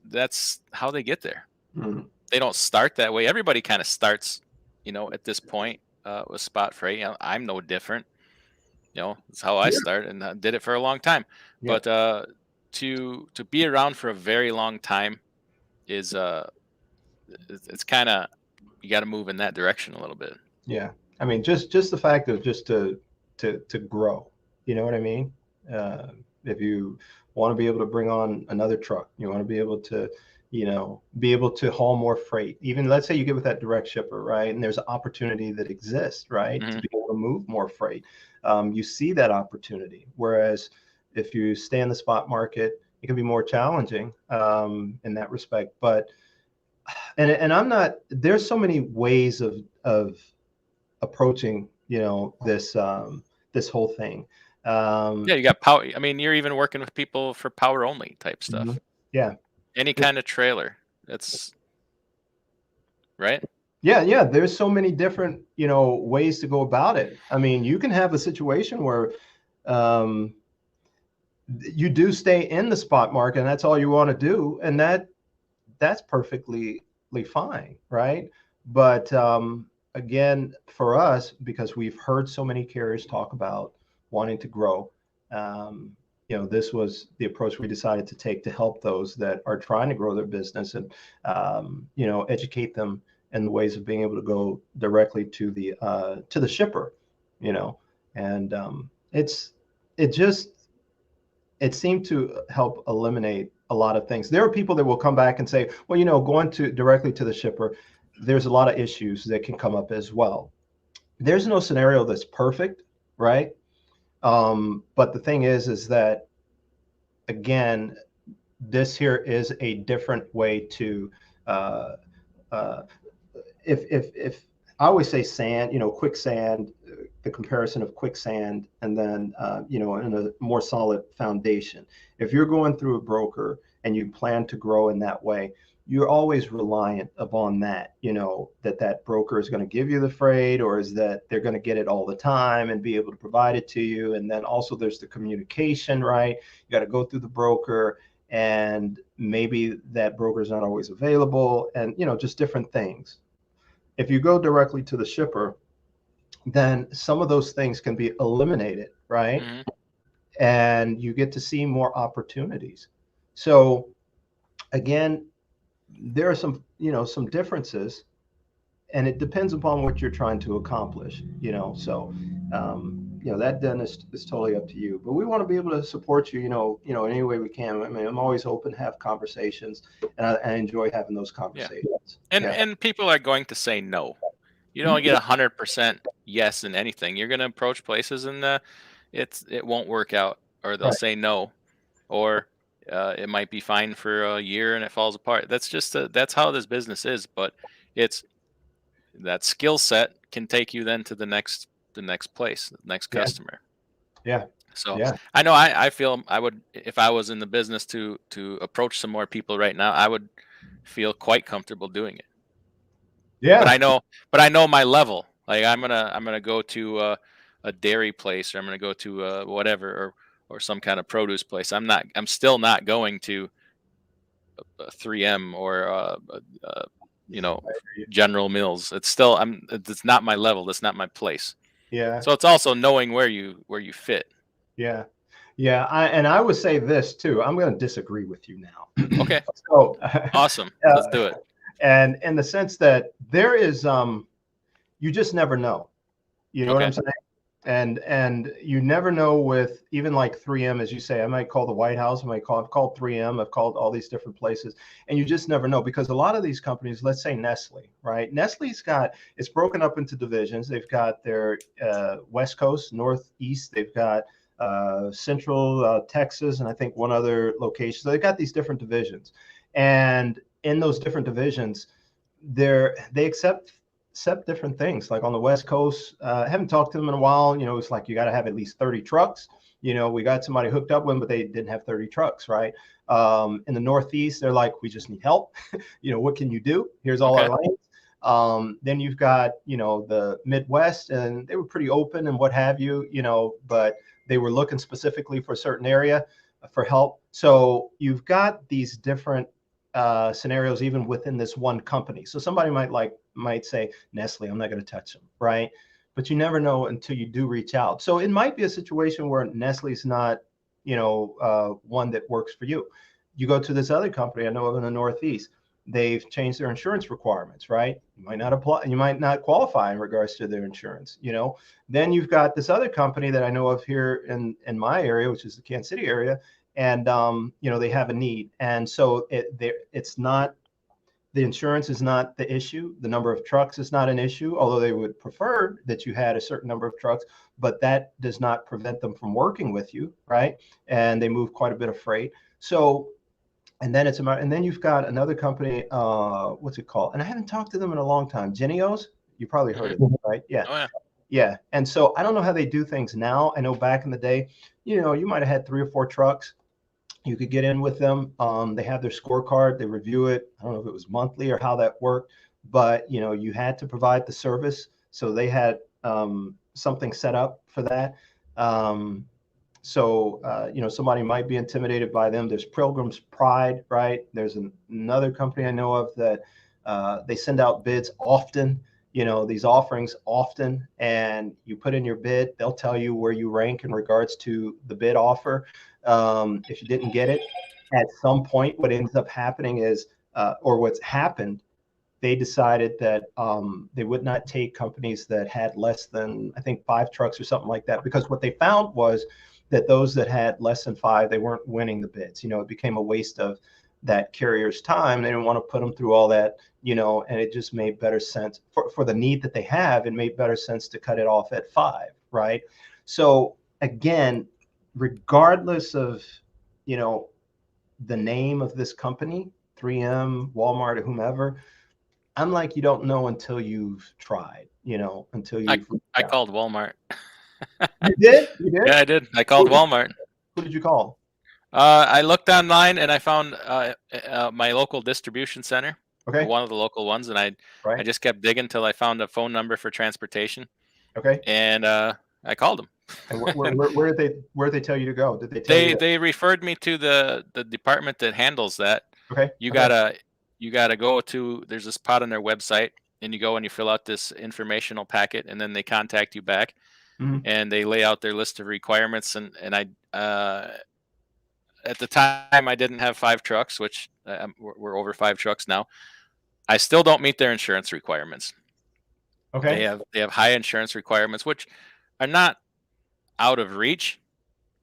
S1: that's how they get there. They don't start that way. Everybody kind of starts, at this point with spot freight. I'm no different. That's how I start, and I did it for a long time.
S3: Yeah.
S1: But to be around for a very long time is it's kind of, you got to move in that direction a little bit.
S3: Yeah. I mean, just the fact of just to grow, you know what I mean? If you want to be able to bring on another truck, you want to be able to, haul more freight. Even let's say you get with that direct shipper, right? And there's an opportunity that exists, right? To be able to move more freight. You see that opportunity. Whereas if you stay in the spot market, it can be more challenging in that respect. But and I'm not, there's so many ways of approaching, this this whole thing.
S1: Yeah, you got power. I mean, you're even working with people for power only type stuff.
S3: Yeah.
S1: Any kind of trailer. That's right.
S3: Yeah. There's so many different, ways to go about it. I mean, you can have a situation where you do stay in the spot market and that's all you want to do. And that's perfectly fine, right? But again, for us, because we've heard so many carriers talk about wanting to grow, this was the approach we decided to take to help those that are trying to grow their business and, educate them in the ways of being able to go directly to the shipper, and it seemed to help eliminate a lot of things. There are people that will come back and say, well, going directly to the shipper, there's a lot of issues that can come up as well. There's no scenario that's perfect, right? But the thing is that, again, this here is a different way to, if I always say sand, quicksand, the comparison of quicksand, and then, in a more solid foundation. If you're going through a broker and you plan to grow in that way, you're always reliant upon that, that broker is going to give you the freight, or is that they're going to get it all the time and be able to provide it to you. And then also there's the communication, right? You got to go through the broker. and maybe that broker is not always available, and just different things. If you go directly to the shipper, then some of those things can be eliminated, right?
S1: Mhm.
S3: And you get to see more opportunities. So again, there are some differences, and it depends upon what you're trying to accomplish. That then is totally up to you. But we want to be able to support you, in any way we can. I mean, I'm always open to have conversations, and I enjoy having those conversations.
S1: And people are going to say no. You don't get 100% yes in anything. You're going to approach places and it won't work out, or they'll
S3: Right.
S1: say no, or it might be fine for a year and it falls apart. That's just that's how this business is. But it's that skill set can take you then to the next place, the next
S3: Yeah.
S1: customer.
S3: Yeah.
S1: So
S3: Yeah.
S1: I know I feel I would, if I was in the business to approach some more people right now, I would feel quite comfortable doing it.
S3: Yeah.
S1: But I know my level. Like I'm gonna go to a dairy place, or I'm gonna go to whatever, or some kind of produce place. I'm still not going to 3M or you know General Mills. It's not my level. That's not my place.
S3: Yeah.
S1: So it's also knowing where you fit.
S3: Yeah. Yeah. I would say this too. I'm going to disagree with you now.
S1: Okay.
S3: So,
S1: Awesome. Let's do it.
S3: and in the sense that there is, you just never know. You know what I'm
S1: Okay.
S3: saying? And you never know with even like 3M, as you say. I might call the White House. I've called 3M. I've called all these different places, and you just never know, because a lot of these companies, let's say Nestle, right? It's broken up into divisions. They've got their West Coast, Northeast. They've got Central Texas, and I think one other location. So they've got these different divisions, and in those different divisions, they accept different things. Like on the West Coast, I haven't talked to them in a while. It's like you got to have at least 30 trucks. We got somebody hooked up with them, but they didn't have 30 trucks, right? In the Northeast, they're like, we just need help. What can you do? Here's all
S1: Okay.
S3: our lanes. Then you've got, the Midwest, and they were pretty open and what have you, but they were looking specifically for a certain area for help. So you've got these different scenarios even within this one company. So somebody might say, Nestle, I'm not going to touch them, right? But you never know until you do reach out. So it might be a situation where Nestle's not, one that works for you. You go to this other company I know of in the Northeast. They've changed their insurance requirements, right? You might not apply, you might not qualify in regards to their insurance. Then you've got this other company that I know of here in my area, which is the Kansas City area, and they have a need, and so it's not, the insurance is not the issue. The number of trucks is not an issue, although they would prefer that you had a certain number of trucks, but that does not prevent them from working with you, right? And they move quite a bit of freight. So, and then you've got another company, what's it called? And I haven't talked to them in a long time. Genios, you probably heard of it, right? Yeah.
S1: Oh yeah.
S3: Yeah. And so I don't know how they do things now. I know back in the day, you might have had 3 or 4 trucks. You could get in with them. They have their scorecard. They review it. I don't know if it was monthly or how that worked, but you had to provide the service. So they had something set up for that. Somebody might be intimidated by them. There's Pilgrim's Pride, right? There's another company I know of that they send out bids often. These offerings often, and you put in your bid. They'll tell you where you rank in regards to the bid offer. If you didn't get it, at some point, what ends up happening is, or what's happened, they decided that they would not take companies that had less than, I think, 5 trucks or something like that, because what they found was that those that had less than 5, they weren't winning the bids. It became a waste of that carrier's time. They didn't want to put them through all that, and it just made better sense for the need that they have. It made better sense to cut it off at 5, right? So again, regardless of, the name of this company, 3M, Walmart, or whomever, I'm like, you don't know until you've tried, until you've.
S1: I called Walmart.
S3: You did? You did?
S1: Yeah, I did. I called Walmart.
S3: Who did you call?
S1: I looked online and I found my local distribution center,
S3: Okay.
S1: one of the local ones, and I
S3: Right.
S1: just kept digging till I found a phone number for transportation,
S3: Okay.
S1: and I called them.
S3: And where did they tell you to go? Did they tell you?
S1: They referred me to the department that handles that.
S3: Okay.
S1: You
S3: Okay.
S1: gotta you gotta go to there's this spot on their website, and you go and you fill out this informational packet, and then they contact you back,
S3: Mhm.
S1: and they lay out their list of requirements. And I at the time I didn't have 5 trucks, which we're over 5 trucks now. I still don't meet their insurance requirements.
S3: Okay.
S1: They have high insurance requirements, which are not out of reach,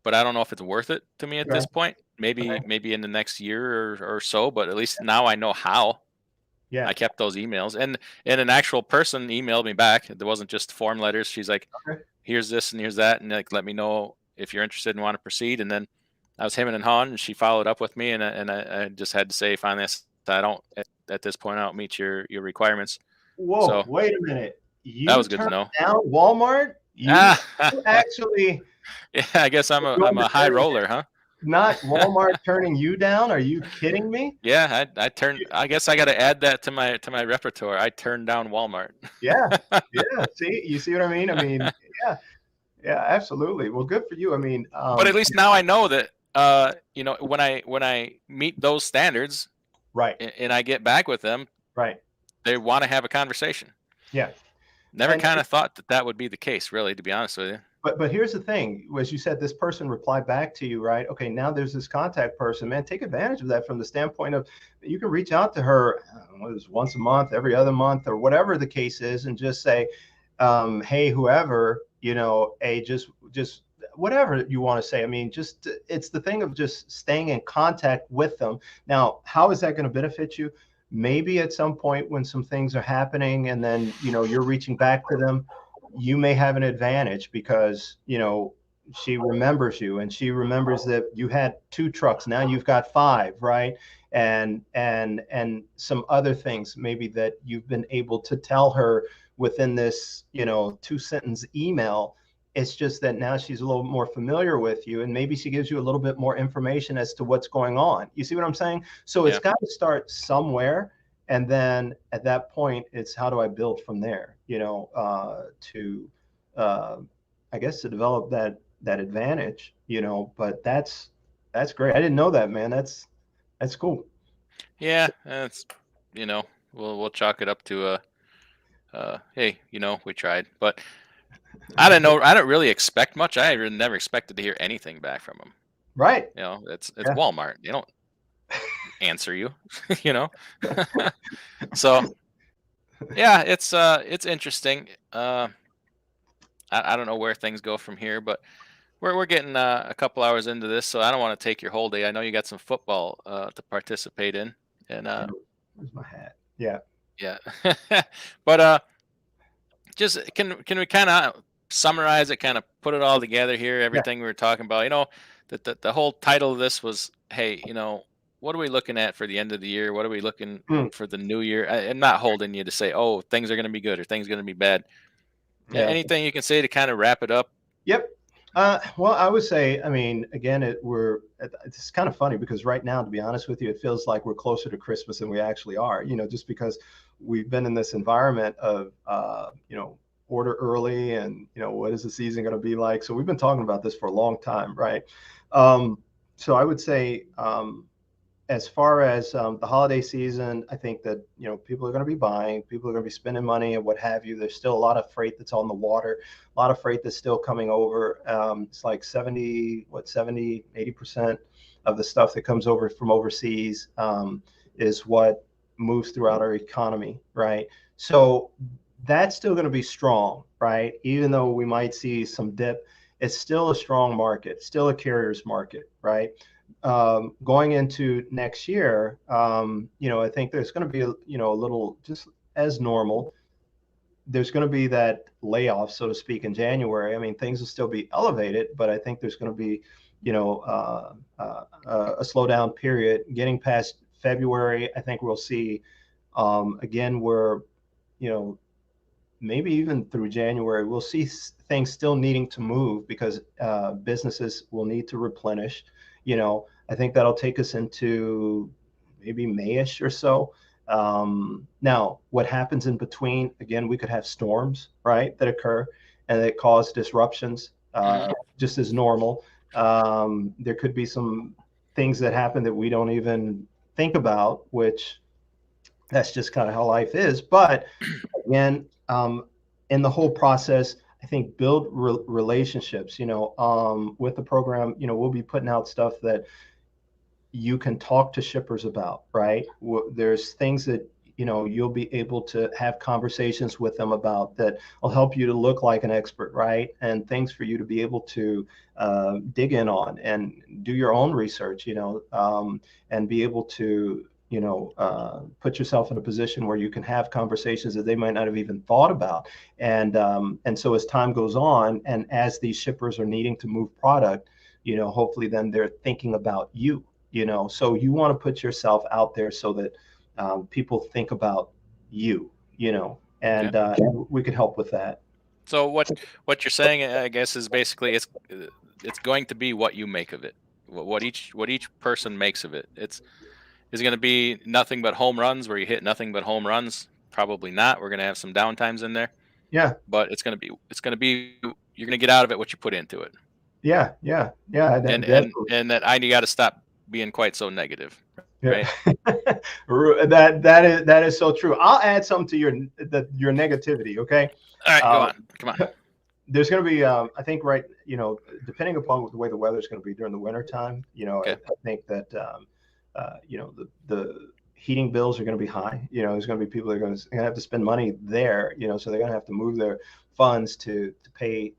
S1: but I don't know if it's worth it to me at
S3: Okay.
S1: this point.
S3: Okay.
S1: Maybe in the next year or so, but at least now I know how.
S3: Yeah.
S1: I kept those emails, and an actual person emailed me back. There wasn't just form letters. She's like,
S3: Okay.
S1: "Here's this and here's that," and like, let me know if you're interested and want to proceed. And then I was hemming and hawing, and she followed up with me, and I just had to say finally, I don't at this point I don't meet your requirements.
S3: Whoa,
S1: So
S3: wait a minute.
S1: that
S3: You
S1: was good to
S3: turned
S1: know.
S3: down Walmart? You
S1: Ah,
S3: actually
S1: yeah, I guess
S3: going
S1: I'm
S3: to
S1: a high
S3: turn
S1: roller, huh?
S3: not Walmart turning you down? Are you kidding me?
S1: Yeah, I turned. I guess I got to add that to my repertoire. I turned down Walmart.
S3: Yeah. Yeah. See, you see what I mean? I mean, yeah. Yeah, absolutely. Well, good for you. I mean,
S1: But at least now I know that when I meet those standards
S3: right.
S1: and I get back with them,
S3: Right.
S1: they want to have a conversation.
S3: Yeah.
S1: Never
S3: And
S1: kind of thought that that would be the case, really, to be honest with you.
S3: but here's the thing, as you said, this person replied back to you, right? Okay, now there's this contact person, man. Take advantage of that from the standpoint of you can reach out to her, I don't know, whether it's once a month, every other month, or whatever the case is, and just say, hey, whoever, hey, just whatever you want to say. I mean, just it's the thing of just staying in contact with them. Now, how is that going to benefit you? Maybe at some point when some things are happening, and then you're reaching back to them, you may have an advantage because she remembers you, and she remembers that you had 2 trucks, now you've got 5, right? And some other things maybe that you've been able to tell her within this 2-sentence email. It's just that now she's a little more familiar with you, and maybe she gives you a little bit more information as to what's going on. You see what I'm saying? So it's
S1: Yeah,
S3: got to start somewhere, and then at that point it's how do I build from there, to uh, I guess to develop that advantage, but that's great. I didn't know that, man. That's cool.
S1: yeah. That's we'll chalk it up to hey, we tried, but I don't know. I don't really expect much. I really never expected to hear anything back from them.
S3: Right.
S1: It's
S3: Yeah.
S1: Walmart. They don't answer you, you know. So yeah, it's interesting. I don't know where things go from here, but we're getting a couple hours into this, so I don't want to take your whole day. I know you got some football to participate in, and
S3: Where's my hat? Yeah.
S1: yeah, but just can we kind of summarize it, kind of put it all together here,
S3: Yeah.
S1: everything we were talking about? The whole title of this was, hey, what are we looking at for the end of the year? What are we looking
S3: Mm,
S1: for the new year? I'm not holding you to say, oh, things are going to be good or things are going to be bad.
S3: yeah.
S1: Anything you can say to kind of wrap it up?
S3: Yep. Well, I would say, I mean, again, it's kind of funny because right now, to be honest with you, it feels like we're closer to Christmas than we actually are, just because we've been in this environment of, order early and, what is the season going to be like? So we've been talking about this for a long time, right? So I would say, as far as the holiday season, I think that people are going to be buying, people are going to be spending money and what have you. There's still a lot of freight that's on the water, a lot of freight that's still coming over. It's like 80% of the stuff that comes over from overseas is what moves throughout our economy, right? So that's still going to be strong, right? Even though we might see some dip, it's still a strong market, still a carrier's market, right? Going into next year, I think there's going to be a little, just as normal. There's going to be that layoff, so to speak, in January. I mean, things will still be elevated, but I think there's going to be, a slowdown period. Getting past February, I think we'll see again where, you know, maybe even through January, we'll see things still needing to move because businesses will need to replenish. I think that'll take us into maybe Mayish or so. Now, what happens in between? Again, we could have storms, right, that occur and that cause disruptions. just as normal. There could be some things that happen that we don't even think about, which that's just kind of how life is. But again, in the whole process, I think build relationships, with the program. We'll be putting out stuff that you can talk to shippers about, right? There's things that you'll be able to have conversations with them about that will help you to look like an expert, right? And things for you to be able to dig in on and do your own research, and be able to put yourself in a position where you can have conversations that they might not have even thought about. And so as time goes on, and as these shippers are needing to move product, hopefully then they're thinking about you. So you want to put yourself out there so that people think about you, and we can help with that.
S1: So what you're saying, I guess, is basically it's going to be what you make of it, what each person makes of it. Is it going to be nothing but home runs where you hit nothing but home runs? Probably not. We're going to have some downtimes in there,
S3: Yeah,
S1: but it's going to be you're going to get out of it what you put into it.
S3: yeah,
S1: And
S3: definitely.
S1: that you got to stop being quite so negative,
S3: Yeah.
S1: right?
S3: that is so true. I'll add some to your negativity. Okay.
S1: All right, go
S3: Um,
S1: on. Come on.
S3: there's going to be, I think, right, depending upon the way the weather is going to be during the winter time,
S1: Okay.
S3: I think that, the heating bills are going to be high. There's going to be people that are going to have to spend money there, so they're going to have to move their funds to pay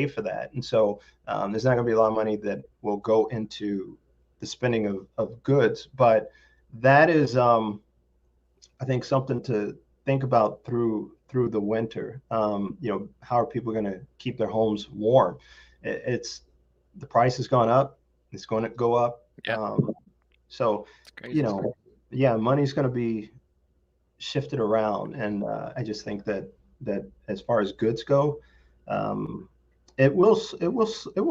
S3: for that. And so there's not going to be a lot of money that will go into the spending of goods. But that is, I think, something to think about through the winter. How are people going to keep their homes warm? It's the price has gone up. It's going to go up.
S1: Yeah.
S3: So,
S1: It's crazy.
S3: yeah, money's going to be shifted around, and I just think that as far as goods go, it will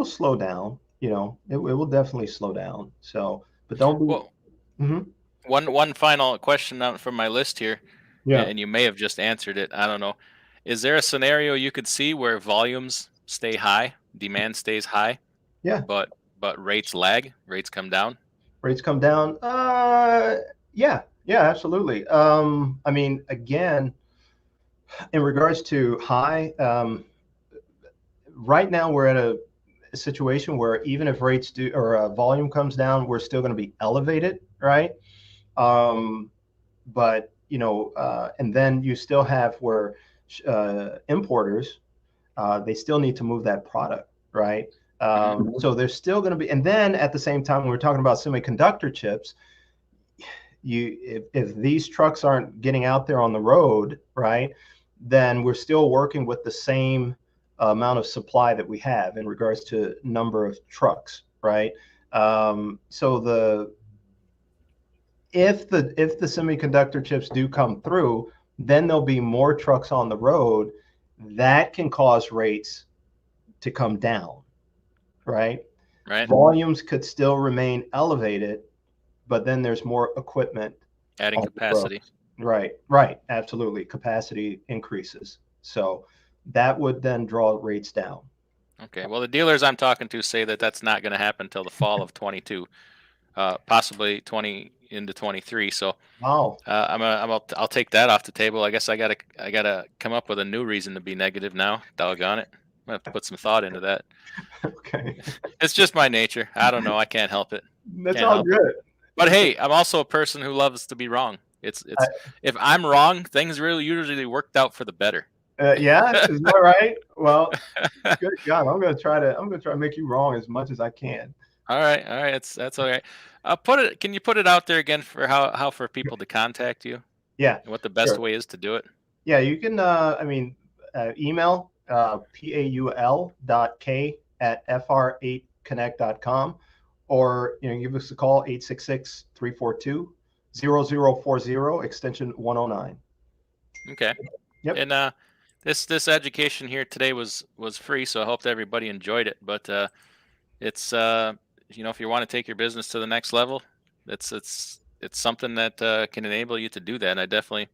S3: slow down. It will definitely slow down. So, but don't be.
S1: Well,
S3: Mhm.
S1: one final question out from my list here,
S3: Yeah,
S1: and you may have just answered it. I don't know. Is there a scenario you could see where volumes stay high, demand stays high,
S3: yeah.
S1: but rates lag, rates come down?
S3: Rates come down. Yeah, absolutely. I mean, again, in regards to high, right now we're at a situation where even if rates do or volume comes down, we're still going to be elevated, right? But and then you still have where importers, they still need to move that product, right? So there's still going to be, and then at the same time, when we're talking about semiconductor chips, if these trucks aren't getting out there on the road, right, then we're still working with the same amount of supply that we have in regards to number of trucks, right? So if the semiconductor chips do come through, then there'll be more trucks on the road. That can cause rates to come down, right?
S1: Right.
S3: Volumes could still remain elevated, but then there's more equipment
S1: Adding
S3: on the road.
S1: capacity.
S3: Right, absolutely. Capacity increases. So that would then draw rates down.
S1: Okay. Well, the dealers I'm talking to say that that's not going to happen until the fall of 22, possibly 20 into 23. So
S3: Wow.
S1: I'll take that off the table. I guess I gotta come up with a new reason to be negative now. Doggone it. I'm gonna have to put some thought into that.
S3: Okay.
S1: It's just my nature. I don't know. I can't help it.
S3: That's
S1: Can't
S3: all
S1: help it.
S3: good.
S1: But hey, I'm also a person who loves to be wrong. It's if I'm wrong, things really usually worked out for the better.
S3: Yeah, is that right? Well, good God, I'm gonna try to make you wrong as much as I can.
S1: All right. That's all right. Can you put it out there again for how for people to contact you
S3: Yeah,
S1: and what the best
S3: sure.
S1: way is to do it?
S3: Yeah, you can. I mean, email paul.k@fr8connect.com, or give us a call 866-342-0040 extension 109.
S1: Okay.
S3: Yep.
S1: And this education here today was free, so I hope that everybody enjoyed it. But it's if you want to take your business to the next level, it's something that can enable you to do that. And I definitely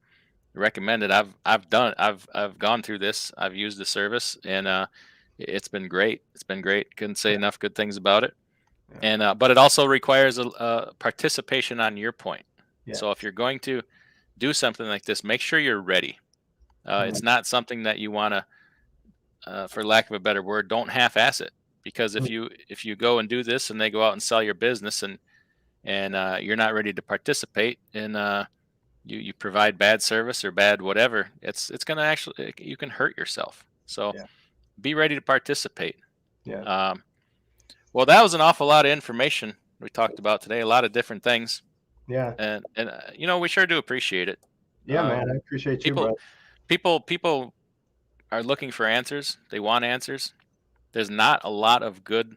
S1: recommend it. I've gone through this. I've used the service, and It's been great. It's been great. Couldn't say
S3: Yeah.
S1: enough good things about it.
S3: Yeah.
S1: And but it also requires a participation on your point.
S3: Yeah.
S1: So if you're going to do something like this, make sure you're ready. It's not something that you want to, for lack of a better word, don't half-ass it. Because
S3: Mm.
S1: if you go and do this and they go out and sell your business and you're not ready to participate and you provide bad service or bad whatever, it's gonna actually, you can hurt yourself. So
S3: Yeah.
S1: be ready to participate.
S3: Yeah.
S1: Well, that was an awful lot of information we talked about today. A lot of different things,
S3: Yeah.
S1: and you know, we sure do appreciate it.
S3: Yeah, man. I appreciate you,
S1: People
S3: bro.
S1: people are looking for answers. They want answers. There's not a lot of good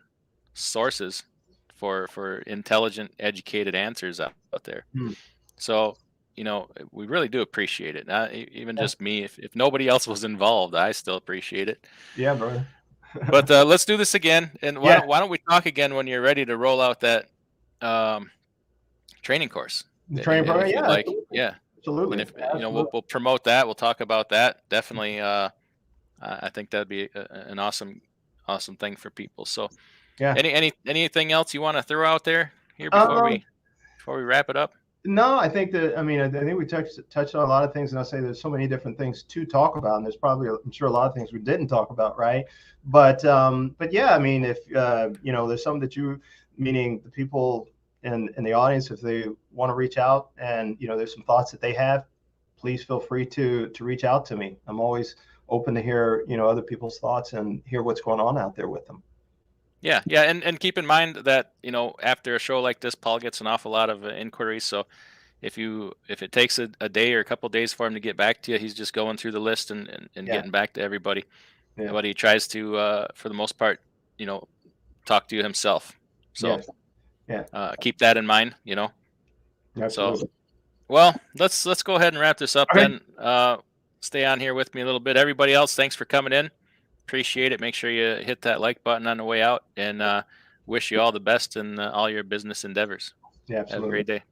S1: sources for intelligent, educated answers out there.
S3: Mm.
S1: So, you know, we really do appreciate it. Even
S3: Yeah.
S1: just me, if nobody else was involved, I still appreciate it.
S3: Yeah, brother.
S1: But let's do this again. And
S3: Yeah.
S1: why don't we talk again when you're ready to roll out that um, training course,
S3: The training program.
S1: if you'd
S3: Yeah.
S1: like.
S3: Absolutely.
S1: Yeah,
S3: Absolutely.
S1: and if you know,
S3: Absolutely.
S1: we'll promote that. We'll talk about that. Definitely. I think that'd be an awesome thing for people. So,
S3: Yeah.
S1: anything else you want to throw out there here
S3: Um,
S1: before we wrap it up?
S3: No, I think that, I mean, I think we touched on a lot of things, and I'll say there's so many different things to talk about, and there's probably, I'm sure, a lot of things we didn't talk about, right? But yeah, I mean, if you know, there's some that you, meaning the people in the audience, if they want to reach out and, you know, there's some thoughts that they have, please feel free to reach out to me. I'm always open to hear, you know, other people's thoughts and hear what's going on out there with them.
S1: Yeah, yeah, and keep in mind that, you know, after a show like this, Paul gets an awful lot of inquiries. So if it takes a day or a couple days for him to get back to you, he's just going through the list and
S3: Yeah.
S1: getting back to everybody.
S3: Yeah.
S1: But he tries to, for the most part, you know, talk to you himself. So
S3: Yes. Yeah.
S1: keep that in mind. You know. So
S3: Absolutely.
S1: well, let's go ahead and wrap this up
S3: Okay.
S1: then. Stay on here with me a little bit. Everybody else, thanks for coming in. Appreciate it. Make sure you hit that like button on the way out, and wish you all the best in all your business endeavors.
S3: Yeah.
S1: Have a
S3: Absolutely.
S1: great day.